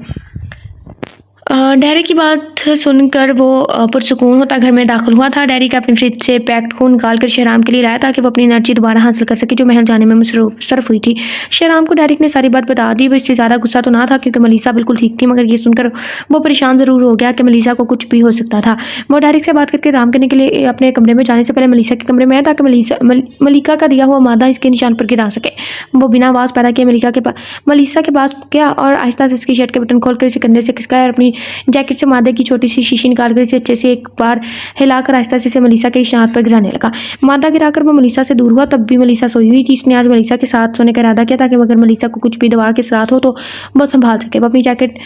डेरिक की बात सुनकर वो पुरसुकून होता घर में दाखिल हुआ था। डेरिक अपनी फ्रिज से पैक्ड खून निकाल कर शहराम के लिए लाया ताकि वो अपनी एनर्जी दोबारा हासिल कर सके जो महल जाने में मुसरफ हुई थी। शहराम को डेरिक ने सारी बात बता दी। वो इससे ज़्यादा गुस्सा तो ना था क्योंकि मलीसा बिल्कुल ठीक थी, मगर ये सुनकर वो परेशान ज़रूर हो गया कि मलीसा को कुछ भी हो सकता था। वो डेरिक से बात करके आराम करने के लिए अपने कमरे में जाने से पहले मलीसा के कमरे में आया ताकि मलिका का दिया हुआ मादा इसके निशान पर गिरा सके। वो बिना आवाज़ पैदा किए मलीसा के पास गया और आहिस्ता से इसकी शर्ट के बटन खोलकर इसे कंधे से खिसकाया और अपनी जैकेट से मादा की छोटी सी शीशी निकालकर इसे अच्छे से एक बार हिलाकर आहिस्ता से इसे मलीसा के इशारे पर गिराने लगा। मादा गिराकर वो मलीसा से दूर हुआ। तब भी मलीसा सोई हुई थी। इसने आज मलीसा के साथ सोने का इरादा किया ताकि अगर मलीसा को कुछ भी दवा के साथ हो तो वो संभाल सके। वो अपनी जैकेट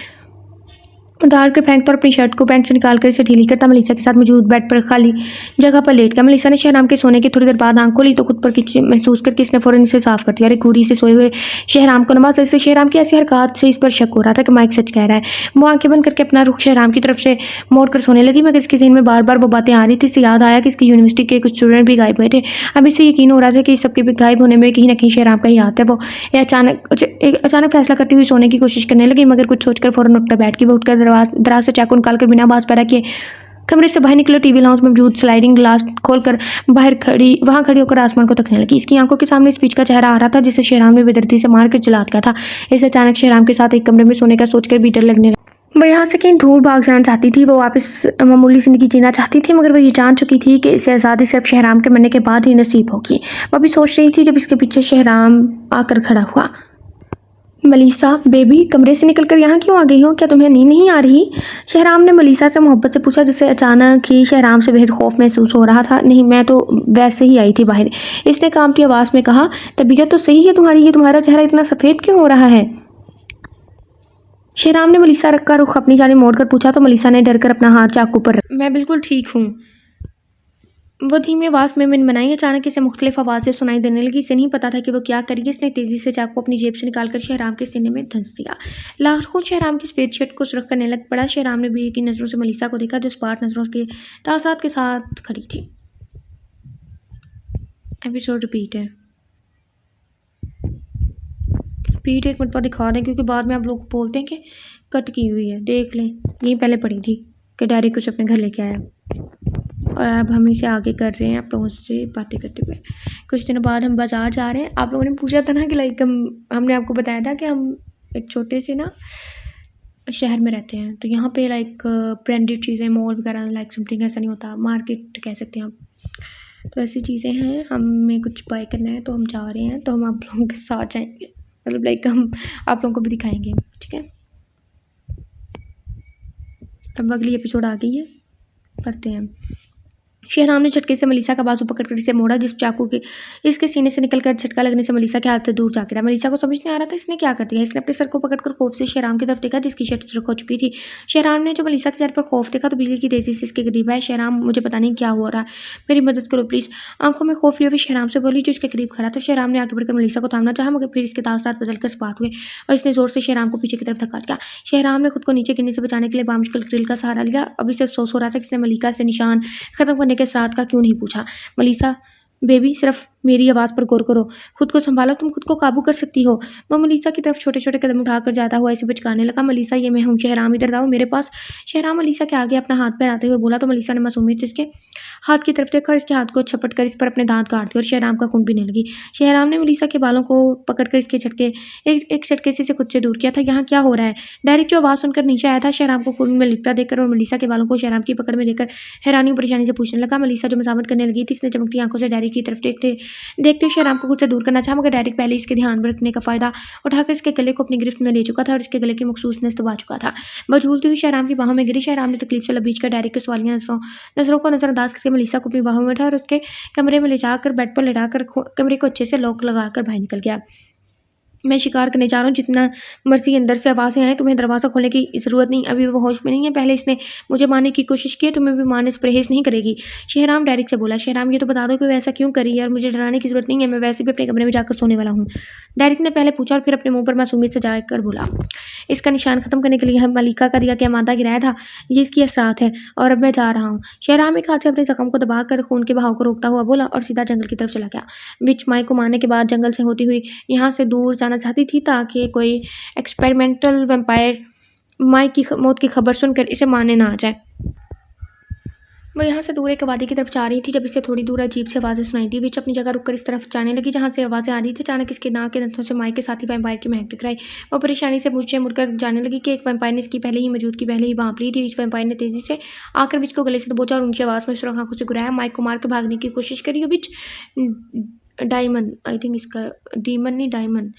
उतार कर फेंकता और अपनी शर्ट को पैंट से निकालकर इसे ढीली करता मलीसा के साथ मौजूद बेड पर खाली जगह पर लेट गया। मलीसा ने शहराम के सोने की थोड़ी देर बाद आंख खोली तो खुद पर किच महसूस करके इसने फौरन इसे साफ कर दिया। घूरी से सोए हुए शहराम को नवाजा। इससे शहराम की ऐसी हरकत से इस पर शक हो रहा था कि माइक सच कह रहा है। वो आंखें बंद करके अपना रुख शहराम की तरफ से मोड़ कर सोने लगी, मगर इसके ज़हन में बार बार वो बातें आ रही थी। इसे याद आया कि इसकी यूनिवर्सिटी के कुछ स्टूडेंट भी गायब हुए थे। अब इसे यकीन हो रहा था कि इस सबके भी गायब होने में कहीं ना कहीं शहराम का ही हाथ है। वो अचानक फैसला करती हुई सोने की कोशिश करने लगी, मगर कुछ सोचकर फौरन उठकर बैठ गई। वो उठकर दराज से चाकू निकालकर बिना आवाज़ पैदा किए कमरे से बाहर निकले। टीवी लाउंज में मौजूद स्लाइडिंग ग्लास खोलकर वहां खड़ी होकर आसमान को तकने लगी। इसकी आंखों के सामने स्पीच का चेहरा आ रहा था जिसे शहराम ने बेदर्दी से मारकर जला दिया था। इसे अचानक शहराम के साथ एक कमरे में सोने का सोचकर भी डर लगने लगा। वो यहाँ से कहीं दूर भाग जाना चाहती थी। वो वापस मामूली जिंदगी जीना चाहती थी, मगर वो ये जान चुकी थी कि इसे आज़ादी सिर्फ शहराम के मरने के बाद ही नसीब होगी। वो भी सोच रही थी जब इसके पीछे शहराम आकर खड़ा हुआ। मलीसा बेबी, कमरे से निकलकर यहाँ क्यों आ गई हो? क्या तुम्हें नींद नहीं आ रही? शहराम ने मलीसा से मोहब्बत से पूछा, जिससे अचानक ही शहराम से बेहद खौफ महसूस हो रहा था। नहीं, मैं तो वैसे ही आई थी बाहर, इसने कांपती आवाज़ में कहा। तबीयत तो सही है तुम्हारी, ये तुम्हारा चेहरा इतना सफ़ेद क्यों हो रहा है? शहराम ने मलीसा रख का रुख अपनी जानिब मोड़कर पूछा तो मलीसा ने डरकर अपना हाथ चाकू पर मैं बिल्कुल ठीक हूँ। वो धीमी आवाज़ में मिनमनाई। अचानक इसे मुख्तलिफ आवाज़ें सुनाई देने लगी। इसे नहीं पता था कि वो क्या करेगी। इसने तेज़ी से चाकू अपनी जेब से निकालकर शहराम के सीने में धंस दिया। लाल खून शहराम की सफ़ेद शर्ट को सुर्ख करने लग पड़ा। शहराम ने भी की नज़रों से मलीसा को देखा जो स्पाट नज़रों के तासरात के साथ खड़ी थी। एपिसोड रिपीट है। रिपीट एक मिनट पर दिखा दें क्योंकि बाद में आप लोग बोलते हैं कि कट की हुई है। देख लें, यही पहले पड़ी थी कि डायरी कुछ अपने घर लेके आया और अब हम इसे आगे कर रहे हैं आप लोगों से बातें करते हुए। कुछ दिनों बाद हम बाज़ार जा रहे हैं। आप लोगों ने पूछा था ना कि लाइक हमने आपको बताया था कि हम एक छोटे से ना शहर में रहते हैं, तो यहाँ पे लाइक ब्रांडेड चीज़ें, मॉल वगैरह लाइक समथिंग ऐसा नहीं होता, मार्केट कह सकते हैं आप। तो ऐसी चीज़ें हैं, हमें कुछ बाय करना है तो हम जा रहे हैं, तो हम आप लोगों के साथ जाएंगे, मतलब लाइक हम आप लोगों को भी दिखाएंगे। ठीक है, अब अगली एपिसोड आ गई है, पढ़ते हैं। शहराम ने झटके से मलीसा का बाजू पकड़कर इसे मोड़ा, जिस चाकू के इसके सीने से निकलकर झटका लगने से मलीसा के हाथ से दूर जा गिरा। मलीसा को समझ नहीं आ रहा था इसने क्या कर दिया। इसने अपने सर को पकड़कर खौफ से शहराम की तरफ देखा जिसकी शर्ट सुर्ख हो चुकी थी। शहराम ने जब मलीसा के चेहरे पर खौफ देखा तो बिजली की तेजी से इसके करीब आया। शहराम, मुझे पता नहीं क्या हो रहा है, मेरी मदद करो प्लीज़, आंखों में खौफ लिए हुए शहराम से बोली जो इसके करीब खड़ा था। शहराम ने आगे बढ़कर मलीसा को थामना चाहा, मगर फिर इसके तासरात बदलकर सपाट हुए और इसने जोर से शहराम को पीछे की तरफ धक्का दिया। शहराम ने खुद को नीचे गिरने से बचाने के लिए बामुश्किल ग्रिल का सहारा लिया। अभी सिर्फ सोच हो रहा था कि इसने मलिका से निशान खत्म करने के साथ का क्यों नहीं पूछा। मलीसा बेबी, सिर्फ मेरी आवाज़ पर गौर करो, खुद को सँभालो, तुम खुद को काबू कर सकती हो। वो मलीसा की तरफ छोटे-छोटे कदम उठाकर जाता हुआ ऐसे बचकाने लगा, मलीसा ये मैं हूँ, शहराम इधर आओ मेरे पास। शहराम मलीसा के आगे अपना हाथ फैलाते हुए बोला तो मलीसा ने मासूमियत से इसके हाथ की तरफ देखा और इसके हाथ को झपट कर इस पर अपने दाँत काट दिए और शहराम का खून पीने लगी। शहराम ने मलीसा के बालों को पकड़कर इसके झटके एक झटके से इसे खुद से दूर किया था। यहाँ क्या हो रहा है? डायरेक्ट जो आवाज़ सुनकर नीचे आया था, शहराम को खून में लिपटा देखकर और मलीसा के बालों को शहराम की पकड़ में लेकर हैरानी और परेशानी से पूछने लगा। मलीसा जो मज़ामत करने लगी थी, इसने चमकती आँखों से डायरेक्ट की तरफ देखते देखते हुए शहराम को खुद से दूर करना चाहा, मगर डायरेक्ट पहले इसके ध्यान में रखने का फ़ायदा उठाकर इसके गले को अपनी गिरफ्त में ले चुका था और इसके गले की मखसूसनेस दबा चुका था। वो झूलती हुई शहराम की बाहों में गिरी। शहराम ने तकलीफ से लबीच कर डायरेक्ट के सवालिया नज़रों को नज़रअंदाज करके मलीसा को अपनी बाहों में उठा और उसके कमरे में ले जाकर बेड पर लेटाकर कमरे को अच्छे से लॉक लगाकर बाहर निकल गया। मैं शिकार करने जा रहा हूँ, जितना मर्ज़ी अंदर से आवाज़ें आएँ, तुम्हें दरवाज़ा खोलने की ज़रूरत नहीं, अभी वो होश में नहीं है। पहले इसने मुझे मारने की कोशिश की है, तुम्हें भी मारने से परहेज़ नहीं करेगी। शहराम डायरेक्ट से बोला। शहराम ये तो बता दो कि वो ऐसा क्यों कर रही है और मुझे डराने की ज़रूरत नहीं है, मैं वैसे भी अपने कमरे में जाकर सोने वाला हूँ। डायरेक्ट ने पहले पूछा और फिर अपने मुँह पर मासूमियत से जाकर बोला। इसका निशान ख़त्म करने के लिए हम मलिका का दिया गया मादा गिराया था, ये इसकी असरात है और अब मैं जा रहा हूँ। शहराम एक हाथ से अपने ज़ख्म को दबाकर खून के बहाव को रोकता हुआ बोला और सीधा जंगल की तरफ चला गया। विच माई को मारने के बाद जंगल से होती हुई यहाँ से दूर जाना चाहती थी ताकि कोई एक्सपेरिमेंटल वैम्पायर माई की मौत की खबर सुनकर इसे मारने ना आ जाए। वो यहाँ से दूर एक आबादी की तरफ जा रही थी जब इसे थोड़ी दूर अजीब सी आवाज़ें सुनाई दी। विच अपनी जगह रुककर इस तरफ जाने लगी जहाँ से आवाज़ें आ रही थी। अचानक इसके नाक के नथनों से माई के साथी वैम्पायर की महक टकराई। वो परेशानी से मुझे मुड़कर जाने लगी कि एक वैम्पायर ने इसकी पहले ही मौजूदगी पहले ही भांप ली थी। इस वैम्पायर ने तेज़ी से आकर विच को गले से दबोचा और ऊँची आवाज़ में सुरख आँखों से घुराया। माई को मार कर भागने की कोशिश करी। विच डायमंड, आई थिंक इसका डीमन नहीं डायमंड।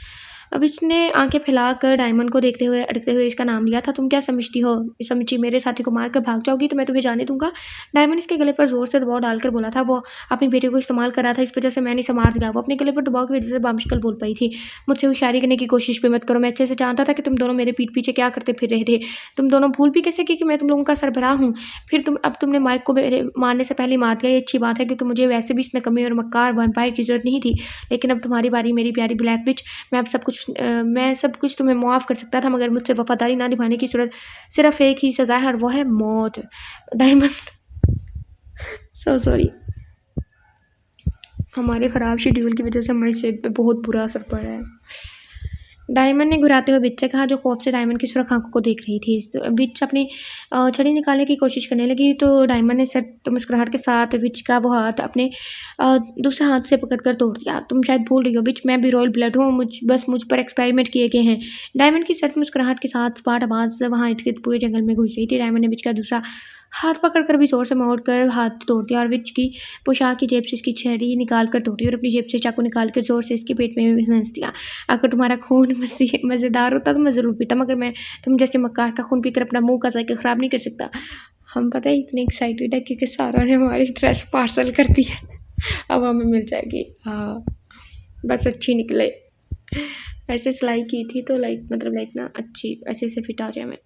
अब इसने आंखें फैलाकर डायमंड को देखते हुए अटकते हुए इसका नाम लिया था। तुम क्या समझती हो? समझी मेरे साथी को मारकर भाग जाओगी तो मैं तुम्हें जाने दूंगा? डायमंड इसके गले पर जोर से दबाव डालकर बोला था। वो अपनी बेटी को इस्तेमाल कर रहा था, इस वजह से मैंने इसे मार दिया। वो अपने गले पर दबाव की वजह से बामुश्किल बोल पाई थी। मुझसे होशियारी करने की कोशिश भी मत करो, मैं अच्छे से जानता था कि तुम दोनों मेरे पीठ पीछे क्या करते फिर रहे थे। तुम दोनों भूल भी कैसे की कि मैं तुम लोगों का सरबराह हूँ? फिर अब तुमने माइक को मेरे मारने से पहले मार दिया, ये अच्छी बात है क्योंकि मुझे वैसे भी इस नकम्मे और मक्कार वैम्पायर की जरूरत नहीं थी। लेकिन अब तुम्हारी बारी, मेरी प्यारी ब्लैक विच। मैं सब कुछ तुम्हें मुआफ़ कर सकता था, मगर मुझसे वफ़ादारी ना निभाने की सूरत सिर्फ़ एक ही सज़ा है और वो है मौत। Diamond so sorry. हमारे ख़राब शेड्यूल की वजह से हमारी सेहत पे बहुत बुरा असर पड़ा है। डायमंड ने घुराते हुए विच से कहा, जो खौफ से डायमंड की सुर्ख आँखों को देख रही थी। विच अपनी छड़ी निकालने की कोशिश करने लगी तो डायमंड ने सख्त मुस्कुराहट के साथ विच का वो हाथ अपने दूसरे हाथ से पकड़कर तोड़ दिया। तुम शायद भूल रही हो विच, मैं भी रॉयल ब्लड हूँ, मुझ पर एक्सपेरिमेंट किए गए हैं। डायमंड की सख्त मुस्कुराहट के साथ सपाट आवाज़ वहाँ इर्द-गिर्द पूरे जंगल में गूंज रही थी। डायमंड ने विच का दूसरा हाथ पकड़कर भी ज़ोर से मोड़कर हाथ तोड़ दिया और विच की पोशाक की जेब से इसकी छड़ी निकाल कर तोड़ी और अपनी जेब से चाकू निकाल कर ज़ोर से इसके पेट में धंस दिया। अगर तुम्हारा खून मज़ेदार होता तो मैं ज़रूर पीता, मगर मैं तुम जैसे मक्कार का खून पीकर अपना मुँह का ज़ायका ख़राब नहीं कर सकता। हम पता है इतने एक्साइटेड है क्योंकि सारा ने हमारी ड्रेस पार्सल कर दी है, अब हमें मिल जाएगी। हाँ, बस अच्छी निकले। वैसे सिलाई की थी तो लाइक ना अच्छी अच्छे से फिट आ जाए हमें।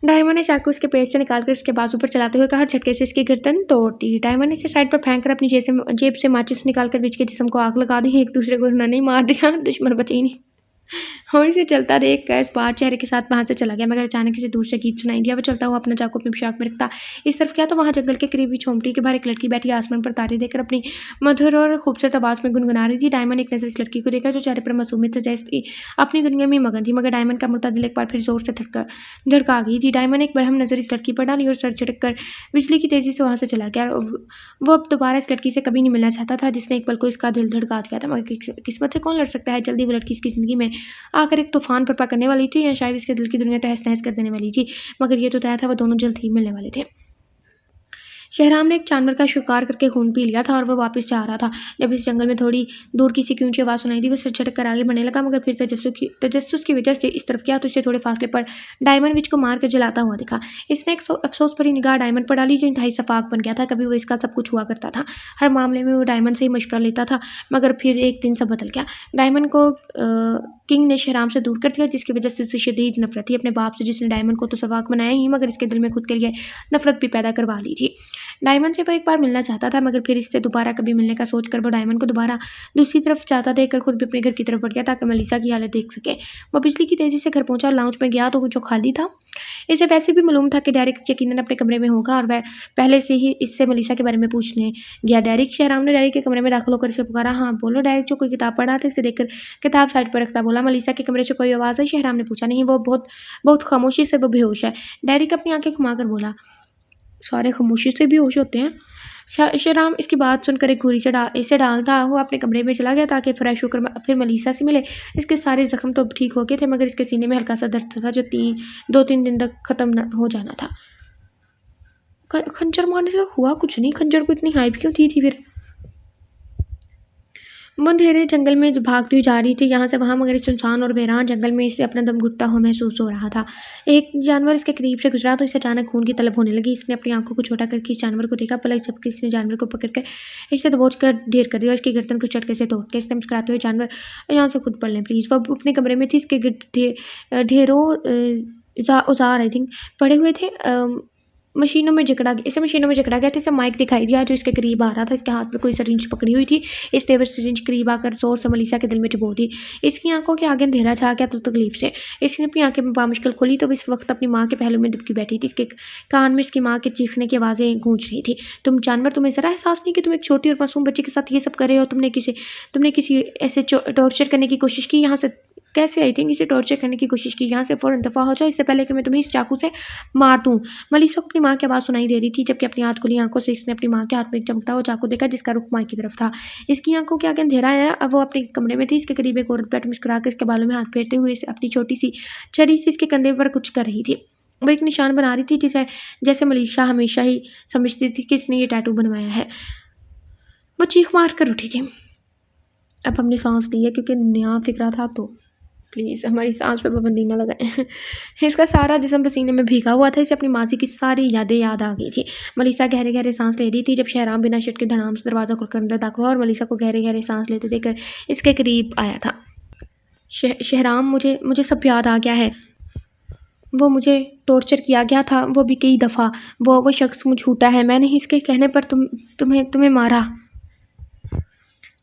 डायमंड ने चाकू उसके पेट से निकालकर उसके बाजू पर चलाते हुए कहा, हर झटके से इसकी गर्दन तोड़ दी। डायमंड ने इसे साइड पर फेंक कर अपनी जेब से माचिस निकालकर विच के जिस्म को आग लगा दी। एक दूसरे को उन्होंने मार दिया, दुश्मन बचे ही नहीं। और इसे चलता देख कर स्पार्ट चेहरे के साथ वहाँ से चला गया, मगर अचानक इसे दूर से गीत सुनाई दिया। वो चलता हुआ अपना चाकू अपनी पोशाक में रखता इस तरफ गया तो वहाँ जंगल के करीबी झोंपड़ी के बाहर एक लड़की बैठी आसमान पर तारे देखकर अपनी मधुर और खूबसूरत आवाज़ में गुनगुना रही थी। डायमंड एक नज़र इस लड़की को देखा जो चेहरे पर मासूमियत से जैसे अपनी दुनिया में मगन थी, मगर डायमंड का मुर्दा दिल एक बार फिर जोर से धड़का गई थी। डायमंड एक बरहम नज़र इस लड़की पर डाली और सर झटक कर बिजली की तेज़ी से वहाँ से चला गया। वो अब दोबारा इस लड़की से कभी नहीं मिलना चाहता था जिसने एक पल को इसका दिल धड़का दिया था, मगर किस्मत से कौन लड़ सकता है। जल्दी वो लड़की इसकी ज़िंदगी में आकर एक तूफान बर्पा करने वाली थी या शायद इसके दिल की दुनिया तहस नहस कर देने वाली थी, मगर ये तो तय था वो दोनों जल्द ही मिलने वाले थे। शहराम ने एक जानवर का शिकार करके खून पी लिया था और वो वापस जा रहा था। जब इस जंगल में थोड़ी दूर किसी की ऊंची आवाज़ सुनाई दी, वो सिर झटक कर आगे बढ़ने लगा, मगर फिर तजस्सुस की वजह से इस तरफ गया तो इसे थोड़े फासले पर डायमंड विच को मार कर जलाता हुआ दिखा। इसने एक अफसोस भरी निगाह डायमंड पर डाली जो इंतहाई सफाक बन गया था। कभी वो इसका सब कुछ हुआ करता था, हर मामले में वो डायमंड से ही मशवरा लेता था, मगर फिर एक दिन सब बदल गया। डायमंड को किंग ने शहराम से दूर कर दिया, जिसकी वजह से इसे शदीद नफरत थी अपने बाप से, जिसने डायमंड को तो सफाक बनाया ही, मगर इसके दिल में खुद के लिए नफरत भी पैदा करवा ली थी। डायमंड से वो एक बार मिलना चाहता था, मगर फिर इससे दोबारा कभी मिलने का सोचकर वो डायमंड को दोबारा दूसरी तरफ जाता देखकर खुद भी अपने घर की तरफ बढ़ गया ताकि मलीसा की हालत देख सके। वो बिजली की तेज़ी से घर पहुंचा और लाउंज में गया तो जो खाली था। इसे वैसे भी मालूम था कि डेरिक यकीनन अपने कमरे में होगा और वह पहले से ही इससे मलीसा के बारे में पूछने गया। डेरिक, शहराम ने डेरिक के कमरे में दाखिल होकर इसे पुकारा। हाँ बोलो। डेरिक जो कोई किताब पढ़ रहा था इसे देखकर किताब साइड पर रखता बोला। मलीसा के कमरे से कोई आवाज़ है? शहराम ने पूछा। नहीं, वो बहुत बहुत खामोशी से वो बेहोश है। डेरिक अपनी आंखें घुमाकर बोला। सारे खामोशी से बेहोश होते हैं? शहराम इसकी बात सुनकर एक घूरी से इसे डालता हुआ अपने कमरे में चला गया ताकि फ्रेश होकर फिर मलीसा से मिले। इसके सारे जख्म तो ठीक हो गए थे, मगर इसके सीने में हल्का सा दर्द था जो 2-3 दिन तक ख़त्म हो जाना था। खंजर मारने से हुआ कुछ नहीं। खंजर को इतनी हाइप क्यों थी फिर? वो अंधेरे जंगल में भागती हुई जा रही थी यहाँ से वहाँ, मगर इस सुनसान और वीरान जंगल में इसे अपना दम घुटता हुआ महसूस हो रहा था। एक जानवर इसके करीब से गुजरा तो इसे अचानक खून की तलब होने लगी। इसने अपनी आंखों को छोटा करके इस जानवर को देखा। भला जबकि इसने जानवर को पकड़कर इसे दबोच कर ढेर कर दिया। इसकी गर्दन को झटके से तोड़ के इसने मुस्कुराते हुए, जानवर यहाँ से खुद पढ़ लें प्लीज़। वो अपने कमरे में थी। इसके ढेरों औजार आई थिंक पड़े हुए थे। मशीनों में जकड़ा गया था। इसे माइक दिखाई दिया जो इसके करीब आ रहा था। इसके हाथ में कोई सिरिंज पकड़ी हुई थी। इसने वो सिरिंज करीब आकर जोर से मलीसा के दिल में चुभो दी। इसकी आंखों के आगे अंधेरा छा गया तो तकलीफ से इसने अपनी आंखें बामुश्किल खोली तो इस वक्त अपनी माँ के पहलू में दुबकी बैठी थी। इसके कान में इसकी माँ के चीखने की आवाज़ें गूंज रही थी। तुम जानवर, तुम्हें ज़रा एहसास नहीं कि तुम एक छोटी और मासूम बच्चे के साथ ये सब कर रहे हो? तुमने किसी ऐसे टॉर्चर करने की कोशिश की? यहाँ से कैसे? आई थिंक इसे टॉर्चर करने की कोशिश की। यहाँ से फ़ौरन दफ़ा हो जाओ, इससे पहले कि मैं तुम्हें इस चाकू से मार दूँ। मलीसा को अपनी माँ की आवाज़ सुनाई दे रही थी, जबकि अपनी आँख खुली आंखों से इसने अपनी माँ के हाथ में एक चमकता हुआ चाकू देखा जिसका रुख माँ की तरफ था। इसकी आंखों के आगे अंधेरा आया। अब वो अपने कमरे में थी। इसके करीब एक औरत बैठ मुस्कुरा कर इसके बालों में हाथ फेरते हुए अपनी छोटी सी छड़ी से इसके कंधे पर कुछ कर रही थी। वो एक निशान बना रही थी जिसे जैसे मलीसा हमेशा ही समझती थी कि इसने ये टैटू बनवाया है। वो चीख मार कर उठी थी। अब हमने सांस ली है क्योंकि नया फिक्रा था, तो प्लीज़ हमारी सांस पे पाबंदी ना लगाएं। इसका सारा जिस्म पसीने में भीगा हुआ था। इसे अपनी मासी की सारी यादें याद आ गई थी। मलीसा गहरे गहरे सांस ले रही थी जब शहराम बिना शर्त के धड़ाम से दरवाज़ा खोलकर अंदर दाखिल हुआ और मलीसा को गहरे गहरे सांस लेते देखकर इसके करीब आया था। शहराम, मुझे सब याद आ गया है। वो मुझे टॉर्चर किया गया था, वो भी कई दफ़ा। वो शख्स मुझ झूठा है। मैंने इसके कहने पर तुम्हें मारा।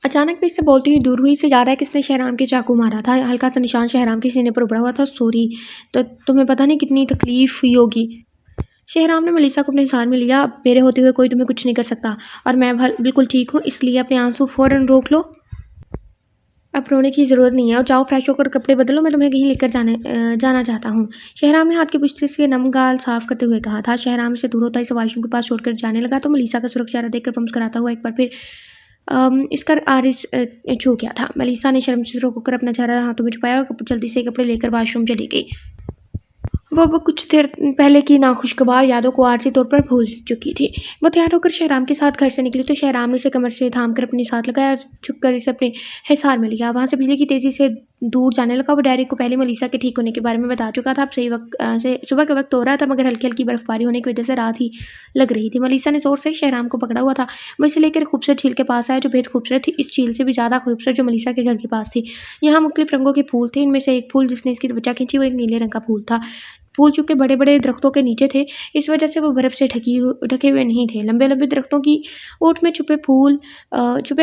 अचानक मैं इससे बोलती हुई दूर हुई। इसे याद है किसने शहराम के चाकू मारा था। हल्का सा निशान शहराम के सीने पर उभरा हुआ था। सॉरी, तो तुम्हें पता नहीं कितनी तकलीफ़ हुई होगी। शहराम ने मलीसा को अपने साथ में लिया। अब मेरे होते हुए कोई तुम्हें कुछ नहीं कर सकता और मैं बिल्कुल ठीक हूँ, इसलिए अपने आंसू फ़ौरन रोक लो। अब रोने की ज़रूरत नहीं है और जाओ फ्रेश होकर कपड़े बदलो। मैं तुम्हें कहीं लेकर जाना चाहता हूँ। शहराम ने हाथ की पुष्टि से नम गाल साफ करते हुए कहा था। शहराम से दूर होता इसे वाशरूम के पास छोड़कर जाने लगा तो मलीसा का सुरक्षा चेहरा देखकर वो मुस्कुराता हुआ एक बार फिर इसका आरिस छू गया था। मलीसा ने शर्म से रोककर अपना चेहरा हाथों में छुपाया और जल्दी से कपड़े लेकर वाशरूम चली गई। वो कुछ देर पहले की नाखुशगवार यादों को आरसी तौर पर भूल चुकी थी। वो तैयार होकर शहराम के साथ घर से निकली तो शहराम ने उसे कमर से थाम कर अपने साथ लगाया और झुककर इसे अपने हिसार में लिया। वहाँ से बिजली की तेज़ी से दूर जाने लगा। वो डायरी को पहले मलीसा के ठीक होने के बारे में बता चुका था। अब सही वक्त से सुबह के वक्त हो रहा था, मगर हल्की हल्की बर्फबारी होने की वजह से रात ही लग रही थी। मलीसा ने जोर से शहराम को पकड़ा हुआ था। वो इसे लेकर खूबसूरत झील के पास आया जो बेहद खूबसूरत थी। इस झील से भी ज़्यादा खूबसूरत जो मलीसा के घर के पास थी। यहाँ मुख्तलिफ रंगों के फूल थे। इनमें से एक फूल जिसने इसकी त्वचा खींची वो एक नीले रंग का फूल था। फूल चूँकि बड़े-बड़े दरख्तों के नीचे थे, इस वजह से वो बर्फ़ से ढके हुए नहीं थे। लंबे-लंबे दरख्तों की ओट में छुपे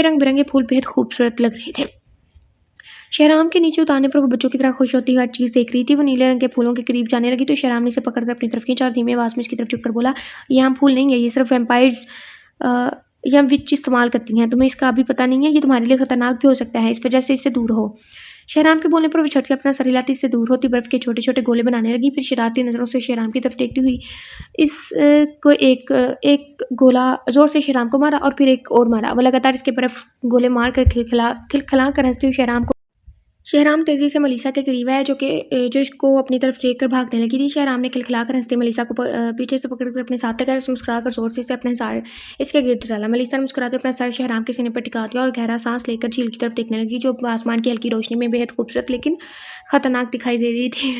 रंग-बिरंगे फूल बेहद खूबसूरत लग रहे थे। शहराम के नीचे उतारने पर वो बच्चों की तरह खुश होती हर चीज़ देख रही थी। वो नीले रंग के फूलों के करीब जाने लगी तो शहराम ने इसे पकड़कर अपनी तरफ खींचा और धीमी आवाज़ में इसकी तरफ झुककर बोला, यहाँ फूल नहीं है, ये सिर्फ़ वैम्पायर्स या विच इस्तेमाल करती हैं। तुम्हें इसका अभी पता नहीं है, ये तुम्हारे लिए ख़तरनाक भी हो सकता है, इस वजह से इससे दूर हो। शहराम के बोलने पर वो झट से अपना सर हिलाती इससे दूर होती बर्फ़ के छोटे-छोटे गोले बनाने लगी। फिर शरारती नज़रों से शहराम की तरफ देखती हुई को एक गोला ज़ोर से शहराम को मारा और फिर एक और मारा। वो लगातार इसके बर्फ़ गोले मार कर खिलखिला कर हँसती हुई शहराम तेज़ी से मलीसा के करीब आया जो इसको अपनी तरफ देख कर भागने लगी थी। शहराम ने खिलखिला कर हँसते मलीसा को पीछे से पकड़कर अपने साथ लगाया और मुस्कुरा कर ज़ोर से इसे अपने सार इसके गिर्द डाला। मलीसा ने मुस्कुराते अपना सर शहराम के सीने पर टिका दिया और गहरा सांस लेकर झील की तरफ देखने लगी जो आसमान की हल्की रोशनी में बेहद खूबसूरत लेकिन ख़तरनाक दिखाई दे रही थी।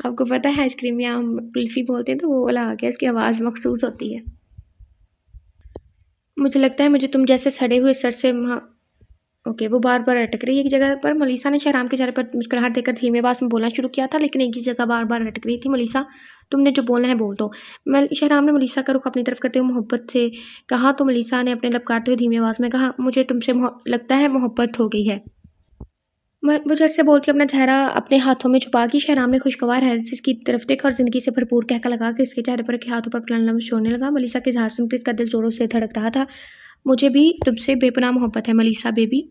आपको पता है आइसक्रीम या हम कुल्फ़ी बोलते हैं तो वो वाला आ गया, इसकी आवाज़ मखसूस होती है। मुझे लगता है मुझे तुम जैसे सड़े हुए सर से ओके, वो बार-बार अटक रही है एक जगह पर। मलीसा ने शहराम के चेहरे पर मुस्कुराहट देखकर धीमी आवाज़ में बोलना शुरू किया था, लेकिन एक ही जगह बार-बार अटक रही थी। मलीसा, तुमने जो बोलना है बोल दो। शहराम ने मलीसा का रुख अपनी तरफ करते हुए मोहब्बत से कहा, तो मलीसा ने अपने लब काटते हुए धीमी आवाज़ में कहा, मुझे तुमसे लगता है मोहब्बत हो गई है। वो झट से बोलती अपना चेहरा अपने हाथों में छुपा के शहराम ने खुशगवार हैरत से इसकी तरफ देखा और ज़िंदगी से भरपूर कहका लगा के इसके चेहरे पर के हाथों पर लम्स छोड़ने लगा। मलीसा के इज़हार सुनकर इसका दिल ज़ोरों से धड़क रहा था। मुझे भी तुमसे बेपनाह मोहब्बत है मलीसा बेबी।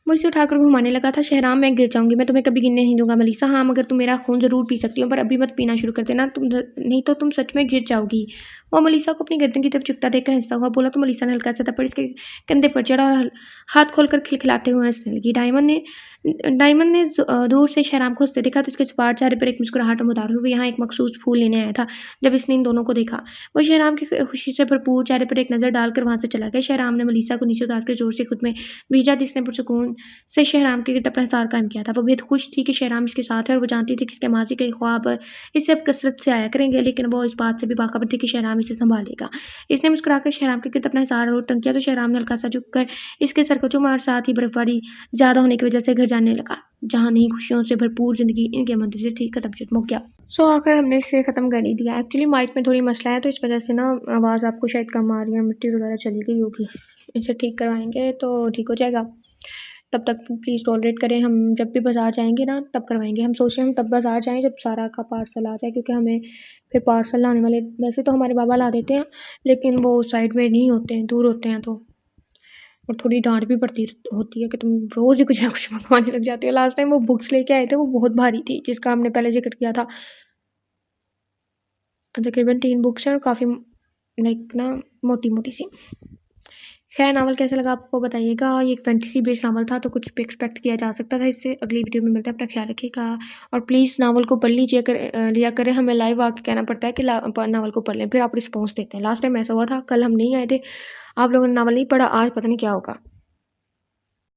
वो इसे उठाकर घुमाने लगा था। शहराम, मैं गिर जाऊँगी, मैं तुम्हें कभी गिरने नहीं दूँगा। मलीसा, हाँ, मगर तुम मेरा खून ज़रूर पी सकती हो, पर अभी मत पीना शुरू कर देना, नहीं तो तुम सच में गिर जाओगी। वो मलीसा को अपनी गर्दन की तरफ झुकता देखकर हँसता हुआ बोला, तो मलीसा ने हल्का सा थप्पड़ इसके कंधे पर चढ़ा और हाथ खोलकर खिलखिलाते हुए हँसने लगी। डायमंड ने दूर से शहराम को हँसते देखा तो उसके सपाट चेहरे पर एक मुस्कुराहट उतारे हुए यहाँ एक मखसूस फूल लेने आया था। जब इसने इन दोनों को देखा, वो शहराम की खुशी से भरपूर चेहरे पर एक नज़र डालकर वहाँ से चला गया। शहराम ने मलीसा को नीचे उतारकर ज़ोर से खुद में भेजा, जिसने पुरसुकून से शहराम के गिर्द अपना हिसार कायम किया था। वो बेहद खुश थी कि शहराम इसके साथ है और वो जानती थी कि इसके माज़ी के ख्वाब इससे अब कसरत से आया करेंगे, लेकिन वो इस बात से भी बाखबर थी कि शहराम इसे सँभालेगा। इसने मुस्कुराकर शहराम के गिर्द अपना हिसार और तंग किया तो शहराम ने हल्का सा झुककर इसके सर को चूमा और साथ ही बर्फबारी ज़्यादा होने की वजह से घर जाने लगा, जहाँ नई खुशियों से भरपूर ज़िंदगी इनके मंदिर से थी खत्म हो गया। सो आकर हमने इसे ख़त्म कर ही दिया। एक्चुअली माइक में थोड़ी मसला है, तो इस वजह से ना आवाज़ आपको शायद कम आ रही है, मिट्टी वगैरह चली गई होगी। इसे ठीक करवाएँगे तो ठीक हो जाएगा। तब तक प्लीज़ टॉलरेट करें। हम जब भी बाज़ार जाएँगे ना तब करवाएँगे। हम सोच रहे हैं हम तब बाज़ार जाएँ जब सारा का पार्सल आ जाए, क्योंकि हमें फिर पार्सल लाने वाले, वैसे तो हमारे बाबा ला देते हैं, लेकिन वो उस साइड में नहीं होते हैं, दूर होते हैं, तो और थोड़ी डाँट भी पड़ती होती है कि तुम रोज़ ही कुछ ना कुछ मँगवाने लग जाती हो। लास्ट टाइम वो बुक्स लेके आए थे, वो बहुत भारी थी, जिसका हमने पहले ज़िक्र किया था। तकरीबन 3 बुक्स हैं और काफ़ी लाइक ना मोटी-मोटी सी। खैर, नावल कैसा लगा आपको बताइएगा। ये एक फैंटेसी बेस्ड नावल था, तो कुछ भी एक्सपेक्ट किया जा सकता था इससे। अगली वीडियो में मिलते हैं, अपना ख्याल रखिएगा और प्लीज़ नावल को पढ़ लिया करें। हमें लाइव आके कहना पड़ता है कि नावल को पढ़ लें, फिर आप रिस्पॉन्स देते हैं। लास्ट टाइम ऐसा हुआ था, कल हम नहीं आए थे, आप लोगों ने नावल नहीं पढ़ा, आज पता नहीं क्या होगा।